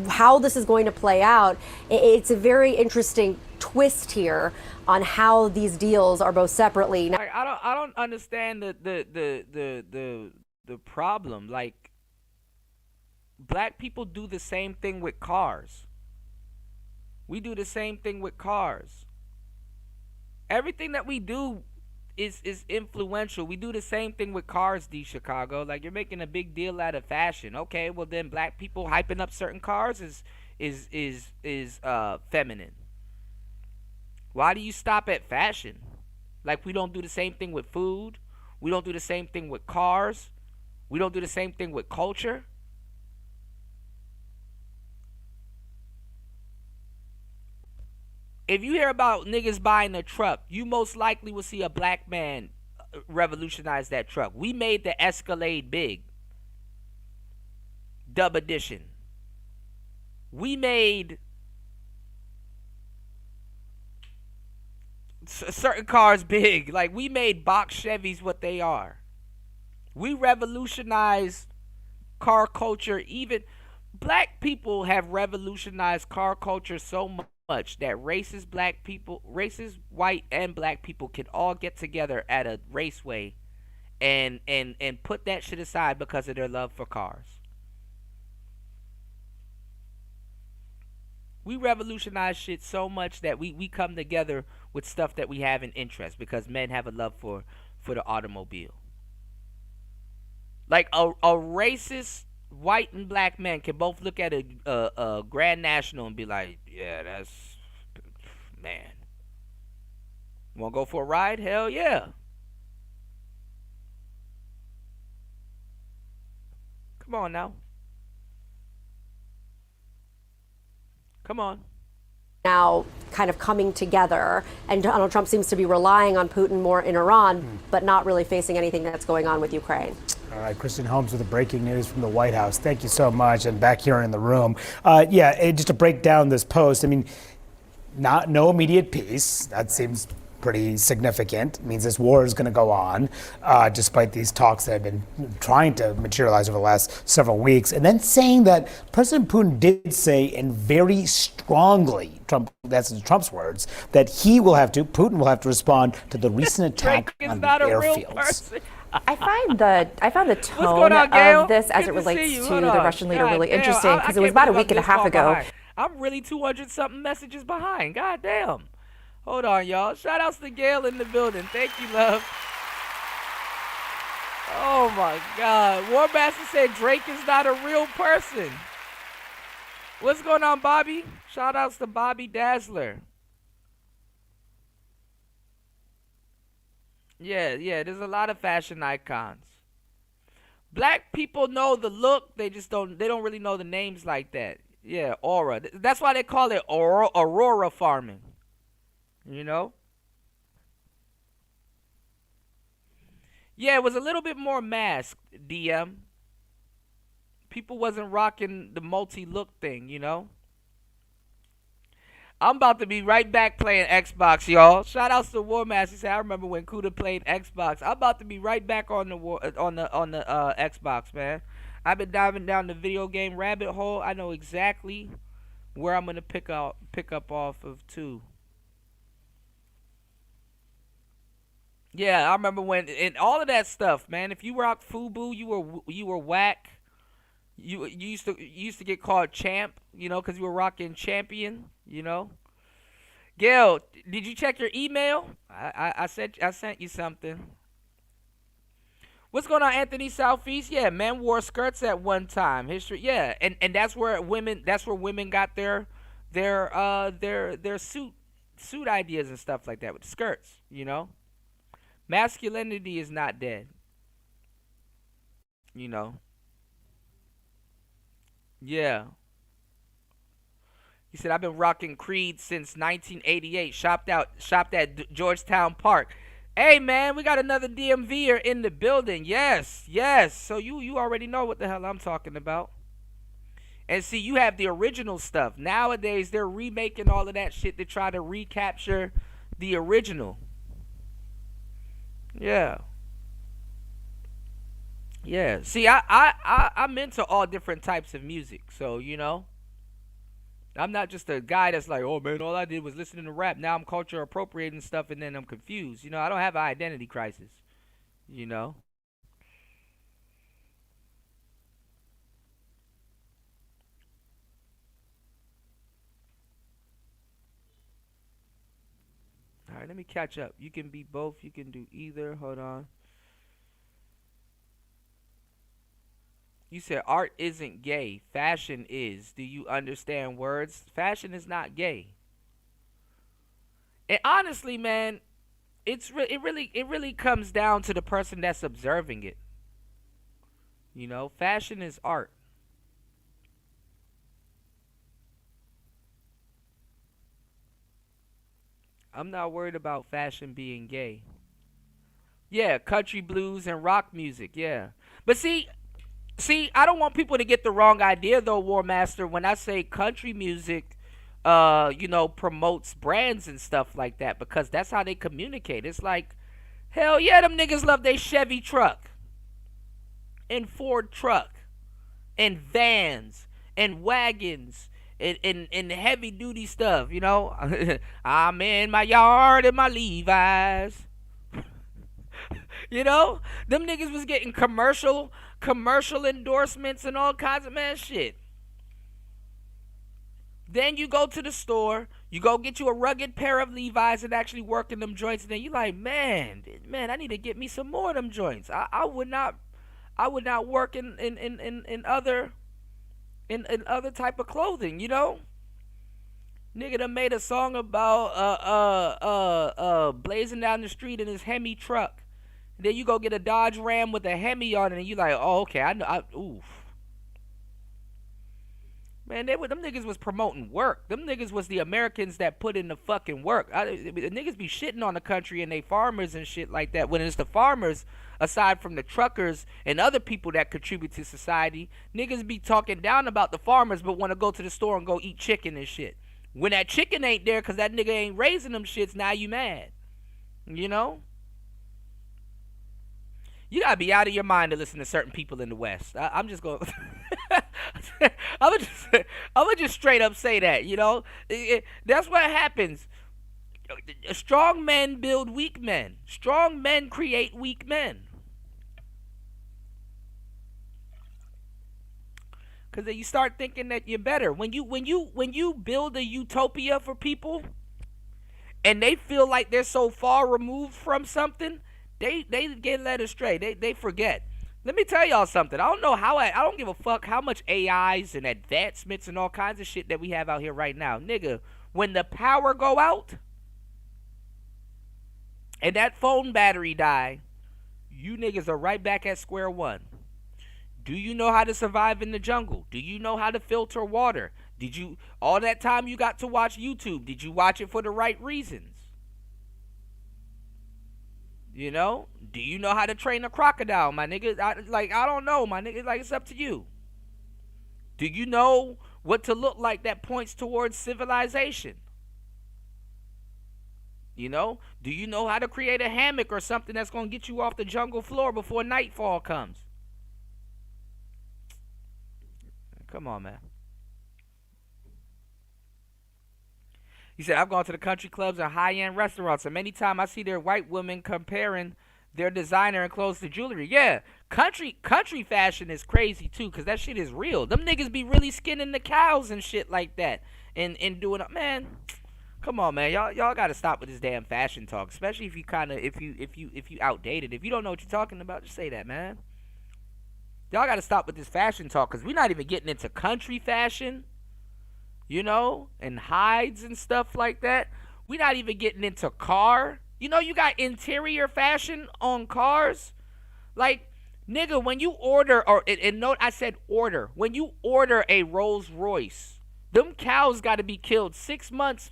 How this is going to play out, it's a very interesting twist here on how these deals are both separately. Now,
I don't understand the problem. Like, black people do the same thing with cars. We do the same thing with cars. Everything that we do is influential. We do the same thing with cars, D Chicago. Like, you're making a big deal out of fashion. Okay, well then black people hyping up certain cars is feminine. Why do you stop at fashion? Like, we don't do the same thing with food. We don't do the same thing with cars. We don't do the same thing with culture. If you hear about niggas buying a truck, you most likely will see a black man revolutionize that truck. We made the Escalade big. Dub edition. We made certain cars big. Like, we made box Chevys what they are. We revolutionized car culture. Even black people have revolutionized car culture so much that racist white and black people can all get together at a raceway and put that shit aside because of their love for cars. We revolutionize shit so much that we come together with stuff that we have in interest because men have a love for the automobile. Like, a racist white and black men can both look at a Grand National and be like, yeah, that's, man. Want to go for a ride? Hell yeah. Come on now. Come on.
Now kind of coming together, and Donald Trump seems to be relying on Putin more in Iran, but not really facing anything that's going on with Ukraine.
All right, Kristen Holmes with the breaking news from the White House. Thank you so much. And back here in the room, just to break down this post, I mean, no immediate peace. That seems pretty significant. It means this war is going to go on, despite these talks that have been trying to materialize over the last several weeks. And then saying that President Putin did say, and very strongly, that's in Trump's words, that Putin will have to respond to the recent attack on the airfields.
I found the tone of this as it relates to the Russian leader really interesting, because it was about a week and a half ago.
I'm really 200 something messages behind. God damn. Hold on, y'all. Shout outs to Gail in the building. Thank you, love. Oh my God. War Master said Drake is not a real person. What's going on, Bobby? Shout outs to Bobby Dazzler. Yeah, there's a lot of fashion icons. Black people know the look, they don't really know the names like that. Yeah, aura. That's why they call it aurora farming. You know? Yeah, it was a little bit more masked, DM. People wasn't rocking the multi-look thing, you know? I'm about to be right back playing Xbox, y'all. Shout outs to War Master. He said, I remember when Kuda played Xbox. I'm about to be right back on the Xbox, man. I've been diving down the video game rabbit hole. I know exactly where I'm gonna pick up off of too. Yeah, I remember when and all of that stuff, man. If you rocked FUBU, you were whack. You used to get called champ, you know, because you were rocking champion, you know. Gail, did you check your email? I sent you something. What's going on, Anthony Southeast? Yeah, men wore skirts at one time. History, yeah, and that's where women got their suit ideas and stuff like that with skirts, you know. Masculinity is not dead, you know. Yeah. He said, I've been rocking Creed since 1988. Shopped at Georgetown Park. Hey, man, we got another DMVer in the building. Yes. So you already know what the hell I'm talking about. And see, you have the original stuff. Nowadays, they're remaking all of that shit to try to recapture the original. Yeah. Yeah. See, I'm into all different types of music. So, you know, I'm not just a guy that's like, oh, man, all I did was listening to rap. Now I'm culture appropriating stuff and then I'm confused. You know, I don't have an identity crisis, you know. All right, let me catch up. You can be both. You can do either. Hold on. You said art isn't gay. Fashion is. Do you understand words? Fashion is not gay. And honestly, man, it really comes down to the person that's observing it. You know, fashion is art. I'm not worried about fashion being gay. Yeah, country blues and rock music, yeah. But see, I don't want people to get the wrong idea though, War Master, when I say country music you know, promotes brands and stuff like that, because that's how they communicate. It's like, hell yeah, them niggas love their Chevy truck and Ford truck and vans and wagons and heavy duty stuff, you know. I'm in my yard in my Levi's. You know, them niggas was getting commercial endorsements and all kinds of man shit. Then you go to the store, you go get you a rugged pair of Levi's and actually work in them joints, and then you like, man, I need to get me some more of them joints. I would not work in other type of clothing, you know. Nigga done made a song about blazing down the street in his Hemi truck. Then you go get a Dodge Ram with a Hemi on it, and you like, oh, okay, I know. Oof. Man, them niggas was promoting work. Them niggas was the Americans that put in the fucking work. The niggas be shitting on the country and they farmers and shit like that. When it's the farmers, aside from the truckers and other people that contribute to society, niggas be talking down about the farmers but want to go to the store and go eat chicken and shit. When that chicken ain't there because that nigga ain't raising them shits, now you mad. You know, you gotta be out of your mind to listen to certain people in the West. I'm just going. I'm gonna just, I'm gonna just straight up say that. You know, that's what happens. Strong men build weak men. Strong men create weak men. Cause then you start thinking that you're better. When you build a utopia for people, and they feel like they're so far removed from something, they get led astray. They forget. Let me tell y'all something. I don't know how I don't give a fuck how much AIs and advancements and all kinds of shit that we have out here right now. Nigga, when the power go out and that phone battery die, you niggas are right back at square one. Do you know how to survive in the jungle? Do you know how to filter water? Did you, all that time you got to watch YouTube, did you watch it for the right reasons? You know? Do you know how to train a crocodile, my nigga? I don't know, my nigga. Like, it's up to you. Do you know what to look like that points towards civilization? You know? Do you know how to create a hammock or something that's going to get you off the jungle floor before nightfall comes? Come on, man. He said, I've gone to the country clubs and high-end restaurants, and many times I see their white women comparing their designer and clothes to jewelry. Yeah, country fashion is crazy, too, because that shit is real. Them niggas be really skinning the cows and shit like that and doing it. Man, come on, man. Y'all got to stop with this damn fashion talk, especially if you kind of, if you outdated. If you don't know what you're talking about, just say that, man. Y'all got to stop with this fashion talk, because we're not even getting into country fashion, you know, and hides and stuff like that. We're not even getting into car. You know, you got interior fashion on cars. Like, nigga, when you order, and note I said order. When you order a Rolls Royce, them cows got to be killed 6 months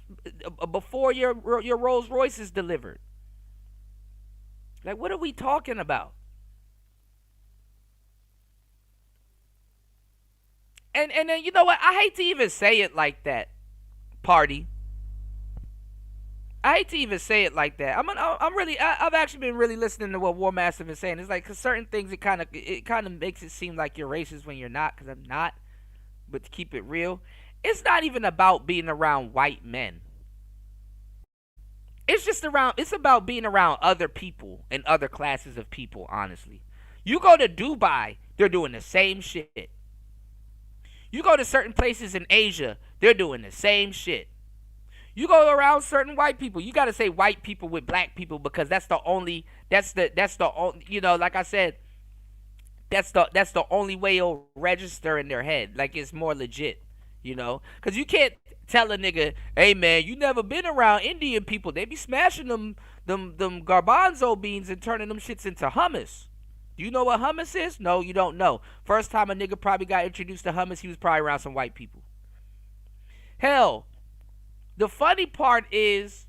before your Rolls Royce is delivered. Like, what are we talking about? And then, you know what? I hate to even say it like that, party. I hate to even say it like that. I've actually been really listening to what War Massive is saying. It's like, cause certain things, it kind of makes it seem like you're racist when you're not, because I'm not. But to keep it real, it's not even about being around white men. It's about being around other people and other classes of people, honestly. You go to Dubai, they're doing the same shit. You go to certain places in Asia, they're doing the same shit. You go around certain white people, you got to say white people with black people, because that's the only, you know, like I said, that's the only way it'll register in their head. Like, it's more legit, you know? Because you can't tell a nigga, hey man, you never been around Indian people. They be smashing them garbanzo beans and turning them shits into hummus. Do you know what hummus is? No, you don't know. First time a nigga probably got introduced to hummus, he was probably around some white people. Hell, the funny part is,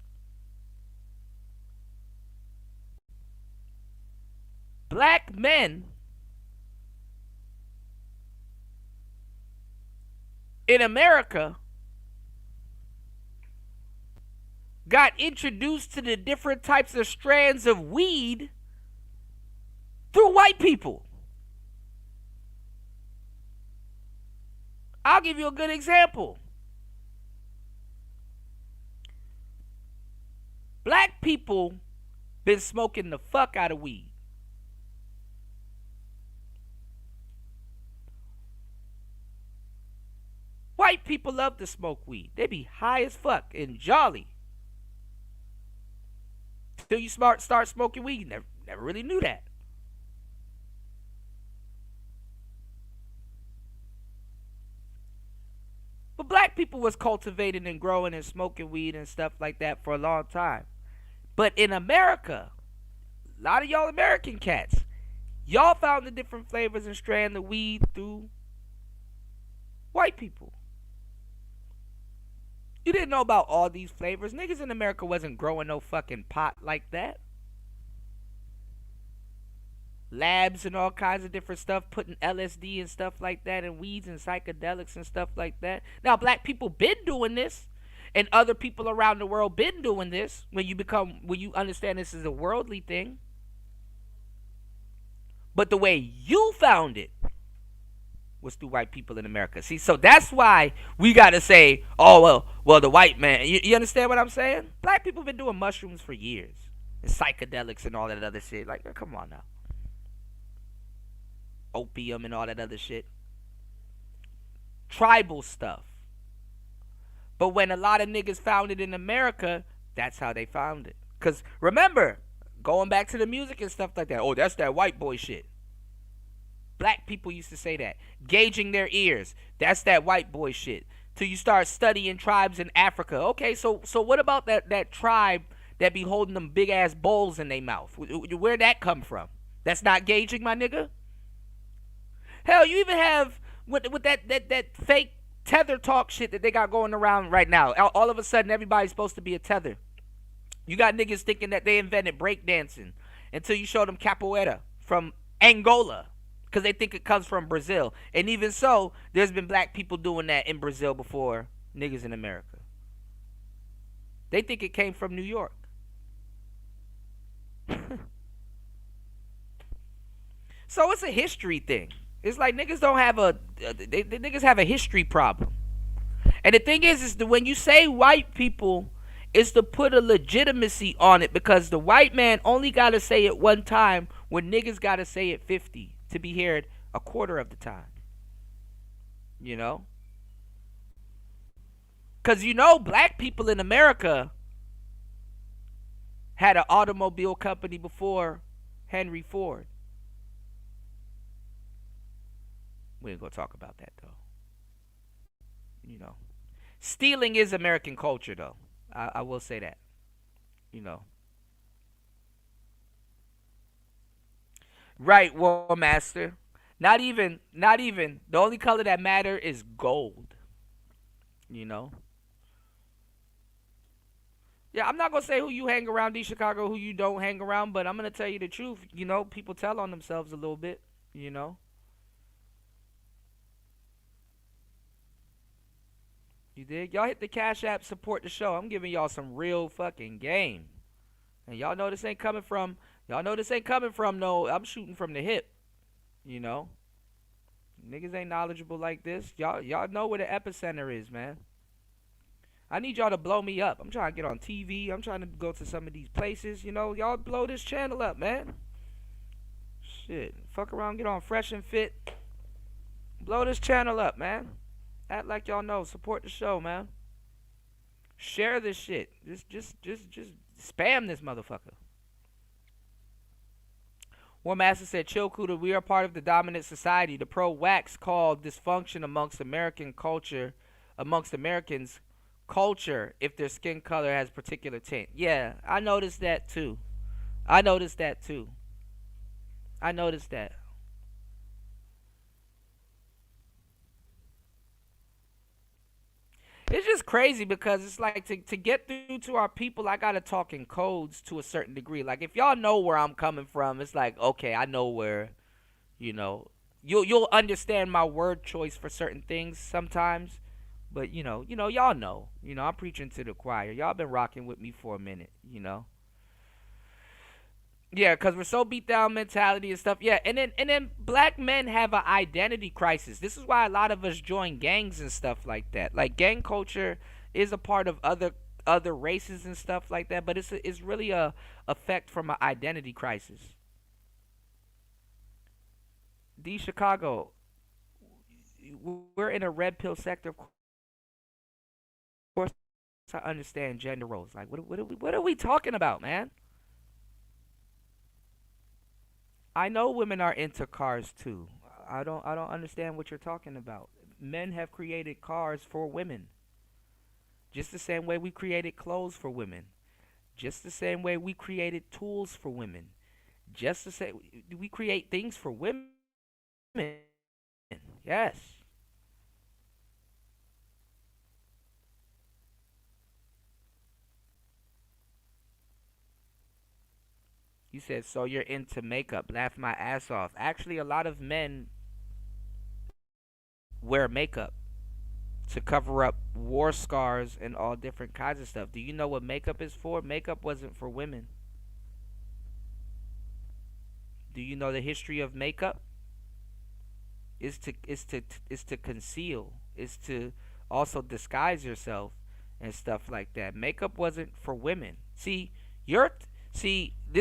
black men in America got introduced to the different types of strands of weed through white people. I'll give you a good example. Black people been smoking the fuck out of weed. White people love to smoke weed. They be high as fuck and jolly. Till you start smoking weed, you never really knew that. But black people was cultivating and growing and smoking weed and stuff like that for a long time. But in America, a lot of y'all American cats, y'all found the different flavors and strands of weed through white people. You didn't know about all these flavors. Niggas in America wasn't growing no fucking pot like that. Labs and all kinds of different stuff, putting LSD and stuff like that, and weeds and psychedelics and stuff like that. Now, black people been doing this, And other people around the world been doing this when you understand this is a worldly thing. But the way you found it was through white people in America. See, so that's why we got to say, oh, well, the white man. You understand what I'm saying? Black people been doing mushrooms for years. And psychedelics and all that other shit. Like, come on now. Opium and all that other shit. Tribal stuff. But when a lot of niggas found it in America, that's how they found it. Because remember, going back to the music and stuff like that, oh, that's that white boy shit. Black people used to say that. Gauging their ears, that's that white boy shit. Till you start studying tribes in Africa. Okay, so what about that tribe that be holding them big ass bowls in their mouth? Where'd that come from? That's not gauging, my nigga? Hell, you even have with that fake tether talk shit that they got going around right now. All of a sudden, everybody's supposed to be a tether. You got niggas thinking that they invented breakdancing until you show them capoeira from Angola because they think it comes from Brazil. And even so, there's been black people doing that in Brazil before niggas in America. They think it came from New York. So it's a history thing. It's like niggas don't have niggas have a history problem. And the thing is that when you say white people, it's to put a legitimacy on it because the white man only got to say it one time when niggas got to say it 50 to be heard a quarter of the time. You know? Because black people in America had an automobile company before Henry Ford. We ain't gonna talk about that though. Stealing is American culture though. I will say that. Right, War Master. Not even. The only color that matter is gold. Yeah, I'm not gonna say who you hang around, D Chicago, who you don't hang around, but I'm gonna tell you the truth. People tell on themselves a little bit. You dig? Y'all hit the Cash App, support the show. I'm giving y'all some real fucking game. And y'all know this ain't coming from no, I'm shooting from the hip. Niggas ain't knowledgeable like this. Y'all know where the epicenter is, man. I need y'all to blow me up. I'm trying to get on TV. I'm trying to go to some of these places. Y'all blow this channel up, man. Shit. Fuck around, get on Fresh and Fit. Blow this channel up, man. Act like y'all know. Support the show, man. Share this shit. Just spam this motherfucker. War Master said, Chill Cooter, we are part of the dominant society. The pro-wax called dysfunction amongst Americans culture if their skin color has particular tint. Yeah, I noticed that too. I noticed that. It's just crazy because it's like to get through to our people, I gotta talk in codes to a certain degree. Like if y'all know where I'm coming from, it's like, okay, I know where, you'll understand my word choice for certain things sometimes. But y'all know. I'm preaching to the choir. Y'all been rocking with me for a minute, Yeah, because we're so beat down mentality and stuff. Yeah, and then black men have an identity crisis. This is why a lot of us join gangs and stuff like that. Like gang culture is a part of other races and stuff like that, but it's really a effect from an identity crisis. D Chicago, we're in a red pill sector. Of course, I understand gender roles. Like, what are we talking about, man? I know women are into cars too. I don't understand what you're talking about. Men have created cars for women. Just the same way we created clothes for women. Just the same way we created tools for women. Just the same we create things for women. Yes. You said, so you're into makeup. Laugh my ass off. Actually, a lot of men wear makeup to cover up war scars and all different kinds of stuff. Do you know what makeup is for? Makeup wasn't for women. Do you know the history of makeup? Is to conceal, is to also disguise yourself and stuff like that. Makeup wasn't for women. This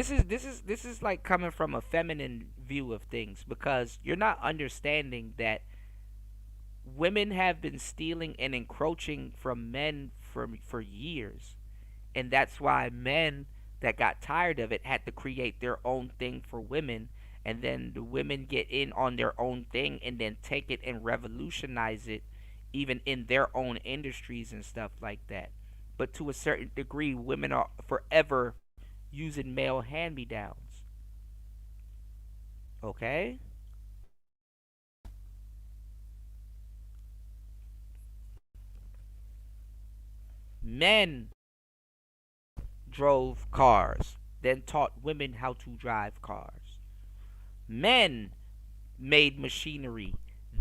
is like coming from a feminine view of things, because you're not understanding that women have been stealing and encroaching from men for years, and that's why men that got tired of it had to create their own thing for women, and then the women get in on their own thing and then take it and revolutionize it even in their own industries and stuff like that. But to a certain degree, women are forever using male hand-me-downs. Okay? Men drove cars, then taught women how to drive cars. Men made machinery,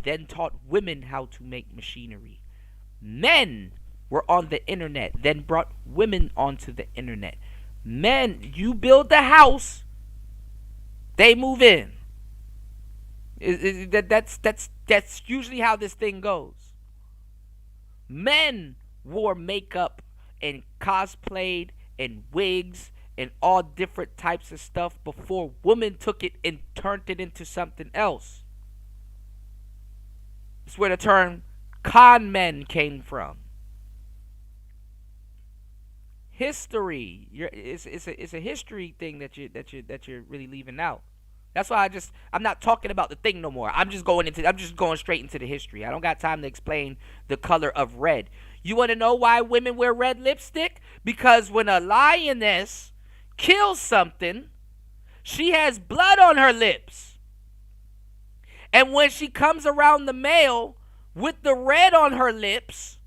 then taught women how to make machinery. Men were on the internet, then brought women onto the internet. Men, you build the house, they move in. That's usually how this thing goes. Men wore makeup and cosplayed and wigs and all different types of stuff before women took it and turned it into something else. It's where the term con men came from. History, it's a history thing that you're really leaving out. That's why I'm not talking about the thing no more. I'm just going straight into the history. I don't got time to explain the color of red. You want to know why women wear red lipstick? Because when a lioness kills something, she has blood on her lips. And when she comes around the male with the red on her lips,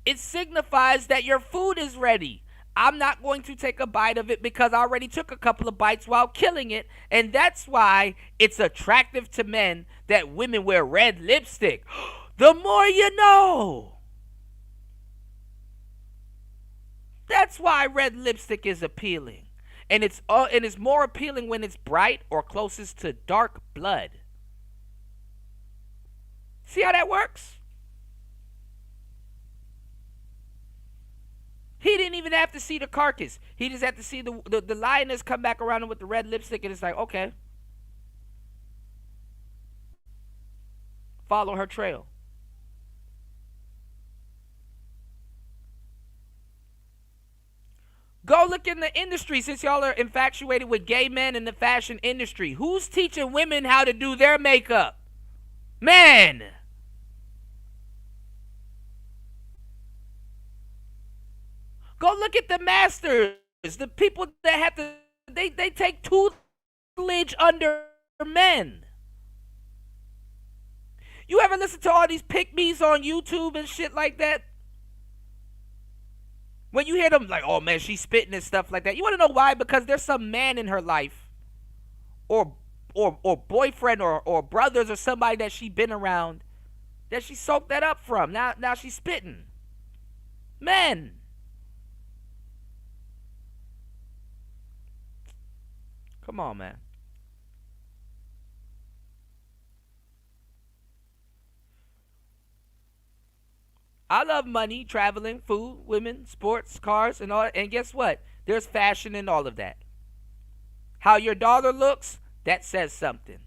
it signifies that your food is ready. I'm not going to take a bite of it because I already took a couple of bites while killing it. And that's why it's attractive to men that women wear red lipstick. The more you know. That's why red lipstick is appealing. And it's more appealing when it's bright or closest to dark blood. See how that works? He didn't even have to see the carcass. He just had to see the lioness come back around him with the red lipstick, and it's like, okay. Follow her trail. Go look in the industry, since y'all are infatuated with gay men in the fashion industry. Who's teaching women how to do their makeup? Men! Go look at the masters, the people that have to, they take tutelage under men. You ever listen to all these pick-me's on YouTube and shit like that? When you hear them like, oh man, she's spitting and stuff like that. You want to know why? Because there's some man in her life, or boyfriend or brothers or somebody that she been around, that she soaked that up from. Now she's spitting. Men. Come on, man. I love money, traveling, food, women, sports, cars, and all. And guess what? There's fashion in all of that. How your daughter looks, that says something.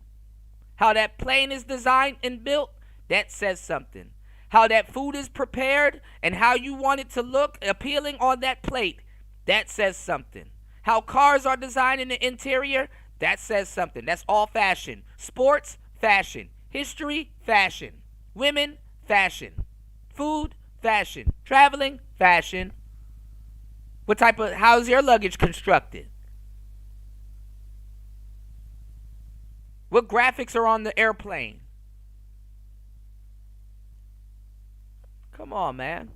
How that plane is designed and built, that says something. How that food is prepared and how you want it to look appealing on that plate, that says something. How cars are designed in the interior, that says something. That's all fashion. Sports, fashion. History, fashion. Women, fashion. Food, fashion. Traveling, fashion. How's your luggage constructed? What graphics are on the airplane? Come on, man.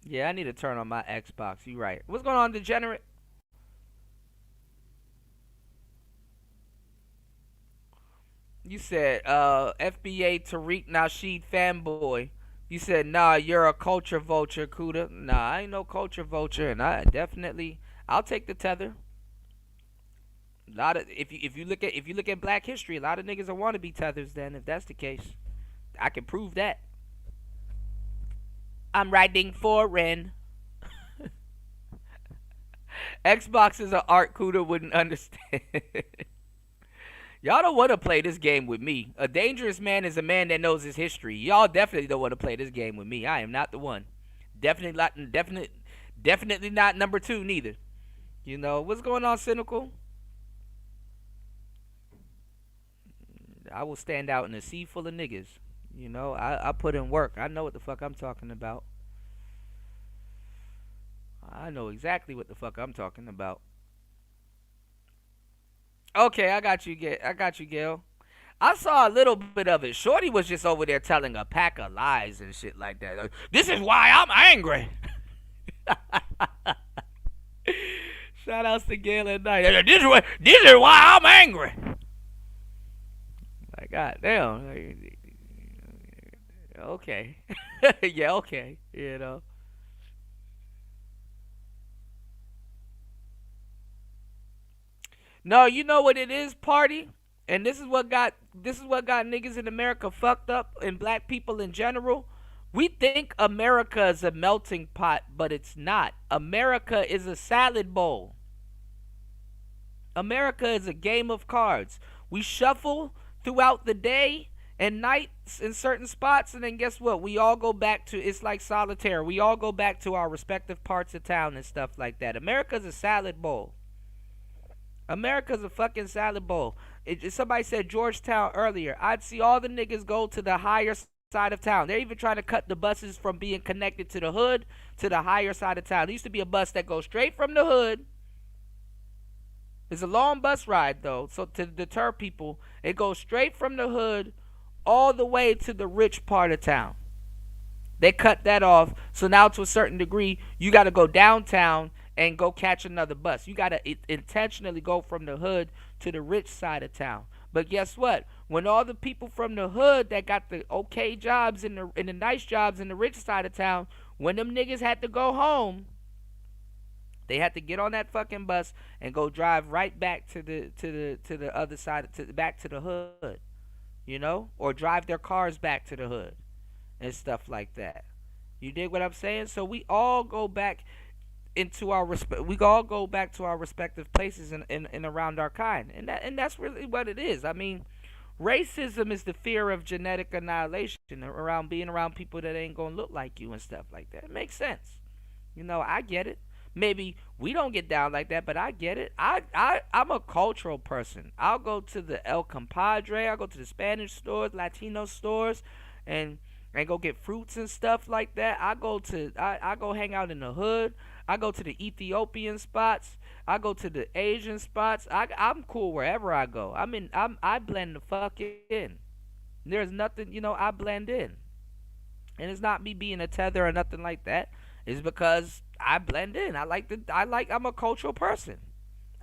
Yeah, I need to turn on my Xbox. You right. What's going on, Degenerate? You said FBA Tariq Nasheed fanboy. You said nah, you're a culture vulture, Kuda. Nah, I ain't no culture vulture, and I'll take the tether. A lot of if you look at Black history, a lot of niggas are wannabe tethers. Then if that's the case, I can prove that. I'm riding foreign. Xbox is an art Kuda wouldn't understand. Y'all don't want to play this game with me. A dangerous man is a man that knows his history. Y'all definitely don't want to play this game with me. I am not the one. Definitely not number two neither. You know what's going on, Cynical? I will stand out in a sea full of niggas. You know, I put in work. I know what the fuck I'm talking about. I know exactly what the fuck I'm talking about. Okay, I got you, Gail. I saw a little bit of it. Shorty was just over there telling a pack of lies and shit like that. Like, this is why I'm angry. Shout outs to Gail at night. This is why I'm angry. Like, goddamn. Okay. Yeah, okay. You know. No, you know what it is, party? And this is what got niggas in America fucked up and black people in general. We think America is a melting pot, but it's not. America is a salad bowl. America is a game of cards. We shuffle throughout the day and nights in certain spots, and then guess what? We all go back to it's like solitaire. We all go back to our respective parts of town and stuff like that. America's a salad bowl. America's a fucking salad bowl. Somebody said Georgetown earlier. I'd see all the niggas go to the higher side of town. They're even trying to cut the buses from being connected to the hood to the higher side of town. There used to be a bus that goes straight from the hood. It's a long bus ride though, so to deter people, it goes straight from the hood all the way to the rich part of town. They cut that off, so now to a certain degree, you got to go downtown and go catch another bus. You got to intentionally go from the hood to the rich side of town. But guess what? When all the people from the hood that got the okay jobs and the nice jobs in the rich side of town, when them niggas had to go home, they had to get on that fucking bus and go drive right back to the other side, back to the hood, you know, or drive their cars back to the hood and stuff like that. You dig what I'm saying? So we all go back into our we all go back to our respective places and around our kind, and that's really what it is. I mean, racism is the fear of genetic annihilation around being around people that ain't gonna look like you and stuff like that. It makes sense. You know, I get it. Maybe we don't get down like that, but I get it. I'm a cultural person. I'll go to the El Compadre. I'll go to the Spanish stores, Latino stores, and go get fruits and stuff like that. I go hang out in the hood. I go to the Ethiopian spots. I go to the Asian spots. I'm cool wherever I go. I blend the fuck in. There's nothing, I blend in. And it's not me being a tether or nothing like that. It's because I blend in. I'm a cultural person.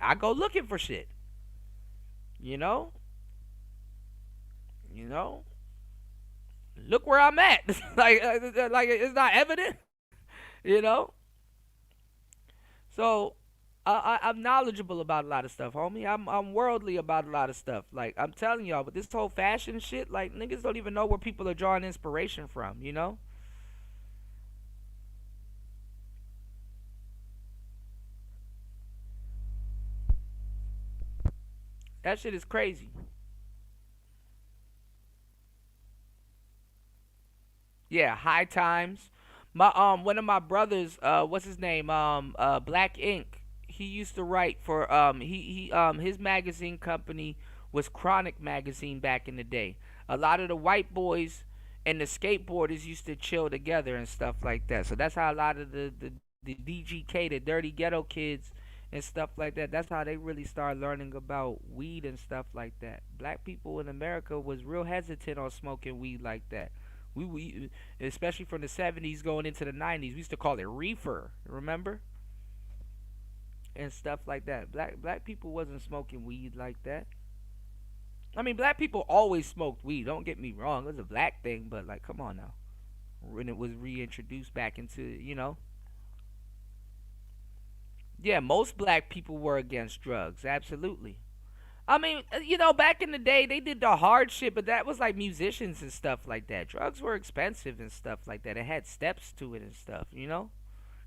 I go looking for shit. You know? Look where I'm at. like it's not evident. You know? So I'm knowledgeable about a lot of stuff, homie. I'm worldly about a lot of stuff. Like I'm telling y'all, but this whole fashion shit, like niggas don't even know where people are drawing inspiration from, you know? That shit is crazy. Yeah, High Times. My one of my brothers, what's his name? Black Ink. He used to write for his magazine company was Chronic magazine back in the day. A lot of the white boys and the skateboarders used to chill together and stuff like that. So that's how a lot of the DGK, the Dirty Ghetto Kids and stuff like that. That's how they really started learning about weed and stuff like that. Black people in America was real hesitant on smoking weed like that. We especially from the 70s going into the 90s, we used to call it reefer, remember? And stuff like that. Black people wasn't smoking weed like that. I mean, black people always smoked weed. Don't get me wrong. It was a black thing, but like, come on now. When it was reintroduced back into, yeah, most black people were against drugs. Absolutely. I mean, back in the day, they did the hard shit, but that was like musicians and stuff like that. Drugs were expensive and stuff like that. It had steps to it and stuff.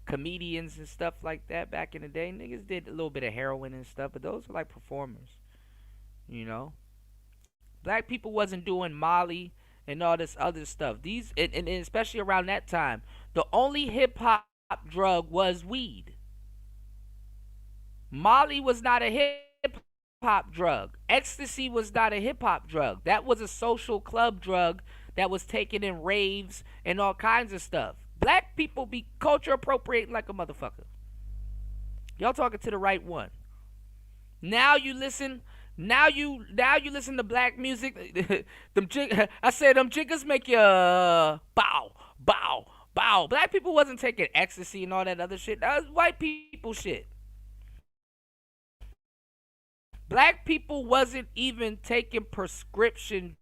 Comedians and stuff like that back in the day. Niggas did a little bit of heroin and stuff, but those were like performers. You know? Black people wasn't doing Molly and all this other stuff. And especially around that time, the only hip hop drug was weed. Molly was not a hip hop drug. Ecstasy was not a hip hop drug. That was a social club drug that was taken in raves and all kinds of stuff. Black people be culture appropriating like a motherfucker. Y'all talking to the right one. Now you listen to black music. I said them jiggers make you bow, bow, bow. Black people wasn't taking ecstasy and all that other shit. That was white people shit. Black people wasn't even taking prescription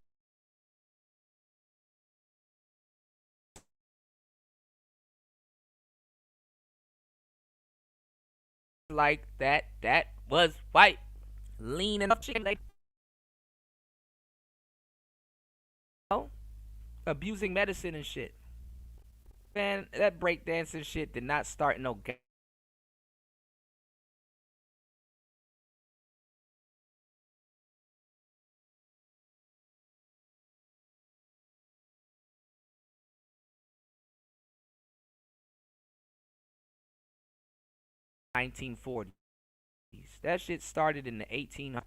like that. That was white. Lean enough chicken. Abusing medicine and shit. Man, that breakdancing shit did not start no game. 1940s. That shit started in the 1800s.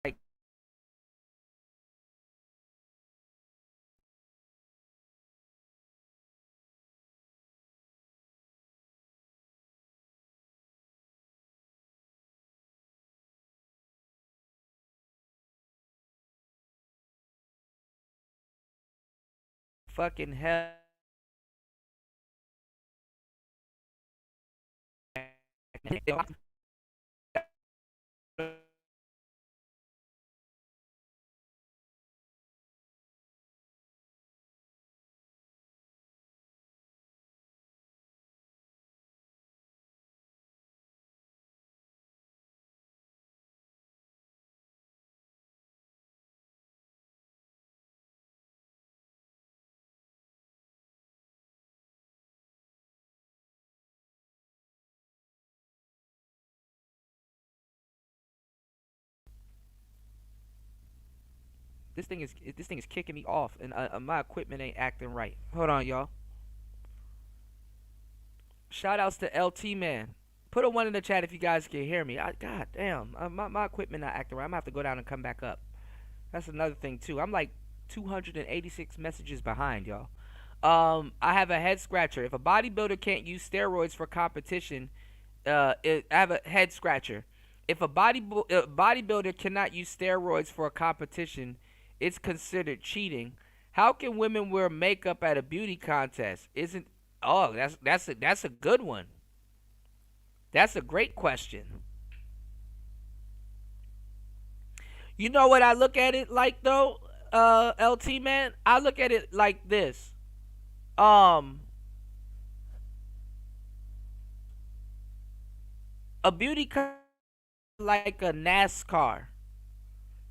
Like, fucking hell. This thing is kicking me off, and my equipment ain't acting right. Hold on, y'all. Shout outs to LT man. Put a one in the chat if you guys can hear me. God damn, my equipment not acting right. I'm gonna have to go down and come back up. That's another thing too. I'm like 286 messages behind, y'all. I have a head scratcher. If a bodybuilder can't use steroids for competition, I have a head scratcher. If a bodybuilder cannot use steroids for a competition, it's considered cheating. How can women wear makeup at a beauty contest? Isn't Oh, that's a good one. That's a great question. You know what I look at it like though, LT man? I look at it like this. Um, a beauty contest is like a NASCAR.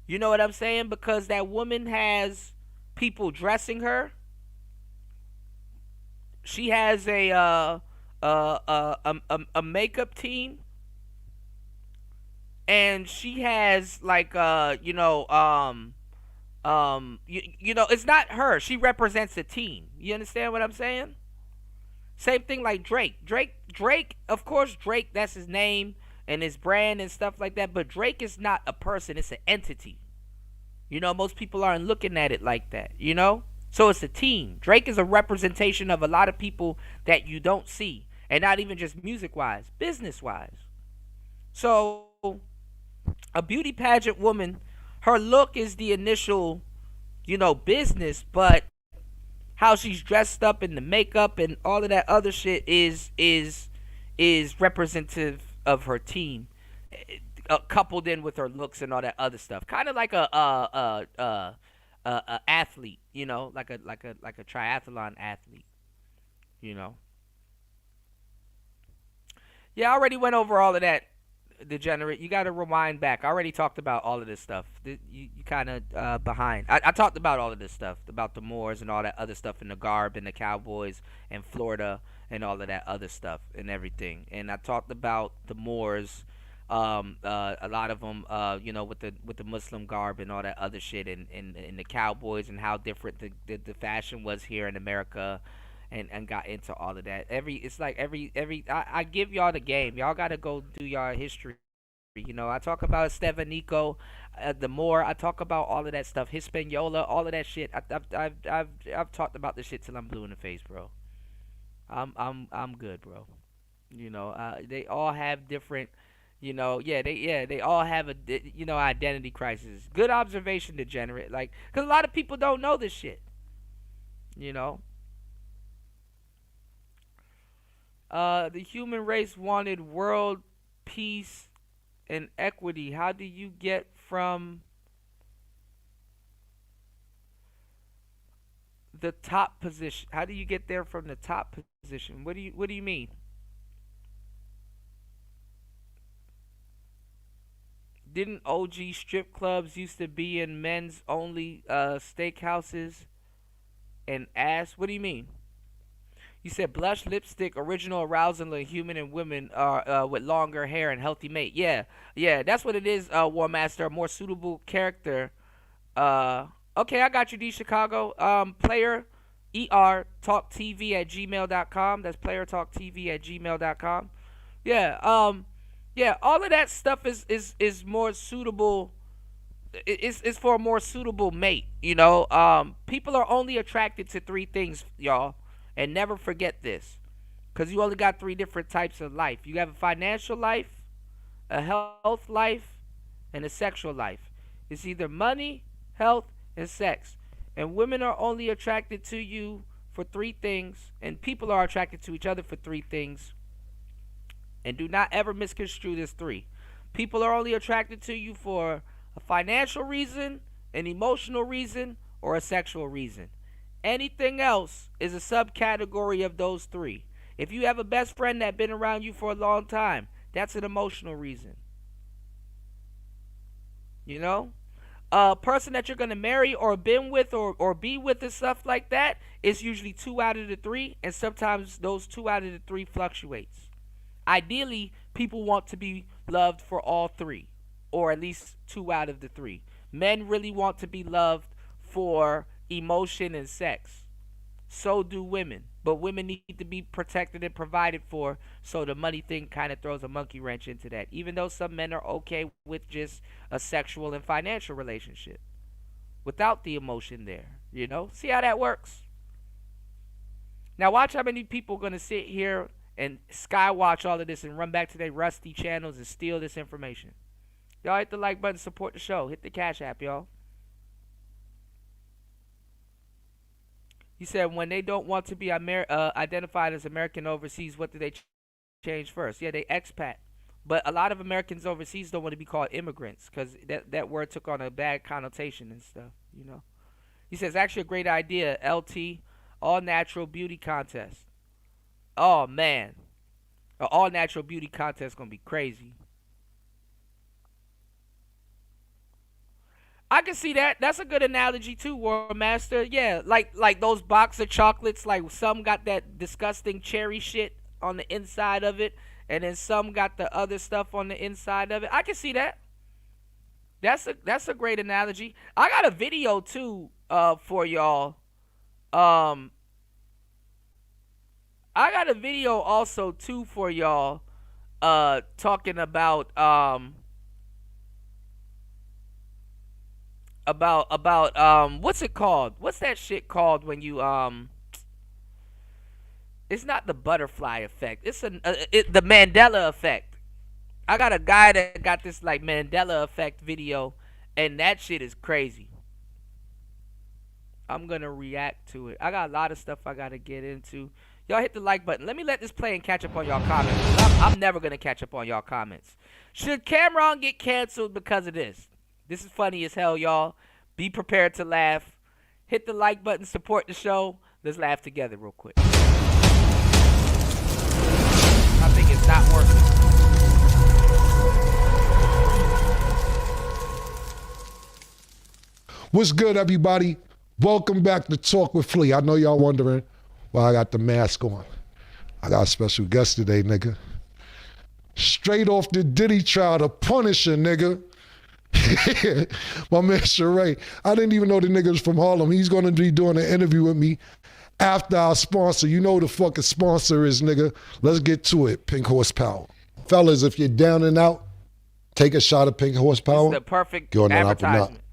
You know what I'm saying? Because that woman has people dressing her. She has a makeup team, and she has like it's not her. She represents a team. You understand what I'm saying? Same thing like Drake. Drake. Of course, Drake. That's his name and his brand and stuff like that. But Drake is not a person. It's an entity. Most people aren't looking at it like that. So it's a team. Drake is a representation of a lot of people that you don't see, and not even just music-wise, business-wise. So a beauty pageant woman, her look is the initial, business, but how she's dressed up and the makeup and all of that other shit is representative of her team, coupled in with her looks and all that other stuff. Kind of like a athlete, you know, like a triathlon athlete, you know. Yeah, I already went over all of that, Degenerate. You got to rewind back. I already talked about all of this stuff. You kind of behind. I talked about all of this stuff, about the Moors and all that other stuff, and the Garb and the Cowboys and Florida and all of that other stuff and everything. And I talked about the Moors, a lot of them, you know, with the Muslim garb and all that other shit, and the Cowboys and how different the fashion was here in America, and got into all of that. It's like every I give y'all the game. Y'all gotta go do y'all history. You know, I talk about Stevanico, the Moor. I talk about all of that stuff, Hispaniola, all of that shit. I've talked about this shit till I'm blue in the face, bro. I'm good, bro. You know, they all have different. You know, they all have identity crisis. Good observation, Degenerate. Like, cause a lot of people don't know this shit. You know. The human race wanted world peace and equity. How do you get from the top position? How do you get there from the top position? What do you mean? Didn't OG strip clubs used to be in men's only steakhouses and ass? What do you mean? You said blush, lipstick, original arousal in human and women with longer hair and healthy mate. Yeah, that's what it is, War Master. A more suitable character. Okay, I got you, D Chicago. Player talk TV at gmail.com. That's player talk TV at gmail.com. Yeah, yeah, all of that stuff is more suitable. It's for a more suitable mate, you know. People are only attracted to three things, y'all. And never forget this, because you only got three different types of life. You have a financial life, a health life, and a sexual life. It's either money, health, and sex. And women are only attracted to you for three things, and people are attracted to each other for three things. And do not ever misconstrue this three. People are only attracted to you for a financial reason, an emotional reason, or a sexual reason. Anything else is a subcategory of those three. If you have a best friend that's been around you for a long time, that's an emotional reason. You know? A person that you're going to marry or been with or be with and stuff like that is usually 2 out of the 3, and sometimes those 2 out of the 3 fluctuates. Ideally, people want to be loved for all 3, or at least 2 out of the 3. Men really want to be loved for emotion and sex. So do women. But women need to be protected and provided for, so the money thing kind of throws a monkey wrench into that. Even though some men are okay with just a sexual and financial relationship without the emotion there, you know? See how that works? Now watch how many people are going to sit here and skywatch all of this and run back to their rusty channels and steal this information. Y'all hit the like button, support the show. Hit the Cash App, y'all. He said when they don't want to be identified as American overseas, what do they change first? Yeah, they expat. But a lot of Americans overseas don't want to be called immigrants because that word took on a bad connotation and stuff, you know. He says, actually a great idea, LT, all natural beauty contest. Oh, man. An all natural beauty contest is going to be crazy. I can see that. That's a good analogy too, War Master. Yeah, like those box of chocolates. Like some got that disgusting cherry shit on the inside of it, and then some got the other stuff on the inside of it. I can see that. That's a great analogy. I got a video too for y'all. I got a video also too for y'all talking about what's it called? What's that shit called when you it's not the butterfly effect. It's the Mandela effect. I got a guy that got this like Mandela effect video, and that shit is crazy. I'm gonna react to it. I got a lot of stuff I gotta get into. Y'all hit the like button. Let me let this play and catch up on y'all comments. I'm never gonna catch up on y'all comments. Should Cameron get canceled because of this? This is funny as hell, y'all. Be prepared to laugh. Hit the like button, support the show. Let's laugh together real quick. I think it's not working.
What's good, everybody? Welcome back to Talk with Flea. I know y'all wondering why I got the mask on. I got a special guest today, nigga. Straight off the Diddy trial, the Punisher, nigga. My man Sheree. I didn't even know the nigga was from Harlem. He's gonna be doing an interview with me after our sponsor. You know who the fucking sponsor is, nigga. Let's get to it. Pink Horsepower. Fellas, if you're down and out, take a shot of Pink Horsepower.
This is the perfect
Go on and up and up.
advertisement.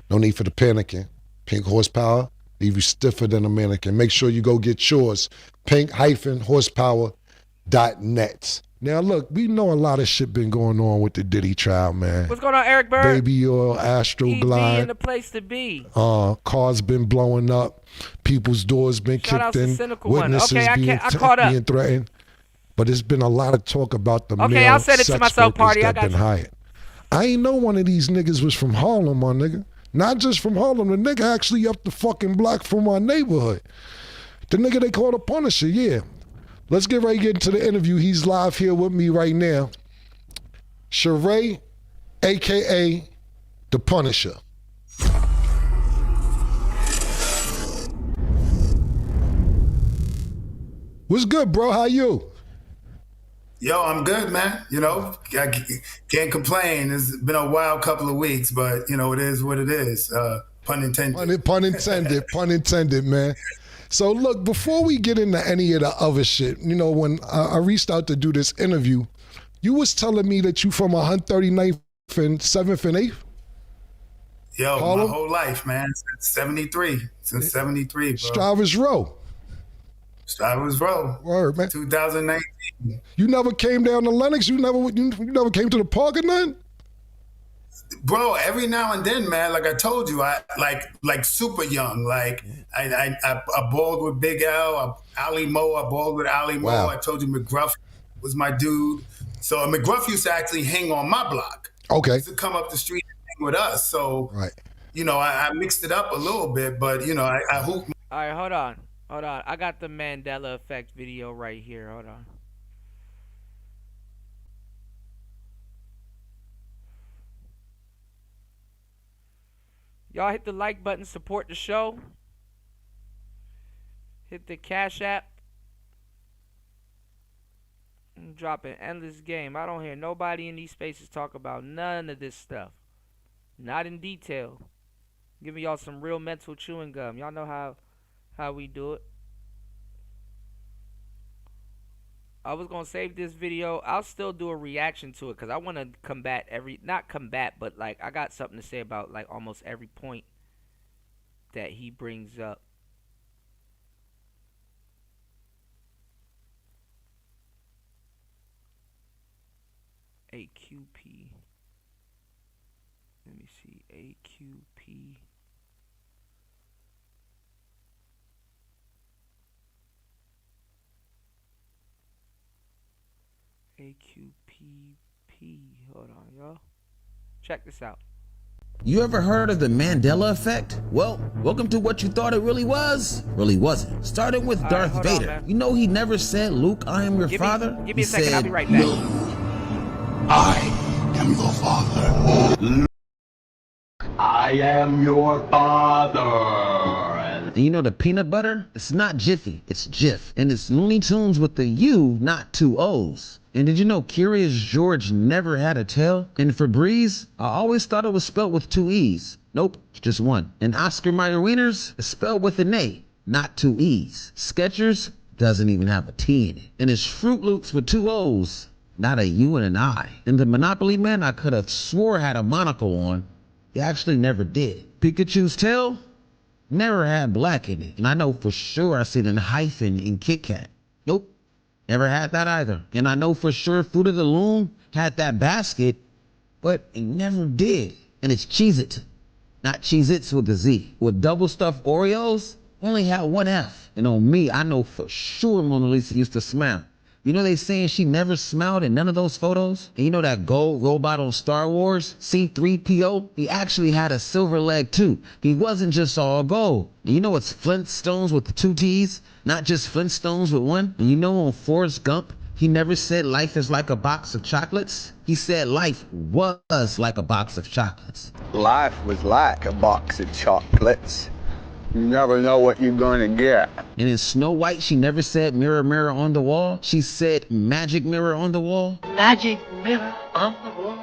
No need for the panicking. Pink Horsepower, leave you stiffer than a mannequin. Make sure you go get yours. Pink-horsepower.net. Now, look, we know a lot of shit been going on with the Diddy trial, man.
What's going on, Eric Bird?
Baby oil, Astro
EB
Glide.
in the place to be.
Cars been blowing up. People's doors been
Shout out
kicked
to
in.
Cynical One.
Witnesses
Okay,
being,
I caught up.
being threatened. But it's been a lot of talk about the
Okay,
male
I'll send it to
sex
myself,
workers
Party. I
that
got
been
you.
hired. I ain't know one of these niggas was from Harlem, my nigga. Not just from Harlem, the nigga actually up the fucking block from my neighborhood. The nigga they call the Punisher, yeah. Let's get right into the interview. He's live here with me right now. Sheree, AKA the Punisher. What's good, bro? How you?
Yo, I'm good, man. You know, I can't complain. It's been a wild couple of weeks, but, you know, it is what it is. Pun intended.
Pun intended, pun intended, man. So look, before we get into any of the other shit, you know, when I reached out to do this interview, you was telling me that you from 139th and 7th and 8th?
Yo,
Harlem?
my whole life, man, since 73. Since 73, bro.
Strivers Row.
Strivers Row.
Word, man.
2019.
You never came down to Lenox? You never came to the park or nothing?
Bro, every now and then, man, like I told you, I like super young. Like I balled with Big L, Ali Mo, I balled with Ali Mo.
Wow.
I told you McGruff was my dude. So McGruff used to actually hang on my block.
Okay.
He used to come up the street and hang with us. So,
Right.
you know, I mixed it up a little bit, but, you know, I hooped.
All right, hold on. I got the Mandela Effect video right here. Hold on. Y'all hit the like button, support the show. Hit the Cash App. I'm dropping endless game. I don't hear nobody in these spaces talk about none of this stuff. Not in detail. Giving y'all some real mental chewing gum. Y'all know how we do it. I was gonna save this video. I'll still do a reaction to it because I want to combat not combat, but like I got something to say about like almost every point that he brings up. AQP. Let me see. AQP. AQPP. Hold on, y'all. Check this out.
You ever heard of the Mandela Effect? Well, welcome to what you thought it really was. Really wasn't. Starting with Darth
hold on,
Vader.
man.
You know he never said, Luke, I am your father.
Give me
He
a second. I'll be
said,
right back.
I am your father. I am your father.
And you know the peanut butter? It's not Jiffy, it's Jif. And it's Looney Tunes with the U, not two O's. And did you know Curious George never had a tail? And Febreze, I always thought it was spelled with two E's. Nope, it's just one. And Oscar Mayer Wieners is spelled with an A, not two E's. Skechers doesn't even have a T in it. And it's Fruit Loops with two O's, not a U and an I. And the Monopoly Man I could have swore had a monocle on. He actually never did. Pikachu's tail never had black in it. And I know for sure I seen a hyphen in Kit Kat. Nope, never had that either. And I know for sure Fruit of the Loom had that basket, but it never did. And it's Cheez-It. not Cheez-Its with a Z. With double stuffed Oreos, only had one F. And on me, I know for sure Mona Lisa used to smile. You know they saying she never smiled in none of those photos? And you know that gold robot on Star Wars, C-3PO? He actually had a silver leg too. He wasn't just all gold. And you know it's Flintstones with the 2 T's? Not just Flintstones with one? And you know on Forrest Gump, he never said life is like a box of chocolates. He said life was like a box of chocolates.
Life was like a box of chocolates. You never know what you're gonna get.
And in Snow White, she never said mirror, mirror on the wall. She said magic mirror on the wall.
Magic mirror on the wall.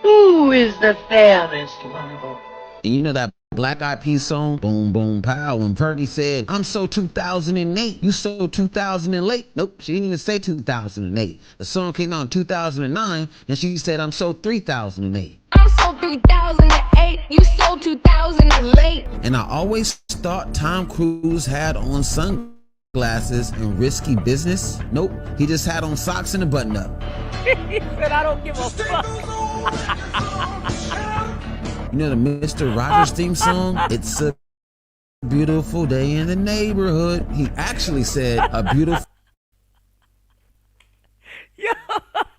Who is the fairest one of all?
And you know that Black Eyed Peas song, Boom Boom Pow, when Fergie said, I'm so 2008, you so 2008. Nope, she didn't even say 2008. The song came out in 2009, and she said, I'm so 3008.
I'm so 3008, you so 2008.
And I always thought Tom Cruise had on sunglasses and risky business. Nope, he just had on socks and a button up.
He said, I don't give a fuck.
You know the Mr. Rogers theme song? It's a beautiful day in the neighborhood. He actually said a beautiful.
Yo,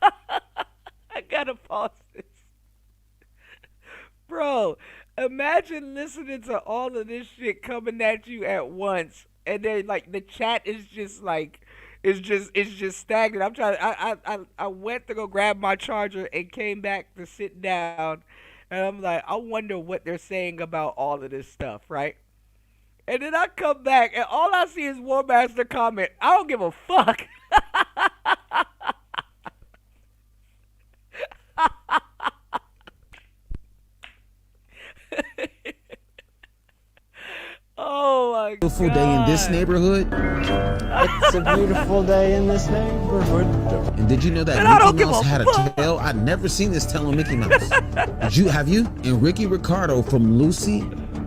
I gotta pause this. Bro, imagine listening to all of this shit coming at you at once, and then like the chat is just like, it's just stagnant. I'm trying. I went to go grab my charger and came back to sit down. And I'm like, I wonder what they're saying about all of this stuff, right? And then I come back, and all I see is War Master comment, I don't give a fuck. Oh my God.
Beautiful day in this neighborhood.
It's a beautiful day in this neighborhood.
And did you know that Mickey Mouse had a tail? I'd never seen this tail on Mickey Mouse. Have you? And Ricky Ricardo from Lucy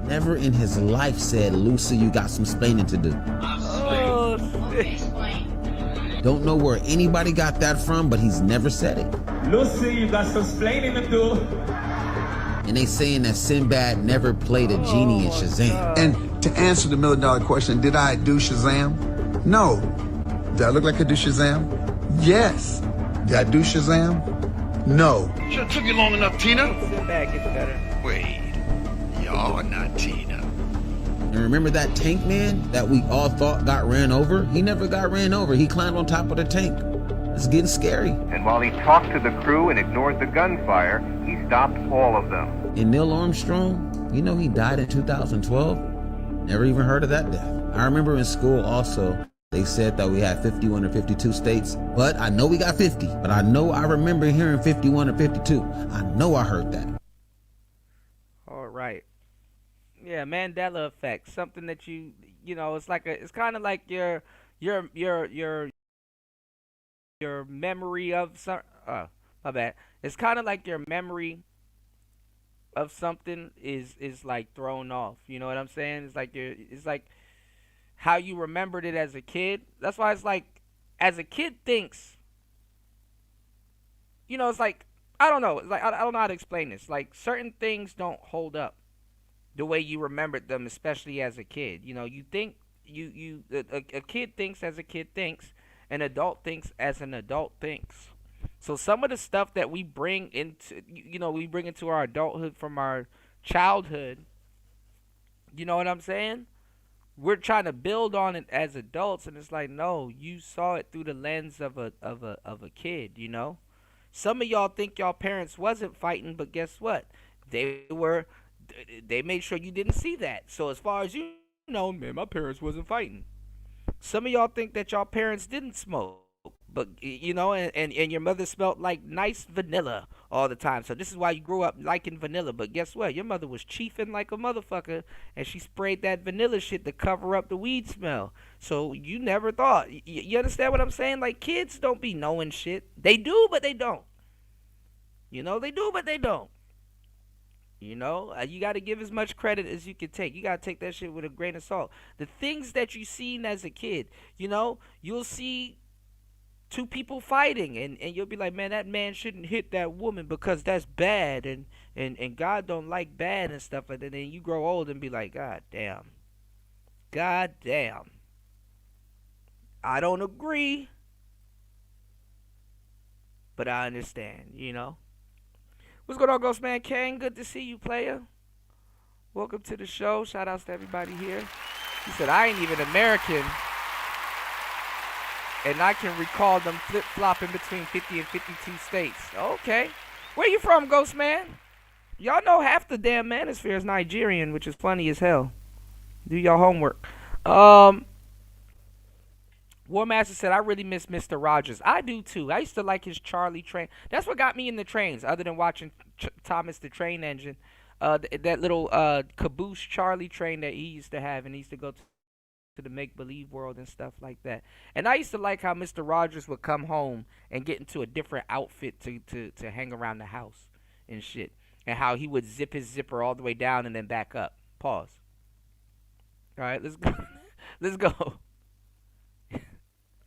never in his life said, Lucy, you got some splaining to do.
Oh, shit.
Don't know where anybody got that from, but he's never said it.
Lucy, you got some splaining to do.
And they saying that Sinbad never played a genie in Shazam.
And to answer the $1 million question, did I do Shazam? No. Did I look like I do Shazam? Yes. Did I do Shazam? No.
Sure took you long enough, Tina.
Sinbad gets better.
Wait, you're not Tina.
And remember that tank man that we all thought got ran over? He never got ran over. He climbed on top of the tank. It's getting scary.
And while he talked to the crew and ignored the gunfire, he stopped all of them.
And Neil Armstrong, you know he died in 2012? Never even heard of that death. I remember in school also, they said that we had 51 or 52 states, but I know we got 50. But I know I remember hearing 51 or 52. I know I heard that.
All right. Yeah, Mandela effect. Something that you know, it's kind of like your memory of some. My bad. It's kind of like your memory of something is like thrown off. You know what I'm saying? It's like how you remembered it as a kid. That's why it's like, as a kid thinks. You know, it's like, I don't know. It's like I don't know how to explain this. Like, certain things don't hold up the way you remembered them, especially as a kid. You know, you think a kid thinks as a kid thinks, an adult thinks as an adult thinks. So some of the stuff that we bring into our adulthood from our childhood, you know what I'm saying? We're trying to build on it as adults, and it's like, no, you saw it through the lens of a kid, you know? Some of y'all think y'all parents wasn't fighting, but guess what? They made sure you didn't see that. So as far as you know, man, my parents wasn't fighting. Some of y'all think that y'all parents didn't smoke, but you know, and your mother smelled like nice vanilla all the time. So this is why you grew up liking vanilla. But guess what? Your mother was chiefing like a motherfucker, and she sprayed that vanilla shit to cover up the weed smell. So you never thought. You understand what I'm saying? Like, kids don't be knowing shit. They do, but they don't. You know, they do, but they don't. You know, you got to give as much credit as you can take. You got to take that shit with a grain of salt. The things that you seen as a kid, you know, you'll see two people fighting, and you'll be like, man, that man shouldn't hit that woman because that's bad, and And God don't like bad and stuff like that. Then you grow old and be like, God damn. God damn. I don't agree, but I understand, you know. What's going on, Ghostman Kane? Good to see you, player. Welcome to the show. Shout outs to everybody here. He said, I ain't even American, and I can recall them flip-flopping between 50 and 52 states. Okay. Where you from, Ghostman? Y'all know half the damn manosphere is Nigerian, which is funny as hell. Do your homework. War Master said, I really miss Mr. Rogers. I do too. I used to like his Charlie train. That's what got me in the trains, other than watching Thomas the Train Engine. That little caboose Charlie train that he used to have, and he used to go to the make-believe world and stuff like that. And I used to like how Mr. Rogers would come home and get into a different outfit to hang around the house and shit. And how he would zip his zipper all the way down and then back up. Pause. All right, let's go. Let's go.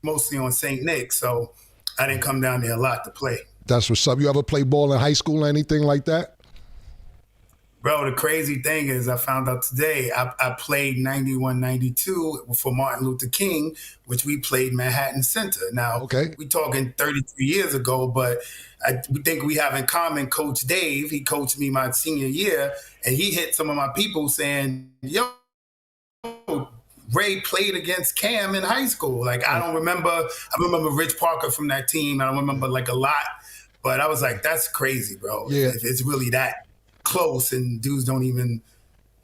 Mostly on St. Nick, so I didn't come down there a lot to play.
That's what's up. You ever play ball in high school or anything like that?
Bro, the crazy thing is I found out today I played 91, 92 for Martin Luther King, which we played Manhattan Center. Now, we talking 33 years ago, but we think we have in common Coach Dave. He coached me my senior year, and he hit some of my people saying, yo, Ray played against Cam in high school. Like, I remember Rich Parker from that team. I don't remember like a lot, but I was like, that's crazy, bro.
Yeah.
If it's really that close and dudes don't even,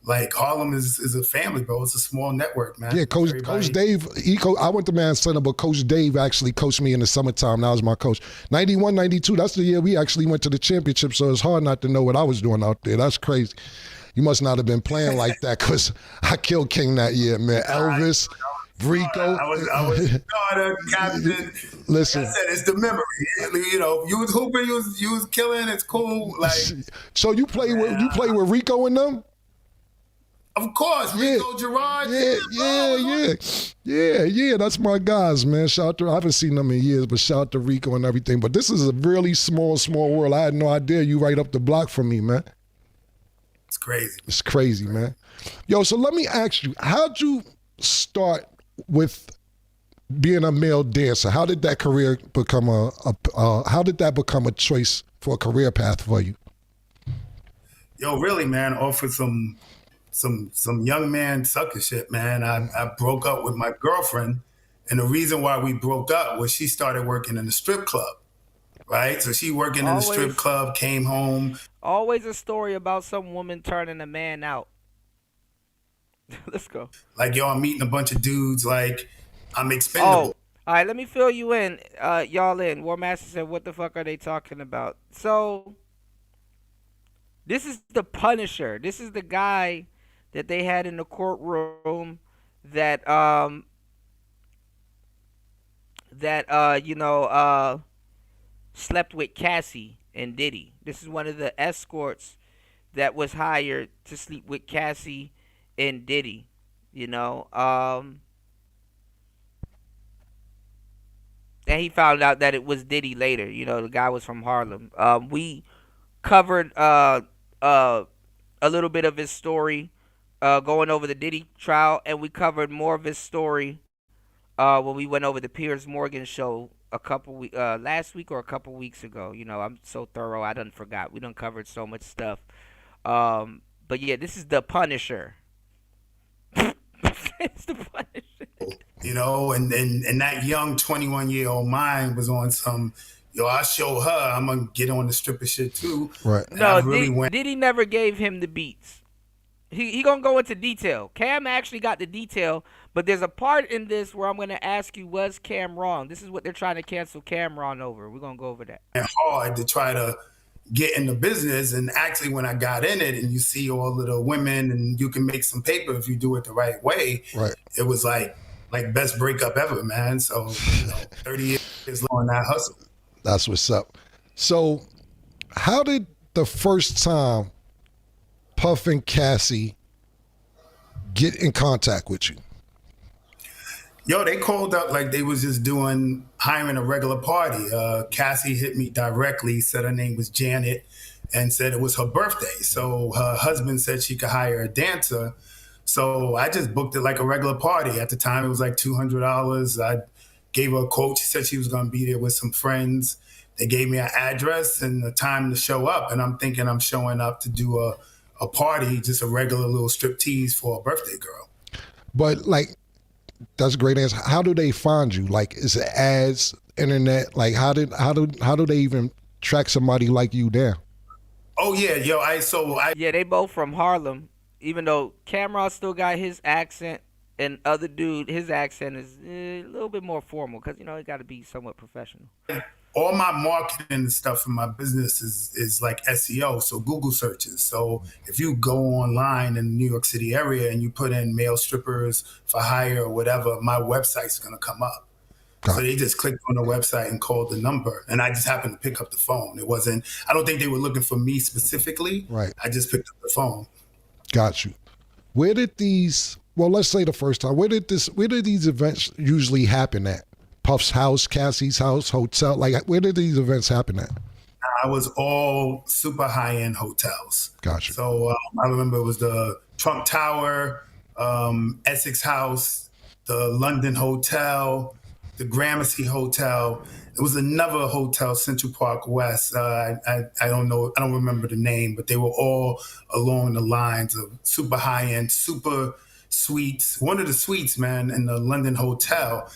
like, Harlem is a family, bro. It's a small network, man.
Yeah, Coach Dave, I went to Man Center, but Coach Dave actually coached me in the summertime. That was my coach. 91, 92, that's the year we actually went to the championship, so it's hard not to know what I was doing out there. That's crazy. You must not have been playing like that, because I killed King that year, man. Elvis, Rico.
I was starter, captain.
Listen.
Like I said, it's the memory. You know, you was hooping, you was killing, it's cool. Like,
so you play with Rico and them?
Of course, Rico, Gerard.
Yeah. That's my guys, man. Shout out to, I haven't seen them in years, but shout out to Rico and everything. But this is a really small world. I had no idea you right up the block from me, man.
It's crazy.
It's crazy, man. Yo, so let me ask you, how'd you start with being a male dancer? How did that career become how did that become a choice for a career path for you?
Yo, really, man, off of some young man sucker shit, man. I broke up with my girlfriend, and the reason why we broke up was she started working in the strip club. Right? So she working in the strip club, came home.
Always a story about some woman turning a man out. Let's go.
Like, yo, I'm meeting a bunch of dudes, like, I'm expendable.
Oh, all right, let me fill you in. Y'all in. War Master said, what the fuck are they talking about? So, this is the Punisher. This is the guy that they had in the courtroom that, slept with Cassie and Diddy. This is one of the escorts that was hired to sleep with Cassie and Diddy, you know. And he found out that it was Diddy later. You know, the guy was from Harlem. We covered a little bit of his story going over the Diddy trial, and we covered more of his story when we went over the Piers Morgan show last week or a couple weeks ago. You know, I'm so thorough, I done forgot. We done covered so much stuff. But yeah, this is the Punisher. It's the Punisher.
You know, and that young 21-year-old mind was on some, yo, I show her, I'm gonna get on the stripper shit too.
Right.
And
No, Diddy never gave him the beats. He gonna go into detail. Cam actually got the detail, but there's a part in this where I'm gonna ask you, was Cam wrong? This is what they're trying to cancel Cameron over. We're gonna go over that.
And hard to try to get in the business, and actually when I got in it, and you see all of the women, and you can make some paper if you do it the right way.
Right.
It was like best breakup ever, man. So 30 years long that hustle.
That's what's up. So, how did the first time Puff and Cassie get in contact with you?
Yo, they called up like they was just hiring a regular party. Cassie hit me directly, said her name was Janet, and said it was her birthday. So her husband said she could hire a dancer. So I just booked it like a regular party. At the time, it was like $200. I gave her a quote. She said she was going to be there with some friends. They gave me an address and the time to show up. And I'm thinking I'm showing up to do a party, just a regular little striptease for a birthday girl.
But like, that's a great answer. How do they find you? Like, is it ads, internet? Like, how do they even track somebody like you down?
Oh yeah, yo,
yeah, they both from Harlem. Even though Cameron still got his accent, and other dude, his accent is a little bit more formal because it got to be somewhat professional.
All my marketing and stuff in my business is like SEO, so Google searches. So if you go online in the New York City area and you put in male strippers for hire or whatever, my website's gonna come up. So they just clicked on the website and called the number, and I just happened to pick up the phone. I don't think they were looking for me specifically.
Right.
I just picked up the phone.
Got you. Where did let's say the first time, where did these events usually happen at? Puff's house, Cassie's house, hotel? Like, where did these events happen at?
I was all super high-end hotels.
Gotcha.
So I remember it was the Trump Tower, Essex House, the London Hotel, the Gramercy Hotel. It was another hotel, Central Park West. I don't know. I don't remember the name, but they were all along the lines of super high-end, super suites. One of the suites, man, in the London Hotel,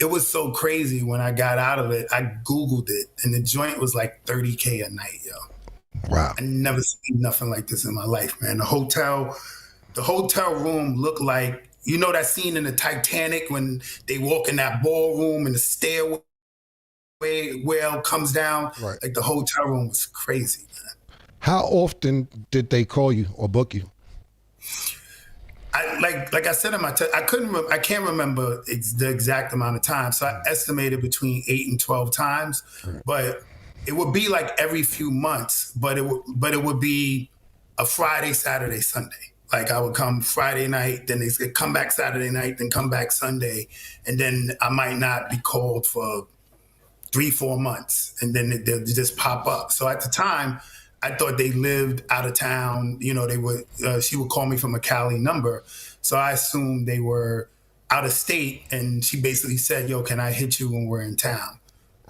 it was so crazy when I got out of it. I Googled it, and the joint was like $30K a night, yo.
Wow.
I never seen nothing like this in my life, man. The hotel room looked like, that scene in the Titanic when they walk in that ballroom and the stairway well comes down?
Right.
Like the hotel room was crazy, man.
How often did they call you or book you?
Like I said in my text, I can't remember the exact amount of time. So I estimated between 8 and 12 times, but it would be like every few months, but it would be a Friday, Saturday, Sunday. Like I would come Friday night, then they come back Saturday night, then come back Sunday. And then I might not be called for 3-4 months, and then they'll just pop up. So at the time, I thought they lived out of town. She would call me from a Cali number. So I assumed they were out of state. And she basically said, yo, can I hit you when we're in town?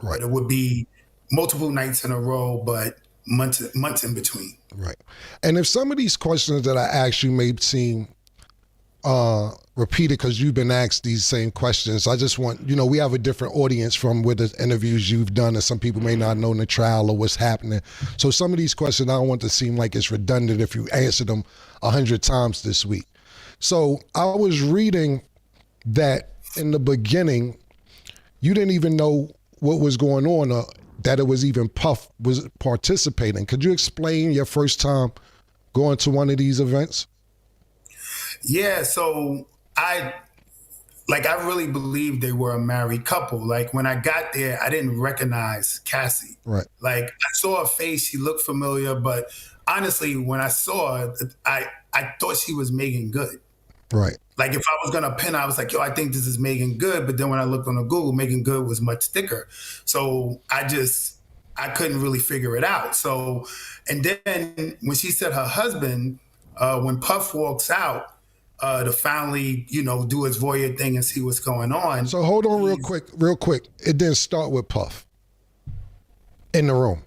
Right.
But it would be multiple nights in a row, but months in between.
Right. And if some of these questions that I asked you may seem repeated because you've been asked these same questions, I just want, we have a different audience from with the interviews you've done, and some people may not know in the trial or what's happening. So some of these questions, I don't want to seem like it's redundant if you answer them 100 times this week. So I was reading that in the beginning, you didn't even know what was going on or that it was even Puff was participating. Could you explain your first time going to one of these events?
Yeah, so I really believed they were a married couple. Like when I got there, I didn't recognize Cassie.
Right.
Like I saw her face, she looked familiar, but honestly, when I saw her, I thought she was Megan Good.
Right.
Like if I was gonna pin her, I was like, yo, I think this is Megan Good. But then when I looked on the Google, Megan Good was much thicker. So I couldn't really figure it out. So, and then when she said her husband, when Puff walks out, to finally, do his voyeur thing and see what's going on.
So hold on real quick. It didn't start with Puff in the room.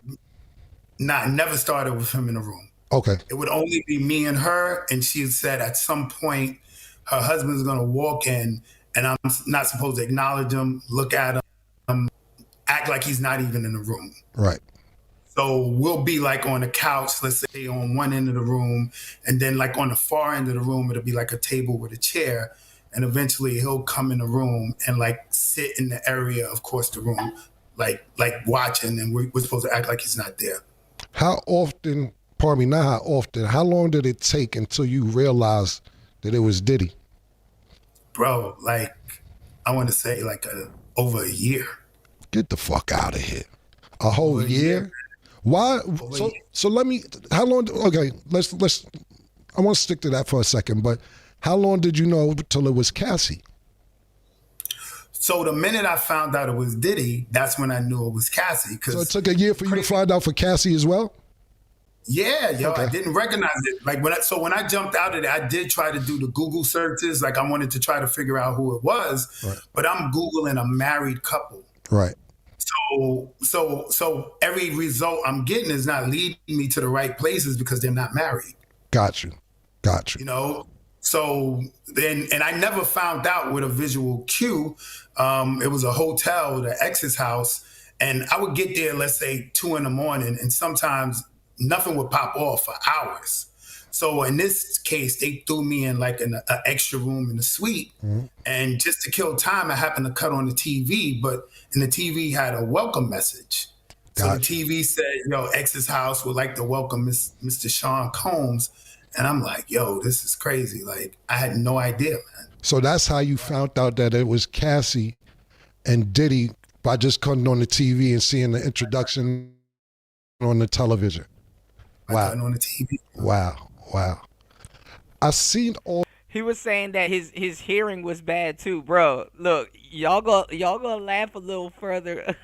Nah, it never started with him in the room.
Okay.
It would only be me and her, and she said at some point her husband's gonna walk in and I'm not supposed to acknowledge him, look at him, act like he's not even in the room.
Right.
So we'll be like on the couch, let's say on one end of the room, and then like on the far end of the room, it'll be like a table with a chair. And eventually he'll come in the room and like sit in the area, of course, the room, like watching, and we're supposed to act like he's not there.
How often, pardon me, not how often, how long did it take until you realized that it was Diddy?
Bro, like, I want to say like over a year.
Get the fuck out of here. A whole year? Why? So let me, how long, okay, let's, I want to stick to that for a second, but how long did you know till it was Cassie?
So the minute I found out it was Diddy, that's when I knew it was Cassie.
So it took a year for you to find out for Cassie as well?
Yeah, yo,
Okay.
I didn't recognize it. Like when I jumped out of it, I did try to do the Google searches. Like I wanted to try to figure out who it was,
Right.
but I'm Googling a married couple.
Right.
So every result I'm getting is not leading me to the right places because they're not married.
Got you.
You know, so then, and I never found out with a visual cue. It was a hotel, the ex's house, and I would get there, let's say 2 a.m, and sometimes nothing would pop off for hours. So in this case, they threw me in like an extra room in the suite. And just to kill time, I happened to cut on the TV, and the TV had a welcome message. So the TV said, ex's house would like to welcome Mr. Sean Combs. And I'm like, yo, this is crazy. Like, I had no idea, man.
So that's how you found out that it was Cassie and Diddy by just cutting on the TV and seeing the introduction on the television. Wow.
On the TV.
Wow. I seen all.
He was saying that his hearing was bad too, bro. Look, y'all gonna laugh a little further.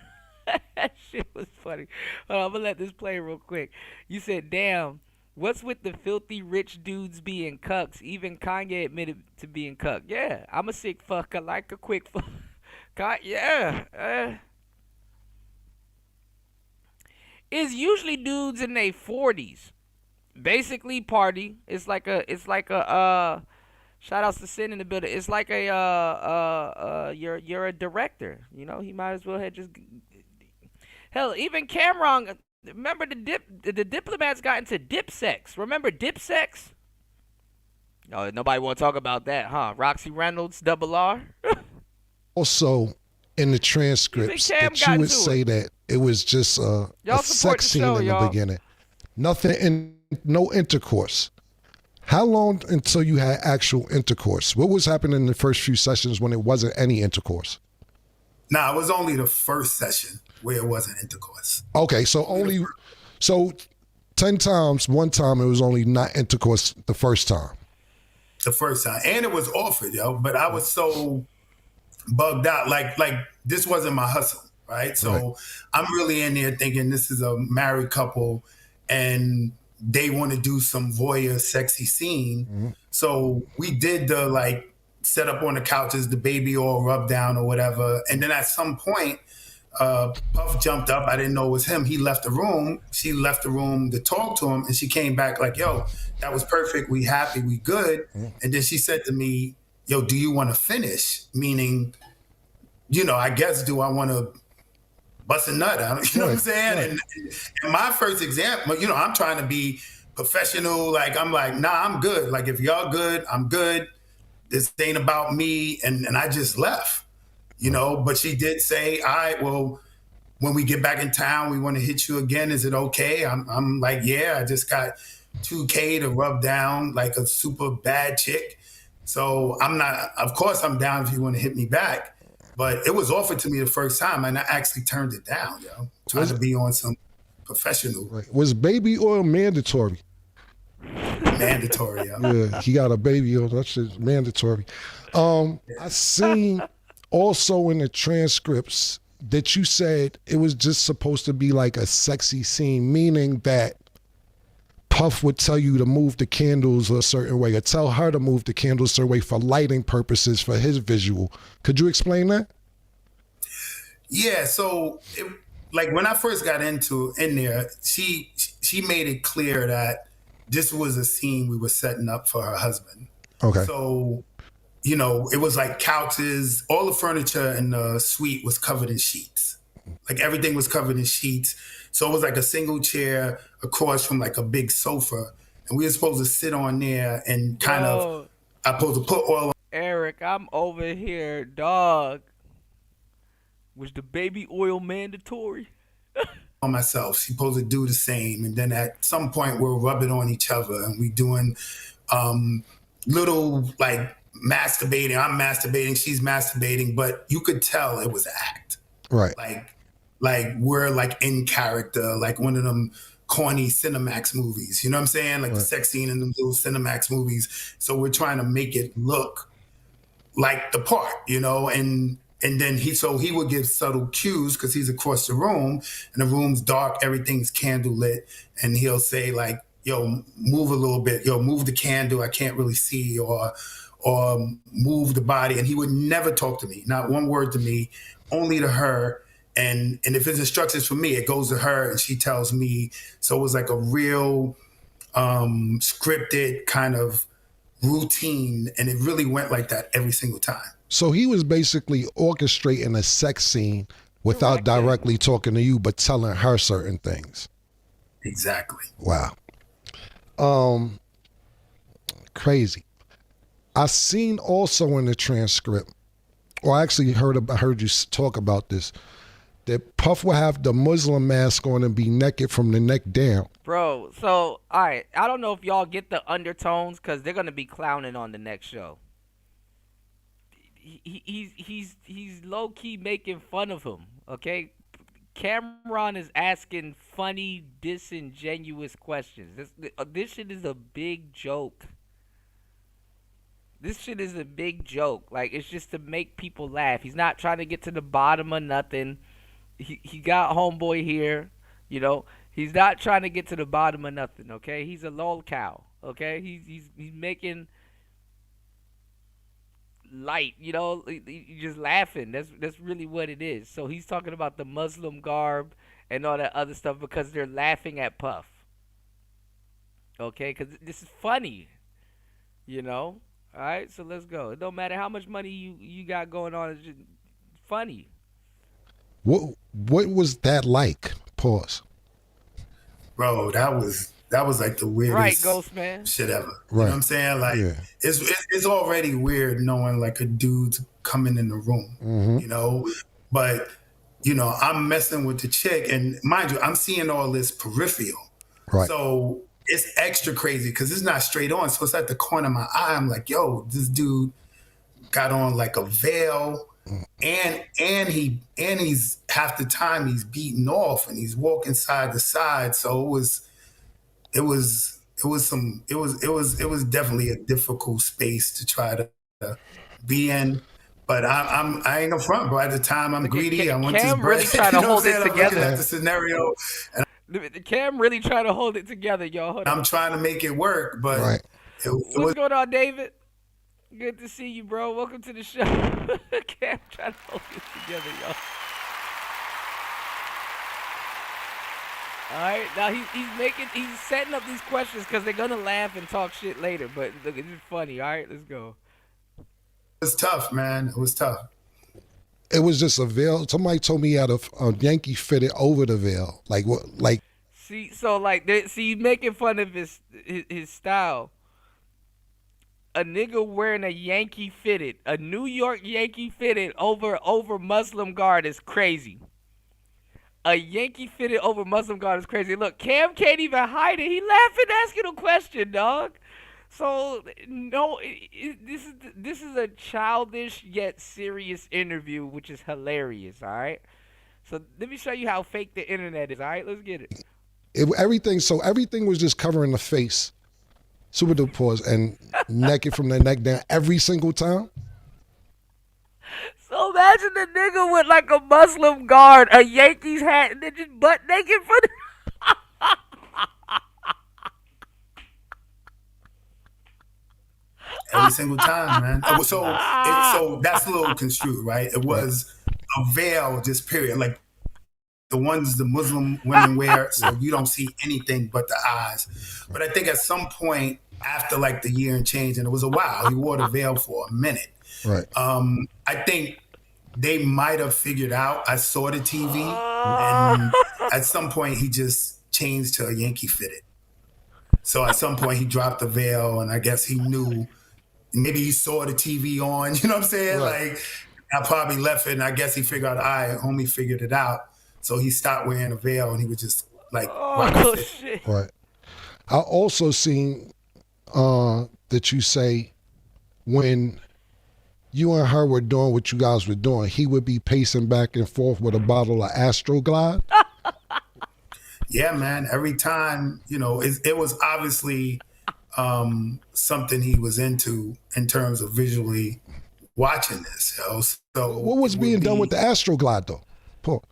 That shit was funny. Hold on, I'm gonna let this play real quick. You said, "Damn, what's with the filthy rich dudes being cucks? Even Kanye admitted to being cucked. Yeah, I'm a sick fuck. I like a quick fuck. Yeah." It's usually dudes in their 40s. Basically party. It's like a shout outs to Sin in the building. It's like you're a director. He might as well have just hell, even Cameron, remember the diplomats got into dip sex. Remember dip sex? Oh, nobody want to talk about that, huh? Roxy Reynolds, Double R.
Also, in the transcripts, that you would say that it was just a sex scene in the beginning. No intercourse. How long until you had actual intercourse? What was happening in the first few sessions when it wasn't any intercourse?
Nah, it was only the first session where it wasn't intercourse.
Okay, so 10 times, one time it was only not intercourse the first time.
The first time. And it was offered, but I was so bugged out. Like this wasn't my hustle, right? So I'm really in there thinking this is a married couple and they want to do some voyeur sexy scene. So we did the set up on the couches, the baby oil rub down or whatever. And then at some point, Puff jumped up. I didn't know it was him. He left the room. She left the room to talk to him. And she came back like, yo, that was perfect. We happy. We good. And then she said to me, yo, do you want to finish? Meaning, I guess, do I want to bust a nut out? You know what I'm saying? And my first example, I'm trying to be professional. Like, I'm like, nah, I'm good. Like, if y'all good, I'm good. This ain't about me. And I just left, but she did say, all right, well, when we get back in town, we want to hit you again. Is it okay? I'm like, yeah, I just got $2K to rub down like a super bad chick. So of course I'm down if you want to hit me back. But it was offered to me the first time, and I actually turned it down, trying to be on some professional.
Right. Was baby oil mandatory?
Mandatory,
Yeah, he got a baby oil. That's just mandatory. I seen also in the transcripts that you said it was just supposed to be like a sexy scene, meaning that Puff would tell you to move the candles a certain way or tell her to move the candles a certain way for lighting purposes for his visual. Could you explain that?
Yeah, so when I first got in there, she made it clear that this was a scene we were setting up for her husband.
Okay.
So, it was like couches, all the furniture in the suite was covered in sheets. Like everything was covered in sheets. So it was like a single chair across from like a big sofa. And we were supposed to sit on there and I supposed to put oil on.
Eric, I'm over here, dog. Was the baby oil mandatory?
On myself. She's supposed to do the same. And then at some point we're rubbing on each other and we doing little like masturbating. I'm masturbating, she's masturbating, but you could tell it was an act.
Right.
Like we're like in character, like one of them corny Cinemax movies. You know what I'm saying? Like the sex scene in them little Cinemax movies. So we're trying to make it look like the part, and And then he would give subtle cues because he's across the room and the room's dark, everything's candle lit. And he'll say like, yo, move a little bit, yo, move the candle, I can't really see, or move the body. And he would never talk to me, not one word to me, only to her. And if it's instructions for me, it goes to her and she tells me. So it was like a real scripted kind of routine. And it really went like that every single time.
So he was basically orchestrating a sex scene without directly talking to you, but telling her certain things.
Exactly.
Wow. Crazy. I seen also in the transcript, or I actually heard you talk about this, that Puff will have the Muslim mask on and be naked from the neck down.
Bro, so, all right, I don't know if y'all get the undertones because they're going to be clowning on the next show. He's low-key making fun of him, okay? Cameron is asking funny, disingenuous questions. This shit is a big joke. This shit is a big joke. Like, it's just to make people laugh. He's not trying to get to the bottom of nothing. He got homeboy here, you know. He's not trying to get to the bottom of nothing, okay? He's a lol cow, okay? He's making light, you know, you're just laughing. That's really what it is. So he's talking about the Muslim garb and all that other stuff because they're laughing at Puff. Okay, because this is funny, you know. All right, so let's go. It don't matter how much money you got going on. It's just funny.
What was that like? Pause.
Bro, that was like the weirdest
Ghost man.
shit ever.
Right.
You know what I'm saying? Like, it's already weird knowing like a dude's coming in the room, you know? But, you know, I'm messing with the chick and mind you, I'm seeing all this peripheral.
Right.
So it's extra crazy because it's not straight on. So it's at the corner of my eye. I'm like, yo, this dude got on like a veil and he's half the time he's beating off and he's walking side to side. So it was definitely a difficult space to try to be in. But I ain't no front, bro. At the time, I'm greedy. I want this bread.
Really trying to hold it together.
At the scenario, and
Cam really trying to hold it together, y'all. Hold on.
I'm trying to make it work, but
what's going on, David? Good to see you, bro. Welcome to the show. Cam trying to hold it together, y'all. All right, now he's setting up these questions because they're gonna laugh and talk shit later. But look, it's just funny. All right, let's go.
It was tough, man. It was tough.
It was just a veil. Somebody told me he had a Yankee fitted over the veil. Like what? Like
you making fun of his style. A nigga wearing a Yankee fitted, a New York Yankee fitted over Muslim guard is crazy. A Yankee fitted over Muslim guard is crazy. Look, Cam can't even hide it. He laughing, asking a question, dog. So no, this is a childish yet serious interview, which is hilarious. All right. So let me show you how fake the internet is. All right, let's get it.
Everything was just covering the face, super duper pause, and naked from the neck down every single time.
So imagine the nigga with like a Muslim guard, a Yankees hat, and then just butt naked for the
every single time, man. So that's a little construed, right? It was a veil, just period. Like the ones the Muslim women wear, so you don't see anything but the eyes. But I think at some point after like the year and change, and it was a while, he wore the veil for a minute.
Right.
I think they might have figured out. I saw the TV, and at some point he just changed to a Yankee fitted. So at some point he dropped the veil, and I guess he knew. Maybe he saw the TV on. You know what I'm saying?
Right.
Like I probably left it, and I guess he figured out. Homie figured it out, so he stopped wearing a veil, and he was just like,
"Oh shit!"
Right. I also seen that you say when you and her were doing what you guys were doing, he would be pacing back and forth with a bottle of Astroglide.
Yeah, man. Every time, you know, it was obviously something he was into in terms of visually watching this. So
what was being done with the Astroglide though? Paul.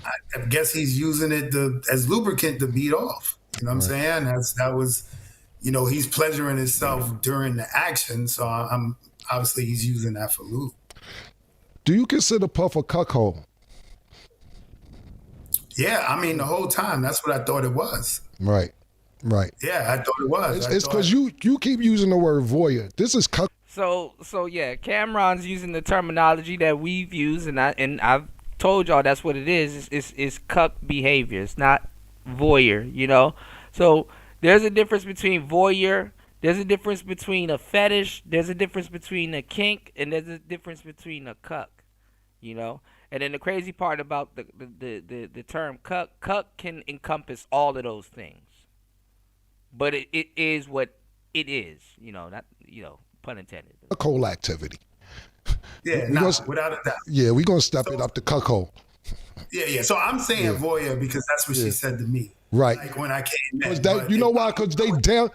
I guess he's using it as lubricant to beat off. You know what I'm saying? That was, he's pleasuring himself during the action. So I'm obviously he's using that for lube.
Do you consider Puff a cuckold?
Yeah, I mean the whole time that's what I thought it was.
Right.
Yeah, I thought it was.
It's because you keep using the word voyeur. This is cuckold.
So yeah, Cameron's using the terminology that we've used, and I've told y'all that's what it is. It's cuck behavior. It's not voyeur, So there's a difference between voyeur. There's a difference between a fetish. There's a difference between a kink, and there's a difference between a cuck. And then the crazy part about the term cuck can encompass all of those things. But it is what it is, not pun intended.
Cuckold activity.
Yeah, without a doubt.
Yeah, we're gonna step it up to cuckold.
Yeah. So I'm saying voyeur because that's what she said to me.
Right.
Like when I came in.
You know why? Because they down.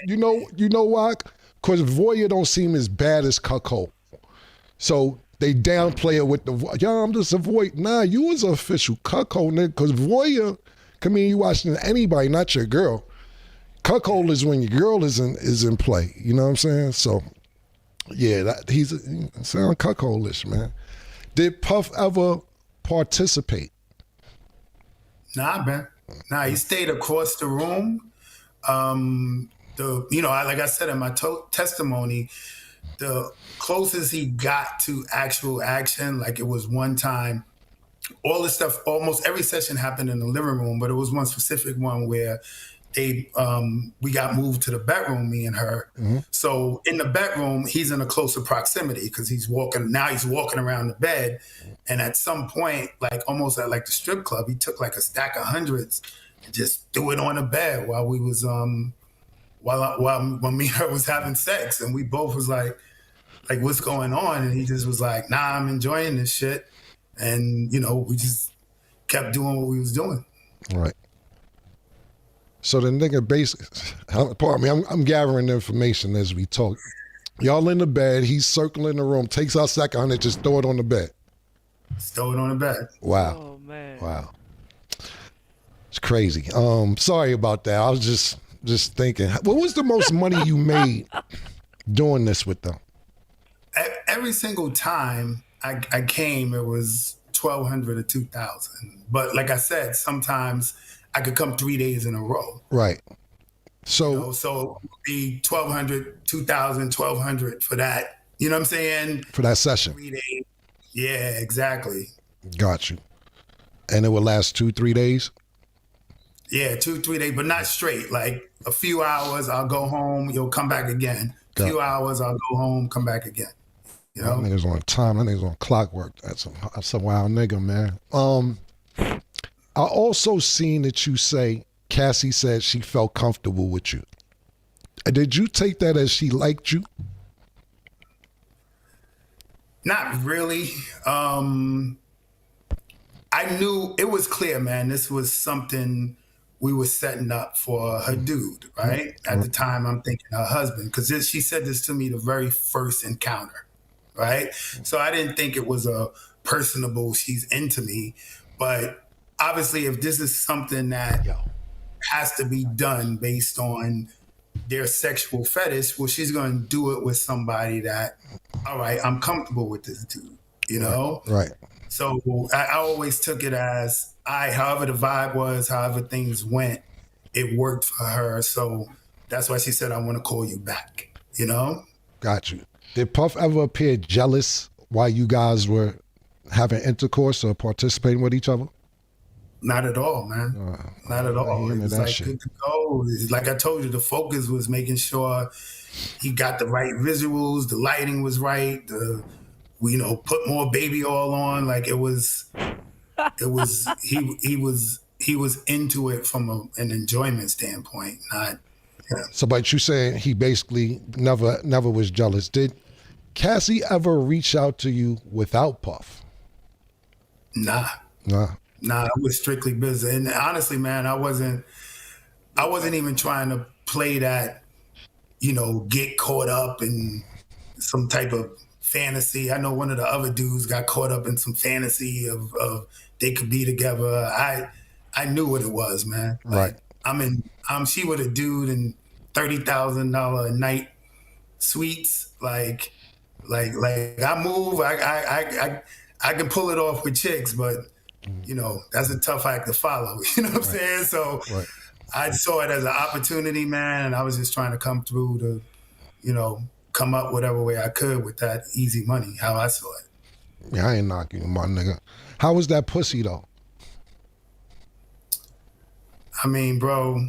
You know why? Because voyeur don't seem as bad as cuckold. So they downplay it with I'm just a voyeur. Nah, you was an official cuckold, nigga. Because voyeur can mean you watching anybody, not your girl. Cuckold is when your girl is in play. You know what I'm saying? So, yeah, he's sound cuckoldish, man. Did Puff ever participate?
Nah, man. Nah, he stayed across the room. Like I said in my testimony, the closest he got to actual action, like it was one time. All this stuff, almost every session happened in the living room, but it was one specific one where we got moved to the bedroom, me and her. Mm-hmm. So in the bedroom, he's in a closer proximity because he's walking around the bed. And at some point, like almost at like the strip club, he took like a stack of hundreds and just threw it on the bed while we was, when me and her was having sex. And we both was like, what's going on? And he just was like, nah, I'm enjoying this shit. And, we just kept doing what we was doing.
Right. So the nigga basically, pardon me, I'm gathering the information as we talk. Y'all in the bed, he's circling the room, takes out stack of hundred, just throw it on the bed.
Just throw it on the bed.
Wow.
Oh man.
Wow. It's crazy. Sorry about that. I was just thinking, what was the most money you made doing this with them?
Every single time I came, it was $1,200 to $2,000. But like I said, sometimes I could come 3 days in a row.
Right. So
so it would be $1,200, $2,000, $1,200 for that. You know what I'm saying?
For that session.
3 days. Yeah, exactly.
Got you. And it would last 2-3 days?
Yeah, 2-3 days, but not straight. Like a few hours, I'll go home, you'll come back again. A few hours, I'll go home, come back again. You know?
That nigga's on time. That nigga's on clockwork. That's a wild nigga, man. I also seen that you say Cassie said she felt comfortable with you. Did you take that as she liked you?
Not really. I knew it was clear, man. This was something we were setting up for her dude, right? At the time, I'm thinking her husband, because she said this to me the very first encounter, right? So I didn't think it was a personable, she's into me, but obviously, if this is something that has to be done based on their sexual fetish, well, she's going to do it with somebody that, all right, I'm comfortable with this dude,
Right.
So I always took it as, however the vibe was, however things went, it worked for her. So that's why she said, I want to call you back,
Got you. Did Puff ever appear jealous while you guys were having intercourse or participating with each other?
Not at all, man. Not at all. It was like good to go. Like I told you, the focus was making sure he got the right visuals, the lighting was right, put more baby oil on. Like he was into it from an enjoyment standpoint, not.
So, but you saying he basically never was jealous. Did Cassie ever reach out to you without Puff?
Nah, it was strictly business. And honestly, man, I wasn't even trying to play that, get caught up in some type of fantasy. I know one of the other dudes got caught up in some fantasy of they could be together. I knew what it was, man.
Right.
She with a dude in $30,000 a night suites. Like I move. I can pull it off with chicks, but you know, that's a tough act to follow. You know what I'm saying? So I saw it as an opportunity, man, and I was just trying to come through to, you know, come up whatever way I could with that easy money, how I saw it.
Yeah, I ain't knocking you, my nigga. How was that pussy, though?
I mean, bro.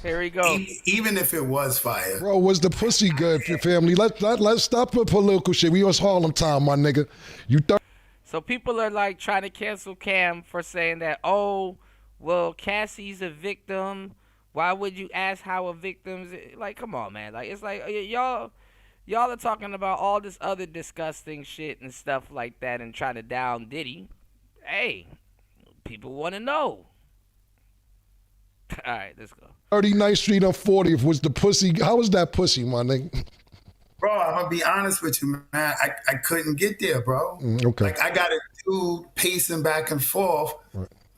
Here we go.
Even if it was fire.
Bro, was the pussy good for your family? Let's stop the political shit. We was Harlem time, my nigga.
So people are like trying to cancel Cam for saying that, oh, well, Cassie's a victim. Why would you ask how a victim's like? Come on, man. Like, it's like y'all are talking about all this other disgusting shit and stuff like that and trying to down Diddy. Hey, people want to know. All right, let's go.
39th Street on 40th was the pussy. How was that pussy, my nigga?
Bro, I'm gonna be honest with you, man. I couldn't get there, bro.
Okay.
Like, I got a dude pacing back and forth,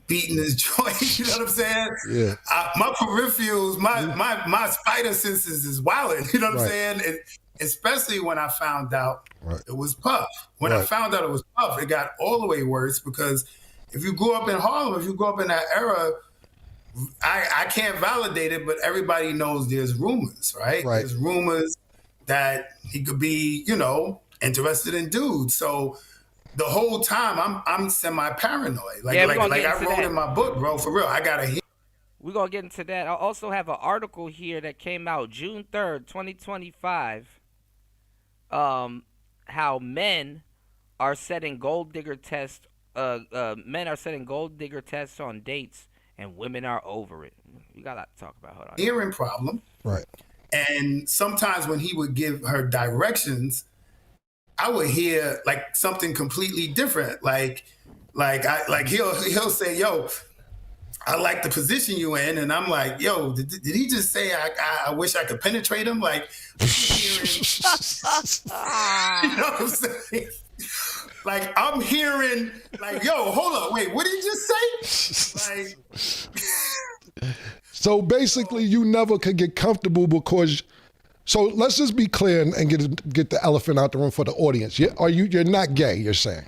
beating his joint. You know what I'm saying?
Yeah.
My peripherals, my spider senses is wilding. You know what I'm saying? And especially when I found out it was Puff. When I found out it was Puff, it got all the way worse because if you grew up in Harlem, if you grew up in that era, I can't validate it, but everybody knows there's rumors, right? There's rumors that he could be, you know, interested in dudes. So the whole time I'm semi-paranoid. Like I wrote in my book, bro, for real. I gotta hear.
We're gonna get into that. I also have an article here that came out June 3rd, 2025. How men are setting gold digger tests. Men are setting gold digger tests on dates, and women are over it. We got a lot to talk about. Hold on.
Hearing problem.
Right.
And sometimes when he would give her directions, I would hear like something completely different. Like he'll say, "Yo, I like the position you in," and I'm like, "Yo, did he just say I wish I could penetrate him?" Like, hearing, you know what I'm saying? Like I'm hearing, like, "Yo, hold up, wait, what did he just say?" Like.
So basically, you never could get comfortable because. So let's just be clear and get the elephant out the room for the audience. You're not gay, you're saying?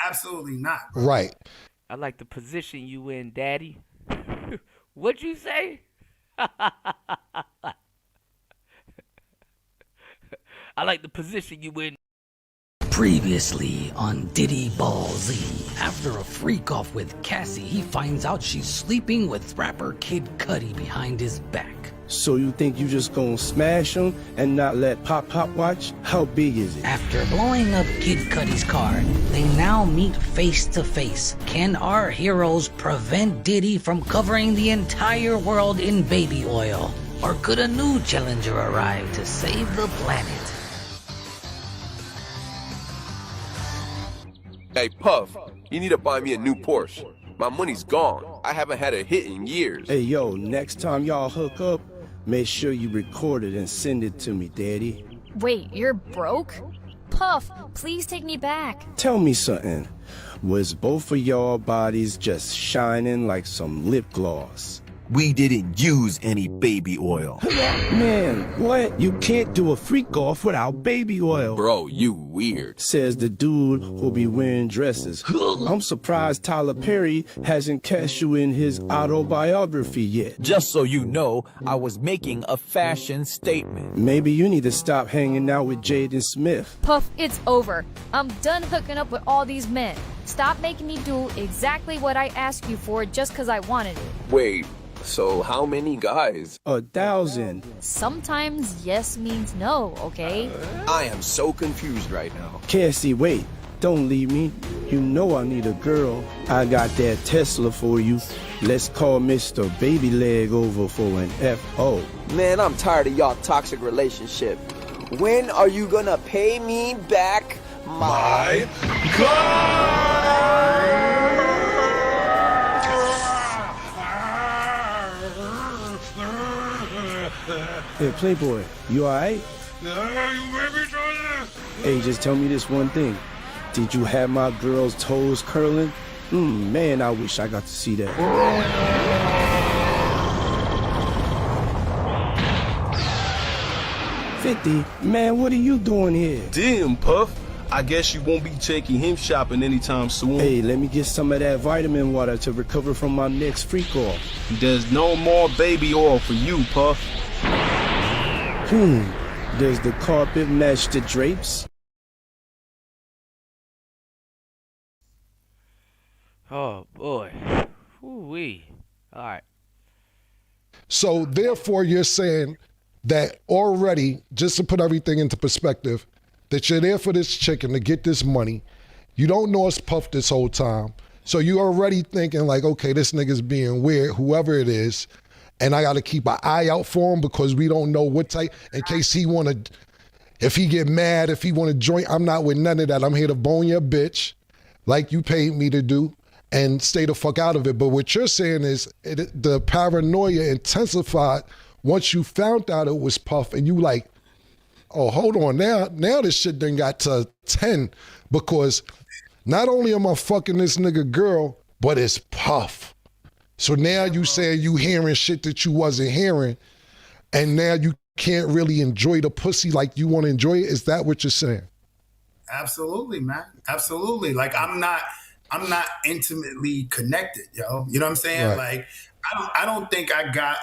Absolutely not. Bro.
Right.
I like the position you in, Daddy. What'd you say? I like the position you in.
Previously on Diddy Ball Z. After a freak off with Cassie, he finds out she's sleeping with rapper Kid Cudi behind his back.
So you think you just gonna smash him and not let Pop watch? How big is it?
After blowing up Kid Cudi's car, they now meet face to face. Can our heroes prevent Diddy from covering the entire world in baby oil? Or could a new challenger arrive to save the planet?
Hey, Puff, you need to buy me a new Porsche. My money's gone. I haven't had a hit in years.
Hey, yo, next time y'all hook up, make sure you record it and send it to me, Daddy.
Wait, you're broke? Puff, please take me back.
Tell me something. Was both of y'all bodies just shining like some lip gloss?
We didn't use any baby oil.
Man, what? You can't do a freak off without baby oil.
Bro, you weird.
Says the dude who'll be wearing dresses. I'm surprised Tyler Perry hasn't cast you in his autobiography yet.
Just so you know, I was making a fashion statement.
Maybe you need to stop hanging out with Jaden Smith.
Puff, it's over. I'm done hooking up with all these men. Stop making me do exactly what I asked you for just because I wanted it.
Wait. So how many guys?
1,000.
Sometimes yes means no, okay?
I am so confused right now.
Cassie, wait. Don't leave me. You know I need a girl. I got that Tesla for you. Let's call Mr. Baby Leg over for an F.O.
Man, I'm tired of y'all toxic relationship. When are you gonna pay me back my car?
Hey, Playboy, you alright?
You made me do this.
Hey, just tell me this one thing. Did you have my girl's toes curling? Man, I wish I got to see that. 50, man, what are you doing here?
Damn, Puff. I guess you won't be taking him shopping anytime soon.
Hey, let me get some of that vitamin water to recover from my next freak off.
There's no more baby oil for you, Puff.
Does the carpet match the drapes?
Oh boy. Ooh-wee. All right.
So therefore, you're saying that already, just to put everything into perspective, that you're there for this chicken to get this money. You don't know it's Puff this whole time. So you're already thinking like, okay, this nigga's being weird, whoever it is, and I got to keep an eye out for him because we don't know what type, in case he want to, if he get mad, if he want to join. I'm not with none of that. I'm here to bone your bitch like you paid me to do and stay the fuck out of it. But what you're saying is the paranoia intensified once you found out it was Puff and you like, oh, hold on, now this shit done got to 10 because not only am I fucking this nigga girl, but it's Puff. So now you saying you hearing shit that you wasn't hearing and now you can't really enjoy the pussy like you want to enjoy it? Is that what you're saying?
Absolutely, man. Absolutely. Like I'm not intimately connected, yo. You know what I'm saying?
Right.
Like I don't think I got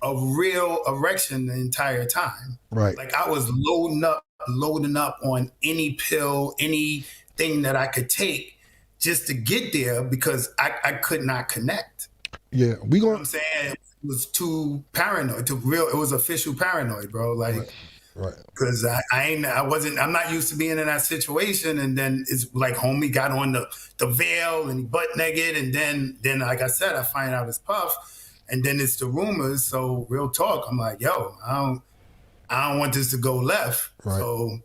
a real erection the entire time.
Right.
Like I was loading up on any pill, anything that I could take just to get there because I could not connect.
Yeah, we
You know what I'm saying? It was too paranoid, it was official paranoid, bro. Like,
right.
Cause I'm not used to being in that situation. And then it's like homie got on the veil and he butt naked. And then like I said, I find out it's Puff. And then it's the rumors. So real talk, I'm like, yo, I don't want this to go left.
Right.
So,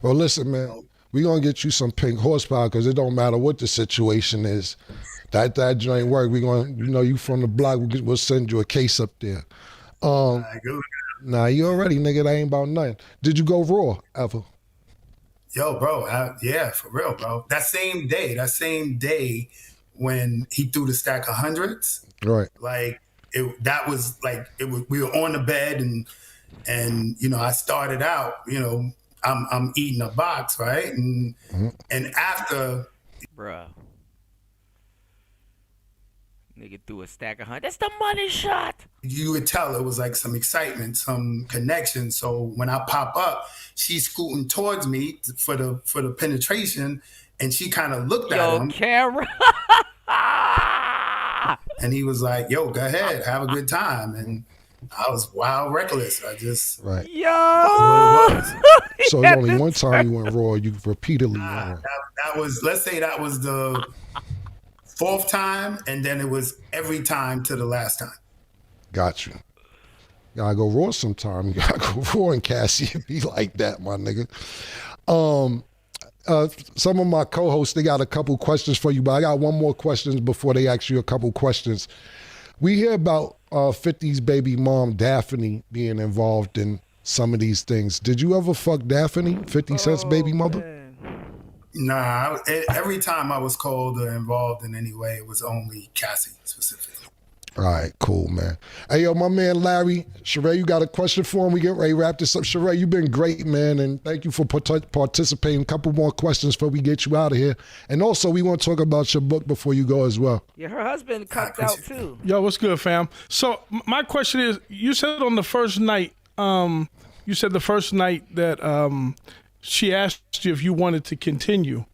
well, listen, man, we gonna get you some pink horsepower because it don't matter what the situation is. That joint work. We gonna, you from the block. We'll send you a case up there. Nah, you already, nigga. That ain't about nothing. Did you go raw ever?
Yo, bro. Yeah, for real, bro. That same day when he threw the stack of hundreds.
Right.
Like. We were on the bed and I started out, I'm eating a box, right? And after,
bruh, nigga threw a stack of 100. That's the money shot.
You would tell it was like some excitement, some connection. So when I pop up, she's scooting towards me for the penetration, and she kind of looked at him.
Camera.
And he was like, yo, go ahead, have a good time. And I was wild reckless. I just,
right.
Yo!
That's what it was.
So it's only one time you went raw, you repeatedly went raw.
That was, let's say that was the 4th time, and then it was every time to the last time.
Got you. Gotta go raw sometime. You gotta go raw and Cassie and be like that, my nigga. Some of my co-hosts, they got a couple questions for you, but I got one more question before they ask you a couple questions. We hear about 50's baby mom, Daphne, being involved in some of these things. Did you ever fuck Daphne, 50 Cent's baby mother?
Man. Nah, every time I was called or involved in any way, it was only Cassie specifically.
All right, cool, man. Hey, yo, my man Larry, Sheree, you got a question for him? We get ready to wrap this up. Sheree, you've been great, man, and thank you for participating. A couple more questions before we get you out of here. And also, we want to talk about your book before you go as well.
Yeah, her husband cucked out too.
Yo, what's good, fam? So my question is, you said on the first night, that she asked you if you wanted to continue,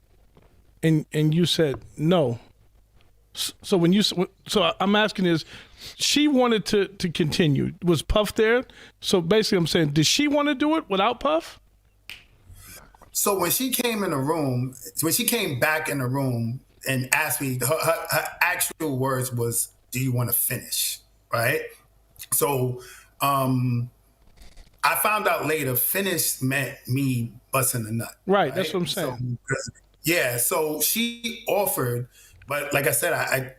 and you said no. So I'm asking is, she wanted to continue. Was Puff there? So basically I'm saying, did she want to do it without Puff?
So when she came back in the room and asked me, her actual words was, do you want to finish? Right? So I found out later, finish meant me busting a nut.
Right, that's what I'm saying.
So she offered, but like I said,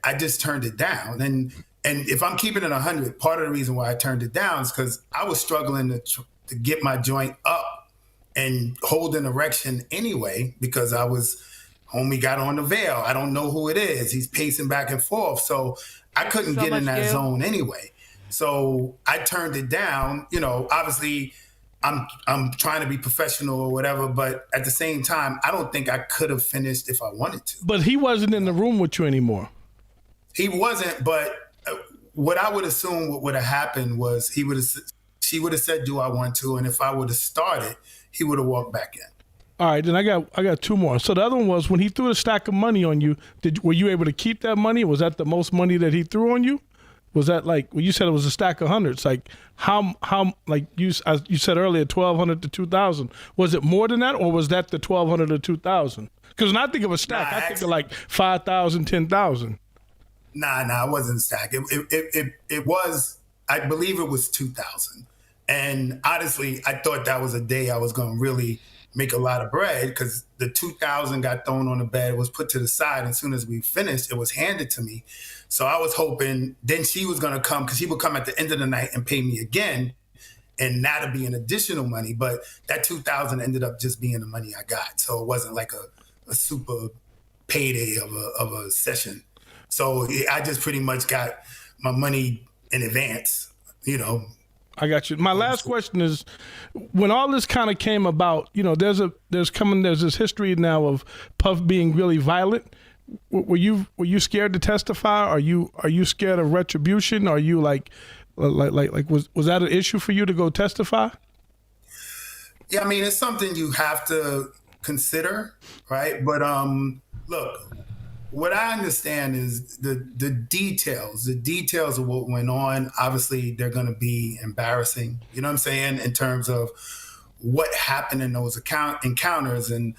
I just turned it down. And if I'm keeping it 100, part of the reason why I turned it down is because I was struggling to get my joint up and hold an erection anyway, because homie got on the veil. I don't know who it is. He's pacing back and forth. So I couldn't get in that zone anyway. So I turned it down. You know, obviously I'm trying to be professional or whatever, but at the same time, I don't think I could have finished if I wanted to.
But he wasn't in the room with you anymore.
He wasn't, but what I would assume what would have happened was she would have said, do I want to? And if I would have started, he would have walked back in.
All right, then I got two more. So the other one was when he threw a stack of money on you, were you able to keep that money? Was that the most money that he threw on you? Was that like, well, you said it was a stack of hundreds. Like how like you said earlier, 1,200 to 2,000. Was it more than that, or was that the 1,200 to 2,000? Because when I think of a stack, I think of like 5,000, 10,000.
Nah, it wasn't a stack. It was, I believe it was 2,000. And honestly, I thought that was a day I was going to really make a lot of bread, because the 2,000 got thrown on the bed, was put to the side. And as soon as we finished, it was handed to me. So I was hoping then she was going to come, because she would come at the end of the night and pay me again. And that'd be an additional money. But that 2,000 ended up just being the money I got. So it wasn't like a super payday of a session. So I just pretty much got my money in advance, you know.
I got you. My last question is, when all this kind of came about, you know, there's this history now of Puff being really violent. Were you scared to testify? Are you scared of retribution? Are you like was that an issue for you to go testify?
Yeah, I mean, it's something you have to consider, right? But look, what I understand is the details of what went on. Obviously, they're going to be embarrassing. You know what I'm saying? In terms of what happened in those encounters. And,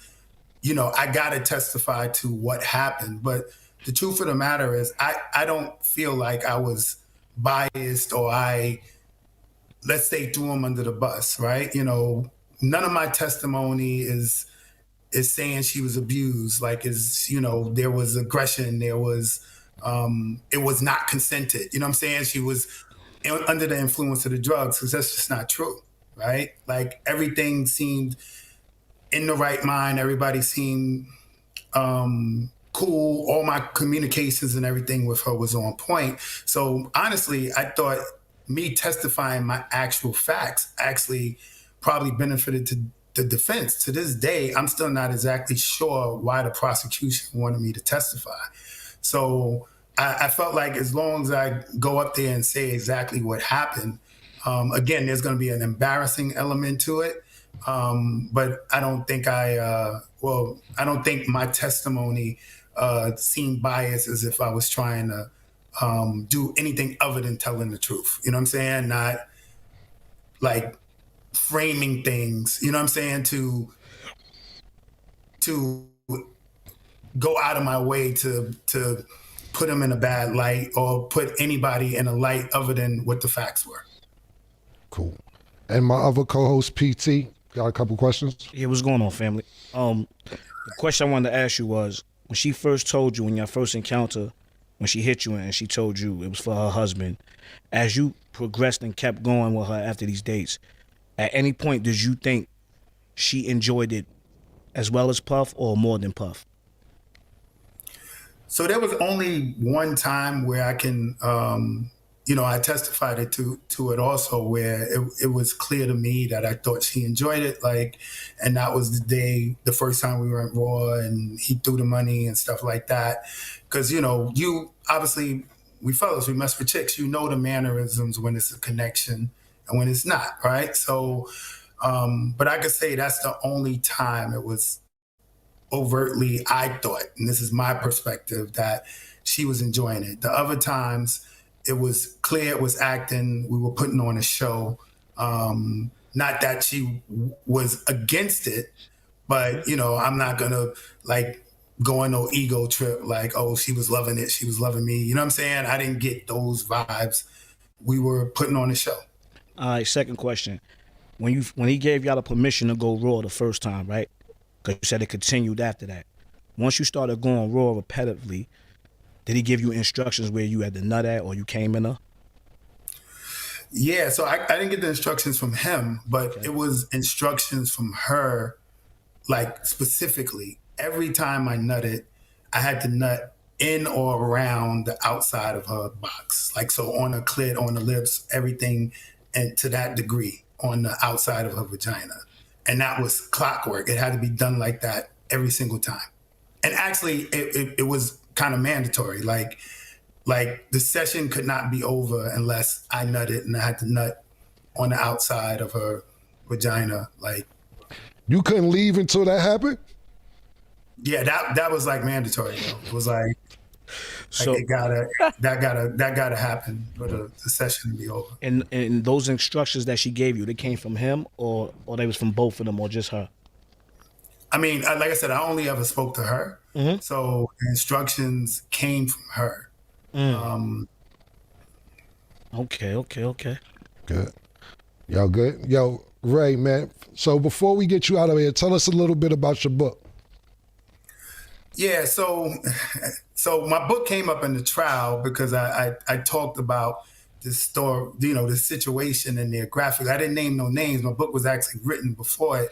you know, I got to testify to what happened. But the truth of the matter is I don't feel like I was biased or let's say, threw him under the bus, right? You know, none of my testimony is saying she was abused, you know, there was aggression, there was, it was not consented. You know what I'm saying? She was under the influence of the drugs, because that's just not true, right? Like everything seemed in the right mind. Everybody seemed cool. All my communications and everything with her was on point. So honestly, I thought me testifying my actual facts actually probably benefited to the defense. To this day, I'm still not exactly sure why the prosecution wanted me to testify. So I felt like as long as I go up there and say exactly what happened, again, there's going to be an embarrassing element to it. But I don't think I don't think my testimony seemed biased, as if I was trying to do anything other than telling the truth. You know what I'm saying? Not like framing things, you know what I'm saying, to go out of my way to put them in a bad light or put anybody in a light other than what the facts were.
Cool. And my other co-host, PT, got a couple questions?
Yeah, what's going on, family? The question I wanted to ask you was, when she first told you, in your first encounter, when she hit you and she told you it was for her husband, as you progressed and kept going with her after these dates, at any point did you think she enjoyed it as well as Puff or more than Puff?
So there was only one time where I can, I testified it to it also, where it was clear to me that I thought she enjoyed it. And that was the first time we were at Raw and he threw the money and stuff like that. Cause you obviously, we fellas, we mess with chicks, the mannerisms when it's a connection and when it's not, right? So, but I could say that's the only time it was overtly, I thought, and this is my perspective, that she was enjoying it. The other times, it was clear it was acting. We were putting on a show. Not that she was against it, but, I'm not going to go on no ego trip oh, she was loving it, she was loving me. You know what I'm saying? I didn't get those vibes. We were putting on a show.
All right, second question. When he gave y'all the permission to go Raw the first time, right? Because you said it continued after that. Once you started going Raw repetitively, did he give you instructions where you had to nut at or you came in her?
Yeah, so I didn't get the instructions from him, but it was instructions from her, like specifically. Every time I nutted, I had to nut in or around the outside of her box. Like, so on her clit, on the lips, everything, and to that degree on the outside of her vagina. And that was clockwork. It had to be done like that every single time. And actually, it was kind of mandatory. Like the session could not be over unless I nutted, and I had to nut on the outside of her vagina. Like,
you couldn't leave until that happened?
Yeah, that was like mandatory. Though. It was like it gotta happen for the session to be over.
And those instructions that she gave you, they came from him, or they was from both of them, or just her?
I mean, like I said, I only ever spoke to her, so the instructions came from her.
Okay.
Good. Y'all good? Yo, Ray, man. So before we get you out of here, tell us a little bit about your book.
Yeah, so my book came up in the trial because I talked about this story, this situation in their graphic. I didn't name no names. My book was actually written before it,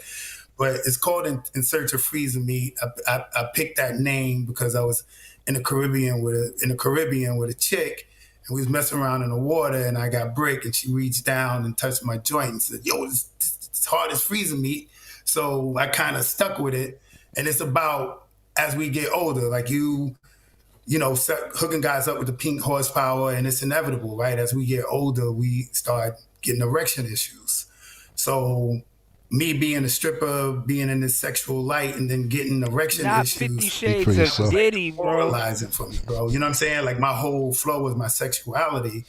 but it's called In Search of Freezer Meat. I picked that name because I was in the Caribbean with a chick, and we was messing around in the water, and I got brick, and she reached down and touched my joint and said, "Yo, it's hard as freezer meat." So I kind of stuck with it, and it's about as we get older, like hooking guys up with the pink horsepower, and it's inevitable, right? As we get older, we start getting erection issues. So me being a stripper, being in this sexual light, and then getting erection issues.
50 Shades of Diddy, bro.
Moralizing for me, bro. You know what I'm saying? Like, my whole flow was my sexuality.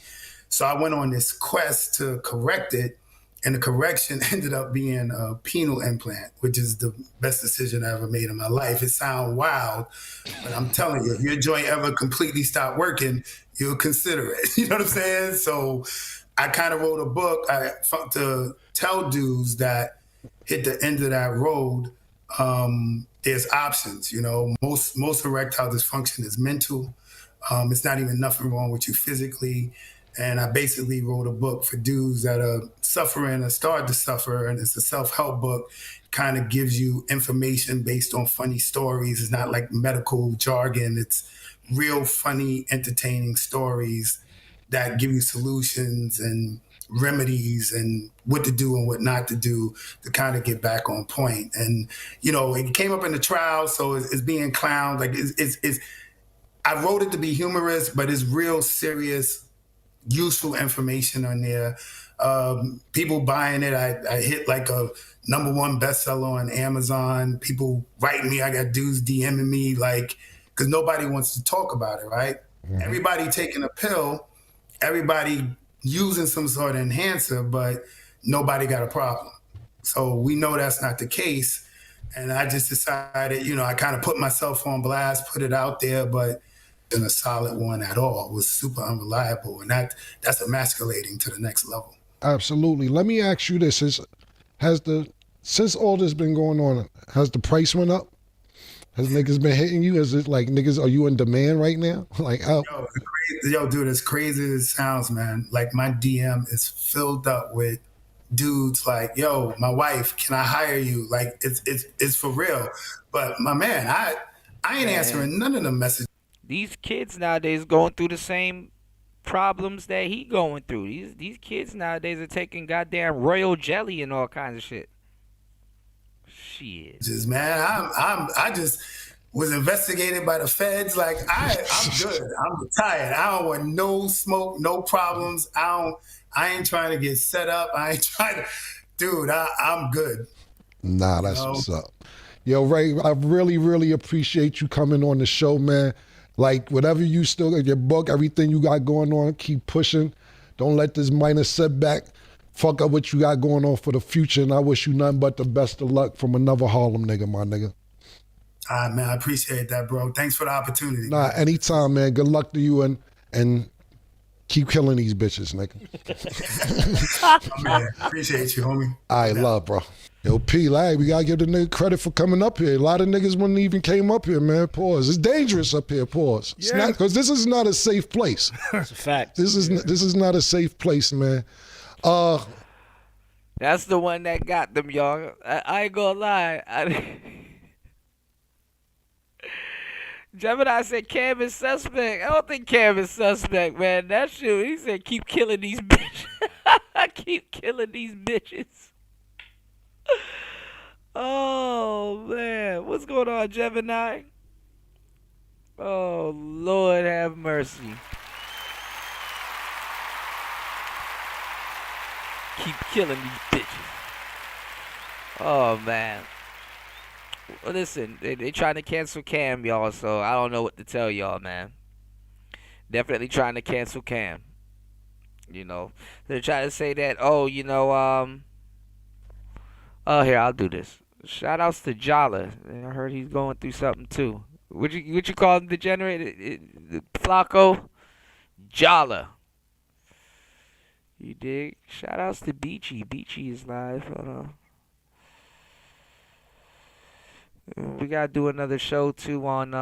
So I went on this quest to correct it, and the correction ended up being a penile implant, which is the best decision I ever made in my life. It sounds wild, but I'm telling you, if your joint ever completely stopped working, you'll consider it. You know what I'm saying? So I kind of wrote a book to tell dudes that hit the end of that road, there's options. Most erectile dysfunction is mental. It's not even nothing wrong with you physically. And I basically wrote a book for dudes that are suffering or start to suffer, and it's a self-help book. Kind of gives you information based on funny stories. It's not like medical jargon. It's real funny, entertaining stories that give you solutions and remedies and what to do and what not to do to kind of get back on point. And, it came up in the trial, so it's being clowned. Like, I wrote it to be humorous, but it's real serious, useful information on there. People buying it. I hit like a #1 bestseller on Amazon. People writing me. I got dudes DMing me, like, because nobody wants to talk about it, right? Mm-hmm. Everybody taking a pill, everybody using some sort of enhancer, but nobody got a problem. So we know that's not the case. And I just decided, I kind of put myself on blast, put it out there, but in a solid one at all. It was super unreliable, and that's emasculating to the next level.
Absolutely. Let me ask you this: since all this been going on, has the price went up? Has niggas been hitting you? Is it like, niggas, are you in demand right now? Like,
Yo, dude, as crazy as it sounds, man, like, my DM is filled up with dudes like, "Yo, my wife, can I hire you?" Like, it's for real. But my man, I ain't answering none of the messages.
These kids nowadays going through the same problems that he going through. These kids nowadays are taking goddamn royal jelly and all kinds of shit. Shit.
Man, I just was investigated by the feds. Like, I'm good. I'm retired. I don't want no smoke, no problems. I ain't trying to get set up. I ain't trying to, dude, I'm good.
Nah, that's what's up. Yo, Ray, I really, really appreciate you coming on the show, man. Like, whatever you still, your book, everything you got going on, keep pushing. Don't let this minor setback fuck up what you got going on for the future. And I wish you nothing but the best of luck from another Harlem nigga, my nigga.
Man, I appreciate that, bro. Thanks for the opportunity.
Nah, anytime, man. Good luck to you, and keep killing these bitches, nigga.
Man, appreciate you, homie.
I love, bro. Yo, P, like, we gotta give the nigga credit for coming up here. A lot of niggas wouldn't even came up here, man. Pause. It's dangerous up here. Pause. It's not, because this is not a safe place.
It's a fact.
This is not a safe place, man.
That's the one that got them, y'all. I ain't gonna lie. Gemini said Cam is suspect. I don't think Cam is suspect, man. That shit, he said keep killing these bitches. Keep killing these bitches. Oh, man. What's going on, Gemini? Oh, Lord have mercy. Keep killing these bitches. Oh, man. Well, listen, they trying to cancel Cam, y'all, so I don't know what to tell y'all, man. Definitely trying to cancel Cam. You know, they're trying to say that, oh, you know, oh, here, I'll do this. Shout outs to Jala. I heard he's going through something, too. What you call him, degenerate? Flacco? Jala. You dig? Shout outs to Beachy. Beachy is live. Hold on. We gotta do another show too on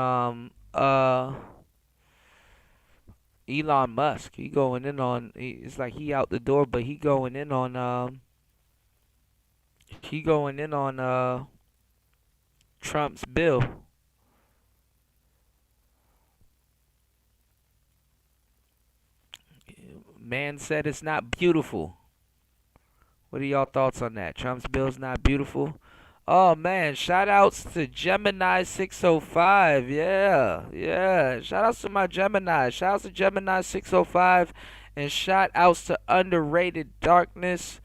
Elon Musk. He going in on. It's like he out the door, but he going in on. He going in on Trump's bill. Man said it's not beautiful. What are y'all thoughts on that? Trump's bill's not beautiful. Oh, man, shout-outs to Gemini 605. Yeah. Shout-outs to my Gemini. Shout-outs to Gemini 605. And shout-outs to Underrated Darkness.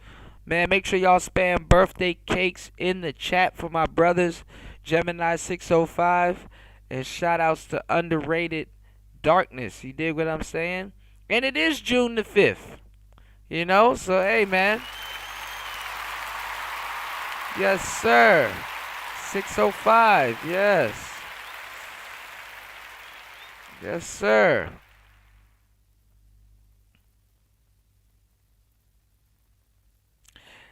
Man, make sure y'all spam birthday cakes in the chat for my brothers, Gemini 605. And shout-outs to Underrated Darkness. You dig what I'm saying? And it is June the 5th. You know? So, hey, man. Yes, sir. 605. Yes. Yes, sir.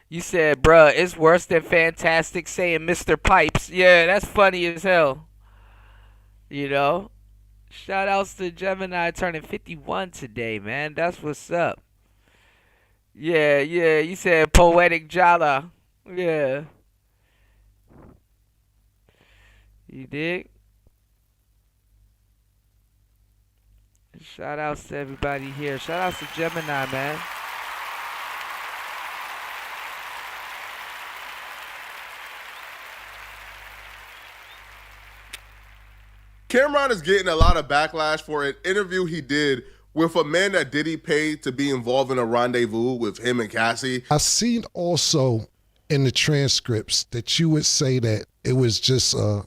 You said, bruh, it's worse than Fantastic saying Mr. Pipes. Yeah, that's funny as hell. You know? Shout outs to Gemini turning 51 today, man. That's what's up. Yeah. You said Poetic Jala. Yeah. You dig? Shout outs to everybody here. Shout outs to Gemini, man.
Cameron is getting a lot of backlash for an interview he did with a man that Diddy paid to be involved in a rendezvous with him and Cassie.
I've seen also in the transcripts that you would say that it was just a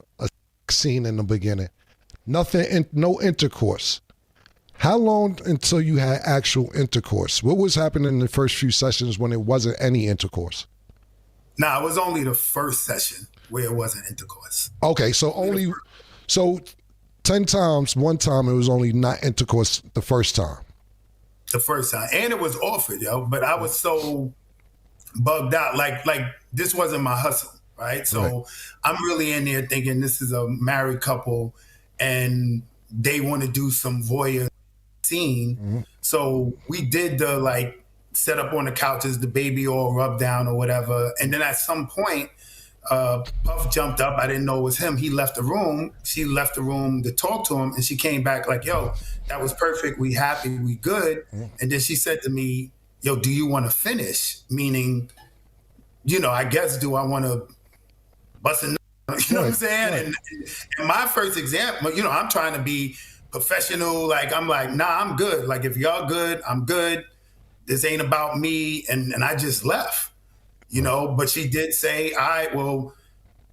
scene in the beginning. Nothing, no intercourse. How long until you had actual intercourse? What was happening in the first few sessions when it wasn't any intercourse?
Nah, it was only the first session where it wasn't intercourse.
Okay, so 10 times, one time it was only not intercourse the first time.
The first time. And it was offered, yo. But I was so bugged out. Like this wasn't my hustle, right? So right. I'm really in there thinking this is a married couple and they want to do some voyeur scene. Mm-hmm. So we did the set up on the couches, the baby all rubbed down or whatever. And then at some point, Puff jumped up. I didn't know it was him. He left the room. She left the room to talk to him, and she came back like, yo, that was perfect. We happy. We good. And then she said to me, yo, do you want to finish? Meaning, I guess, do I want to bust a nut? You know what I'm saying? Right. And my first example, I'm trying to be professional. I'm like, nah, I'm good. Like, if y'all good, I'm good. This ain't about me. And I just left. But she did say, all right, well,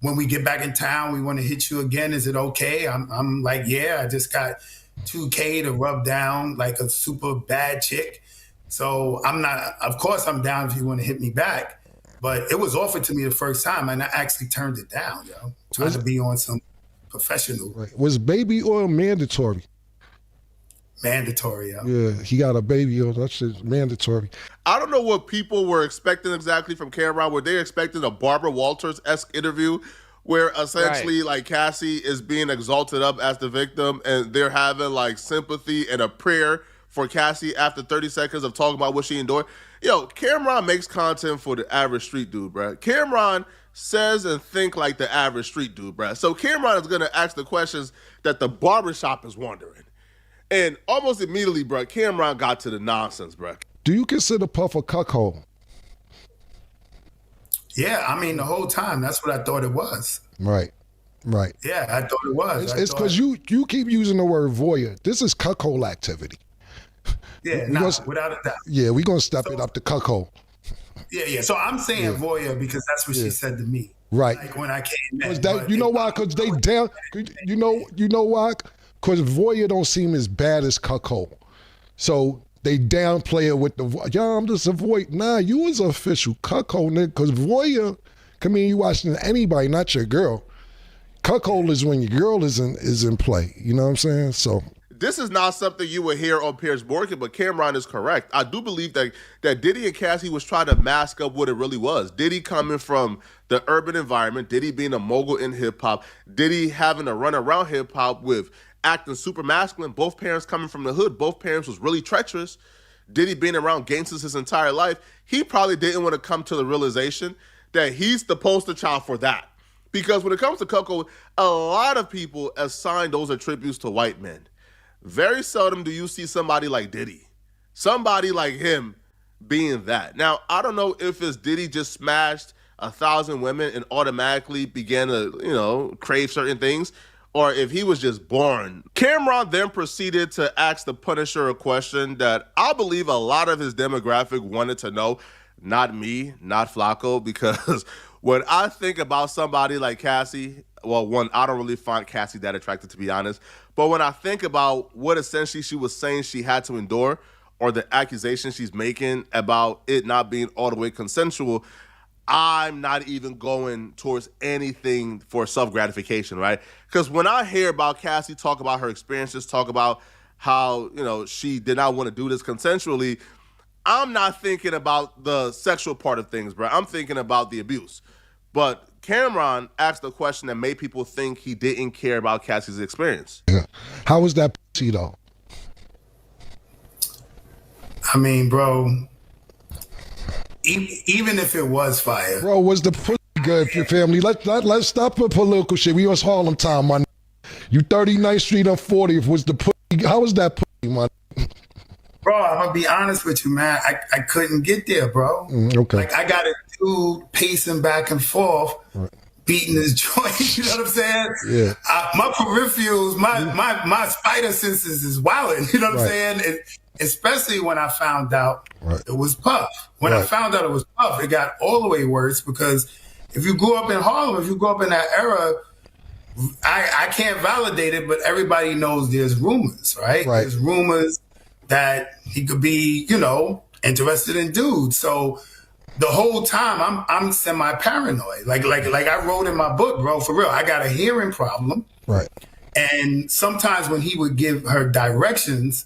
when we get back in town, we want to hit you again. Is it okay? I'm like, yeah, I just got $2K to rub down like a super bad chick. So of course I'm down if you want to hit me back. But it was offered to me the first time and I actually turned it down, trying to be on some professional.
Right. Was baby oil mandatory?
Mandatory,
Yeah, he got a baby oil. That's just mandatory.
I don't know what people were expecting exactly from Cameron. Were they expecting a Barbara Walters-esque interview where essentially Cassie is being exalted up as the victim and they're having sympathy and a prayer for Cassie after 30 seconds of talking about what she endured? Yo, Cameron makes content for the average street dude, bro. Cameron says and think like the average street dude, bro. So Cameron is going to ask the questions that the barbershop is wondering. And almost immediately, bro, Cameron got to the nonsense, bro.
Do you consider Puff a cuckold?
Yeah, I mean, the whole time, that's what I thought it was.
Right.
Yeah, I thought it was.
It's because you keep using the word voyeur. This is cuckold activity.
Yeah, without a doubt.
Yeah, we're going to step it up to cuckold.
Yeah. So I'm saying voyeur because that's what she said to me.
Right.
Like when I came in.
You know why? Because they down. You know why? Because voyeur don't seem as bad as cuckold. So they downplay it with the I'm just a voyeur. Nah, you was an official cuckold, nigga. Because voyeur can mean you watching anybody, not your girl. Cuckold is when your girl is in play. You know what I'm saying? So.
This is not something you would hear on Piers Morgan, but Cameron is correct. I do believe that Diddy and Cassie was trying to mask up what it really was. Diddy coming from the urban environment, Diddy being a mogul in hip-hop, Diddy having to run around hip-hop with acting super masculine, both parents coming from the hood, both parents was really treacherous. Diddy being around gangsters his entire life, he probably didn't want to come to the realization that he's the poster child for that. Because when it comes to cuckold, a lot of people assign those attributes to white men. Very seldom do you see somebody like Diddy, somebody like him being that. Now, I don't know if it's Diddy just smashed 1,000 women and automatically began to, crave certain things, or if he was just born. Cameron then proceeded to ask the Punisher a question that I believe a lot of his demographic wanted to know. Not me, not Flacco, because when I think about somebody like Cassie, well, one, I don't really find Cassie that attractive, to be honest. But when I think about what essentially she was saying she had to endure, or the accusation she's making about it not being all the way consensual, I'm not even going towards anything for self-gratification, right? Because when I hear about Cassie talk about her experiences, talk about how, she did not want to do this consensually, I'm not thinking about the sexual part of things, bro. I'm thinking about the abuse. But Cameron asked a question that made people think he didn't care about Cassie's experience.
Yeah. How was that pussy, though?
I mean, bro, even if it was fire.
Bro, was the pussy good for your family? Let's stop the political shit. We was Harlem time, man. You 39th Street on 40th. Was the pussy, how was that pussy, man?
Bro, I'm going to be honest with you, man. I couldn't get there, bro.
Okay.
Like, I got a dude pacing back and forth, beating his joint. You know what I'm saying?
Yeah.
My peripherals, my spider senses is wilding. You know what I'm saying? And especially when I found out it was Puff. When I found out it was Puff, it got all the way worse because if you grew up in Harlem, if you grew up in that era, I can't validate it, but everybody knows there's rumors, right? There's rumors that he could be, interested in dudes. So the whole time I'm semi-paranoid. Like I wrote in my book, bro, for real, I got a hearing problem.
Right.
And sometimes when he would give her directions,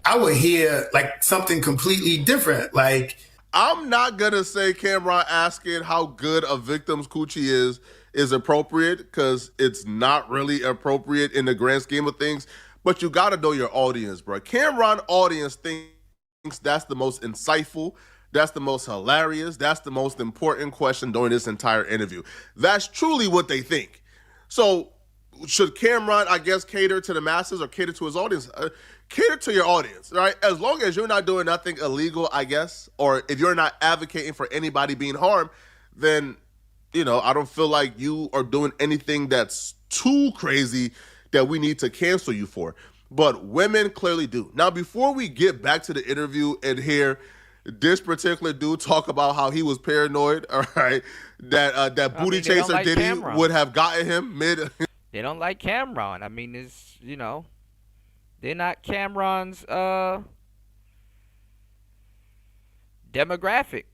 I would hear like something completely different. Like,
I'm not going to say Cameron asking how good a victim's coochie is appropriate, because it's not really appropriate in the grand scheme of things. But you got to know your audience, bro. Cameron audience thinks that's the most insightful, that's the most hilarious, that's the most important question during this entire interview. That's truly what they think. So should Cameron, I guess, cater to the masses or cater to his audience? Cater to your audience, right? As long as you're not doing nothing illegal, I guess, or if you're not advocating for anybody being harmed, then, I don't feel like you are doing anything that's too crazy that we need to cancel you for. But women clearly do. Now, before we get back to the interview and hear this particular dude talk about how he was paranoid, all right, that booty chaser
like
Diddy
Cameron.
would have gotten him mid.
They don't like Cameron. I mean, it's, they're not Cameron's demographic.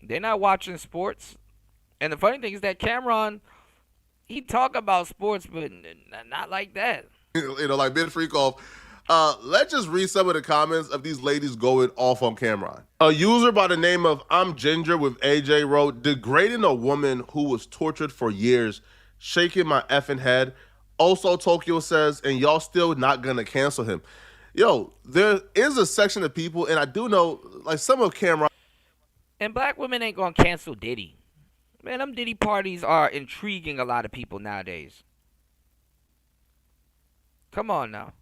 They're not watching sports. And the funny thing is that Cameron, he talk about sports, but not like that.
Like Ben Freakoff. Let's just read some of the comments of these ladies going off on Cameron. A user by the name of I'm Ginger with AJ wrote, degrading a woman who was tortured for years, shaking my effing head. Also, Tokyo says, and y'all still not gonna cancel him. Yo, there is a section of people, and I do know, like some of Cameron.
And black women ain't gonna cancel Diddy. Man, them Diddy parties are intriguing a lot of people nowadays. Come on now.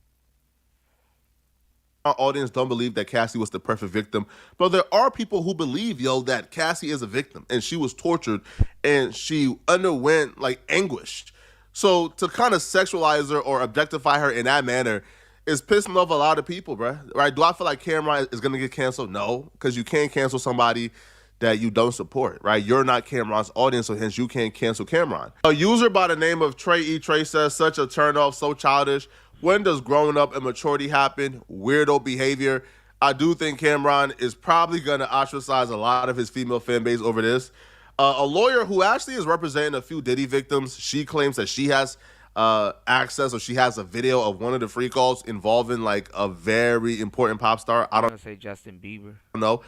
Our audience don't believe that Cassie was the perfect victim, but there are people who believe, yo, that Cassie is a victim and she was tortured and she underwent like anguish. So to kind of sexualize her or objectify her in that manner is pissing off a lot of people, bruh. Right? Do I feel like Cam'ron is gonna get canceled? No, because you can't cancel somebody that you don't support, right? You're not Cam'ron's audience, so hence you can't cancel Cam'ron. A user by the name of Trey E. Trey says, such a turnoff, so childish. When does growing up and maturity happen? Weirdo behavior. I do think Cam'ron is probably going to ostracize a lot of his female fan base over this. A lawyer who actually is representing a few Diddy victims, she claims that she has access or she has a video of one of the free calls involving like a very important pop star. I don't
say Justin Bieber.
know.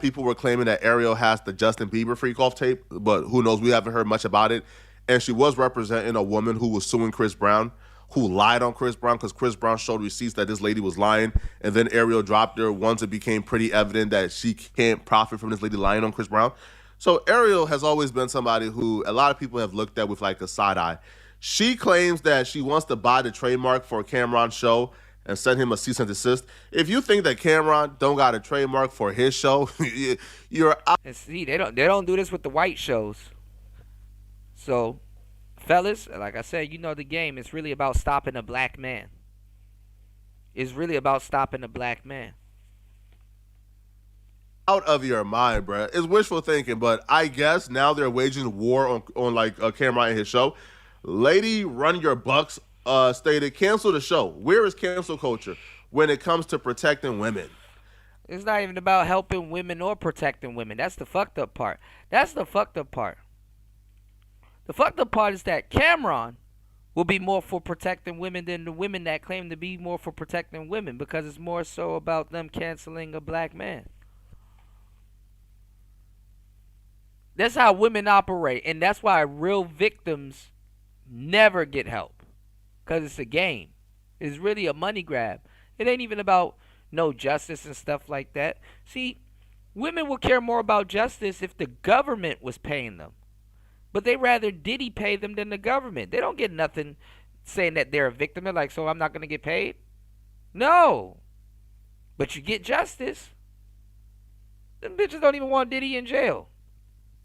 People were claiming that Ariel has the Justin Bieber freak off tape, but who knows? We haven't heard much about it. And she was representing a woman who was suing Chris Brown, who lied on Chris Brown because Chris Brown showed receipts that this lady was lying. And then Ariel dropped her once it became pretty evident that she can't profit from this lady lying on Chris Brown. So Ariel has always been somebody who a lot of people have looked at with like a side eye. She claims that she wants to buy the trademark for Cam'ron's show and send him a cease and desist. If you think that Cam'ron don't got a trademark for his show, you're out.
And see, they don't do this with the white shows. So, fellas, like I said, you know the game. It's really about stopping a black man. It's really about stopping a black man.
Out of your mind, bruh. It's wishful thinking, but I guess now they're waging war on like Cam'ron and his show. Lady Run Your Bucks stated, cancel the show. Where is cancel culture when it comes to protecting women?
It's not even about helping women or protecting women. That's the fucked up part. That's the fucked up part. The fucked up part is that Cam'ron will be more for protecting women than the women that claim to be more for protecting women, because it's more so about them canceling a black man. That's how women operate, and that's why real victims never get help. Because it's a game. It's really a money grab. It ain't even about no justice and stuff like that. See, women will care more about justice if the government was paying them. But they rather Diddy pay them than the government. They don't get nothing saying that they're a victim. They're like, so I'm not going to get paid? No. But you get justice. Them bitches don't even want Diddy in jail.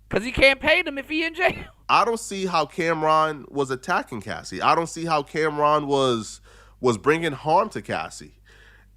Because he can't pay them if he in jail.
I don't see how Cam'ron was attacking Cassie. I don't see how Cam'ron was bringing harm to Cassie.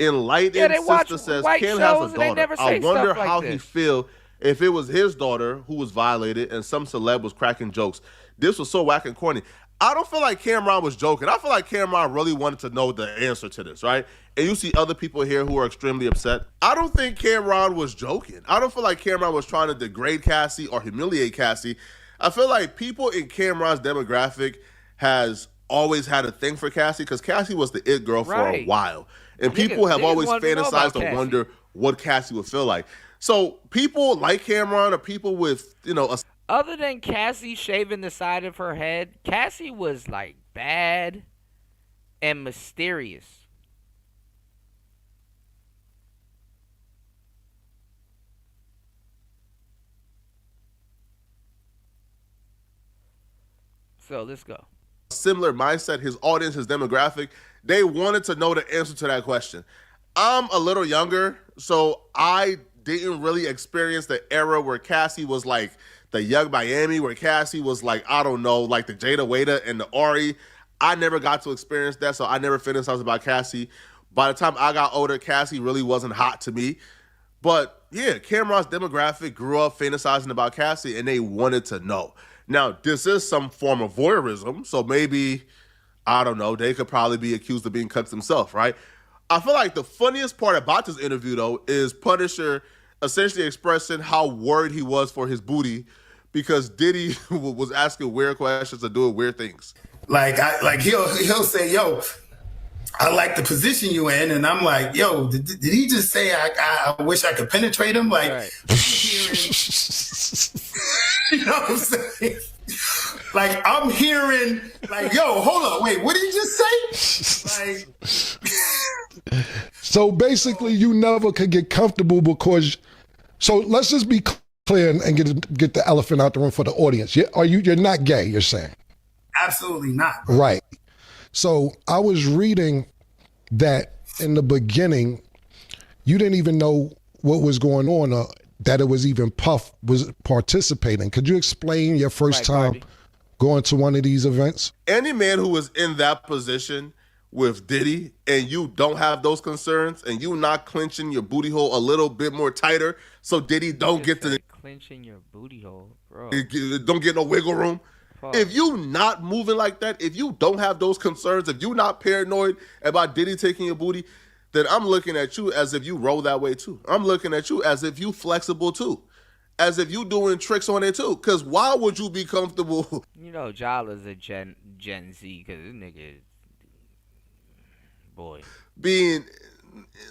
Enlightened sister says Cam has a daughter. I wonder how he feel if it was his daughter who was violated and some celeb was cracking jokes. This was so whack and corny. I don't feel like Cam'ron was joking. I feel like Cam'ron really wanted to know the answer to this, right? And you see other people here who are extremely upset. I don't think Cam'ron was joking. I don't feel like Cam'ron was trying to degrade Cassie or humiliate Cassie. I feel like people in Cam'ron's demographic has always had a thing for Cassie because Cassie was the it girl for a while. And people have always fantasized or wonder what Cassie would feel like. So people like Cam'ron or people with,
other than Cassie shaving the side of her head, Cassie was like bad and mysterious. So let's go.
Similar mindset, his audience, his demographic, they wanted to know the answer to that question. I'm a little younger, so I didn't really experience the era where Cassie was like the Young Miami, where Cassie was like, I don't know, like the Jada Waiter and the Ari. I never got to experience that, so I never fantasized about Cassie. By the time I got older, Cassie really wasn't hot to me. But yeah, Cam'ron's demographic grew up fantasizing about Cassie, and they wanted to know. Now, this is some form of voyeurism, so maybe, I don't know, they could probably be accused of being cucks themselves, right? I feel like the funniest part about this interview, though, is Punisher essentially expressing how worried he was for his booty because Diddy was asking weird questions and doing weird things.
Like he'll say, yo, I like the position you in, and I'm like, yo, did he just say I wish I could penetrate him? Like, right. You know what I'm saying? Like, I'm hearing, like, yo, hold on, wait, what did he just say? Like,
so basically, you never could get comfortable because. So let's just be clear and get the elephant out the room for the audience. You're not gay, you're saying?
Absolutely not.
Right. So I was reading that in the beginning, you didn't even know what was going on, or that it was even Puff was participating. Could you explain your first time going to one of these events?
Any man who was in that position with Diddy and you don't have those concerns and you not clenching your booty hole a little bit more tighter so Diddy don't get to
clenching your booty hole, bro.
Don't get no wiggle room. If you not moving like that, if you don't have those concerns, if you not paranoid about Diddy taking your booty, then I'm looking at you as if you roll that way too. I'm looking at you as if you flexible too. As if you doing tricks on it too. Because why would you be comfortable?
You know, Jala's a Gen Z because this nigga, boy.
Being,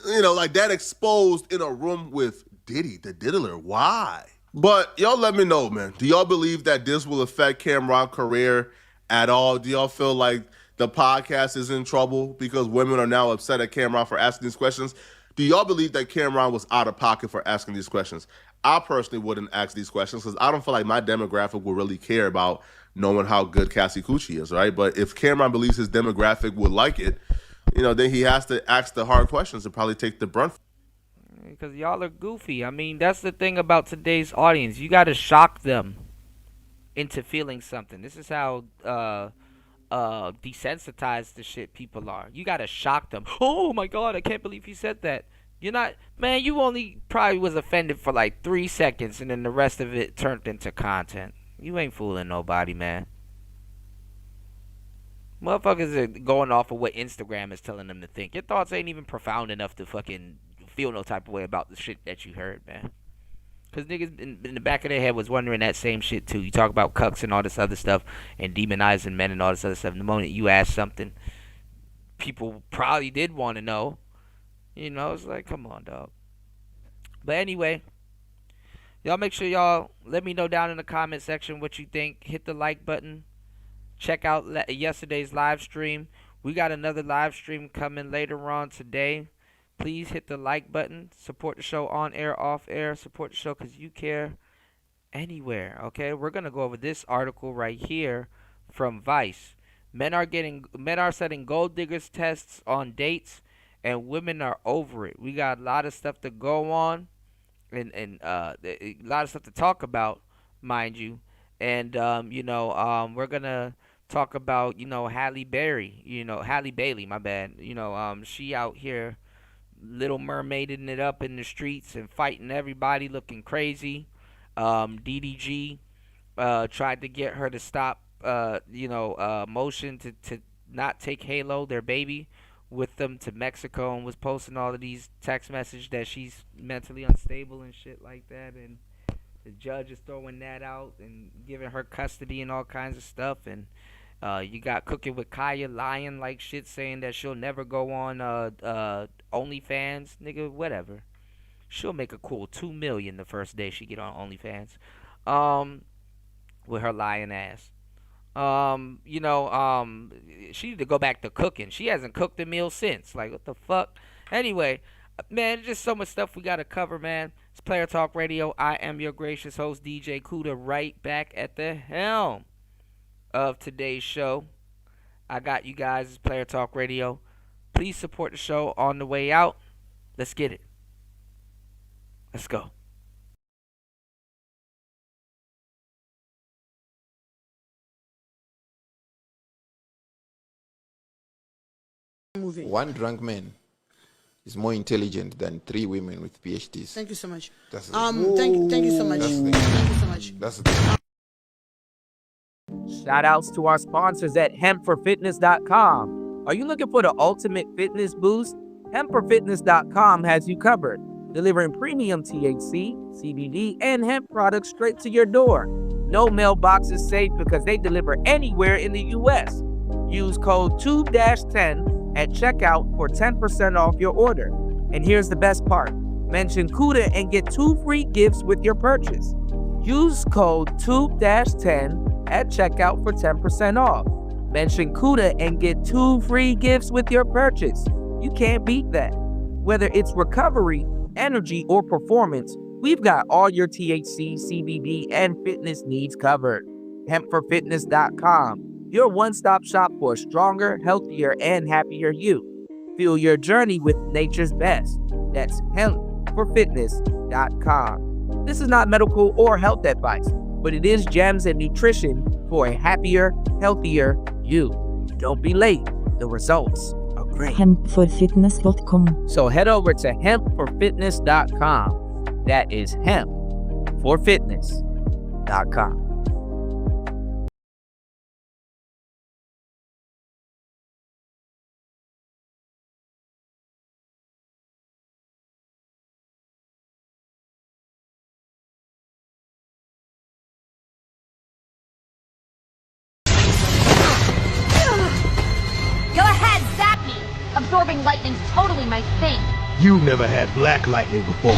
like that exposed in a room with Diddy, the diddler. Why? But y'all let me know, man. Do y'all believe that this will affect Cam'ron's career at all? Do y'all feel like the podcast is in trouble because women are now upset at Cam'ron for asking these questions? Do y'all believe that Cam'ron was out of pocket for asking these questions? I personally wouldn't ask these questions because I don't feel like my demographic will really care about knowing how good Cassie Coochie is, right? But if Cam'ron believes his demographic would like it, then he has to ask the hard questions and probably take the brunt.
Because y'all are goofy. I mean, that's the thing about today's audience. You got to shock them into feeling something. This is how desensitized the shit people are. You got to shock them. Oh, my God, I can't believe he said that. You're not... Man, you only probably was offended for like 3 seconds, and then the rest of it turned into content. You ain't fooling nobody, man. Motherfuckers are going off of what Instagram is telling them to think. Your thoughts ain't even profound enough to fucking feel no type of way about the shit that you heard, man. Because niggas in the back of their head was wondering that same shit too. You talk about cucks and all this other stuff and demonizing men and all this other stuff. The moment you ask something, people probably did want to know. It's like, come on, dog. But anyway, y'all make sure y'all let me know down in the comment section what you think. Hit the like button. Check out yesterday's live stream. We got another live stream coming later on today. Please hit the like button. Support the show on air, off air. Support the show because you care anywhere, okay? We're going to go over this article right here from Vice. Men are setting gold diggers tests on dates, and women are over it. We got a lot of stuff to go on and a lot of stuff to talk about, mind you. And, we're going to talk about, Halle Bailey, my bad. She out here Little Mermaiding it up in the streets and fighting everybody, looking crazy. DDG tried to get her to stop, motion to not take Halo, their baby, with them to Mexico, and was posting all of these text messages that she's mentally unstable and shit like that. And the judge is throwing that out and giving her custody and all kinds of stuff. And you got Cooking with Kaya lying like shit, saying that she'll never go on OnlyFans. Nigga, whatever. She'll make a cool $2 million the first day she get on OnlyFans. With her lying ass. She need to go back to cooking. She hasn't cooked a meal since. Like, what the fuck? Anyway, man, there's just so much stuff we got to cover, man. It's Player Talk Radio. I am your gracious host, DJ Kuda, right back at the helm of today's show. I got you guys. It's Player Talk Radio. Please support the show on the way out. Let's get it. Let's go.
One drunk man is more intelligent than 3 women with PhDs.
Thank you so much.
That's
thank you so much. Thank you so much.
That's the thing.
Shout outs to our sponsors at hempforfitness.com. Are you looking for the ultimate fitness boost? Hempforfitness.com has you covered, delivering premium THC, CBD, and hemp products straight to your door. No mailbox is safe because they deliver anywhere in the U.S. Use code 2-10 at checkout for 10% off your order. And here's the best part. Mention Kuda and get 2 free gifts with your purchase. Use code 2-10 at checkout for 10% off. Mention Kuda and get 2 free gifts with your purchase. You can't beat that. Whether it's recovery, energy, or performance, We've got all your THC, CBD, and fitness needs covered. HempForFitness.com, your one-stop shop for a stronger, healthier, and happier you. Fuel your journey with nature's best. That's HempForFitness.com. This is not medical or health advice, but it is gems and nutrition for a happier, healthier you. Don't be late. The results are great.
HempForFitness.com.
So head over to HempForFitness.com. That is HempForFitness.com.
Go ahead, zap me! Absorbing lightning's totally my thing.
You never had black lightning before.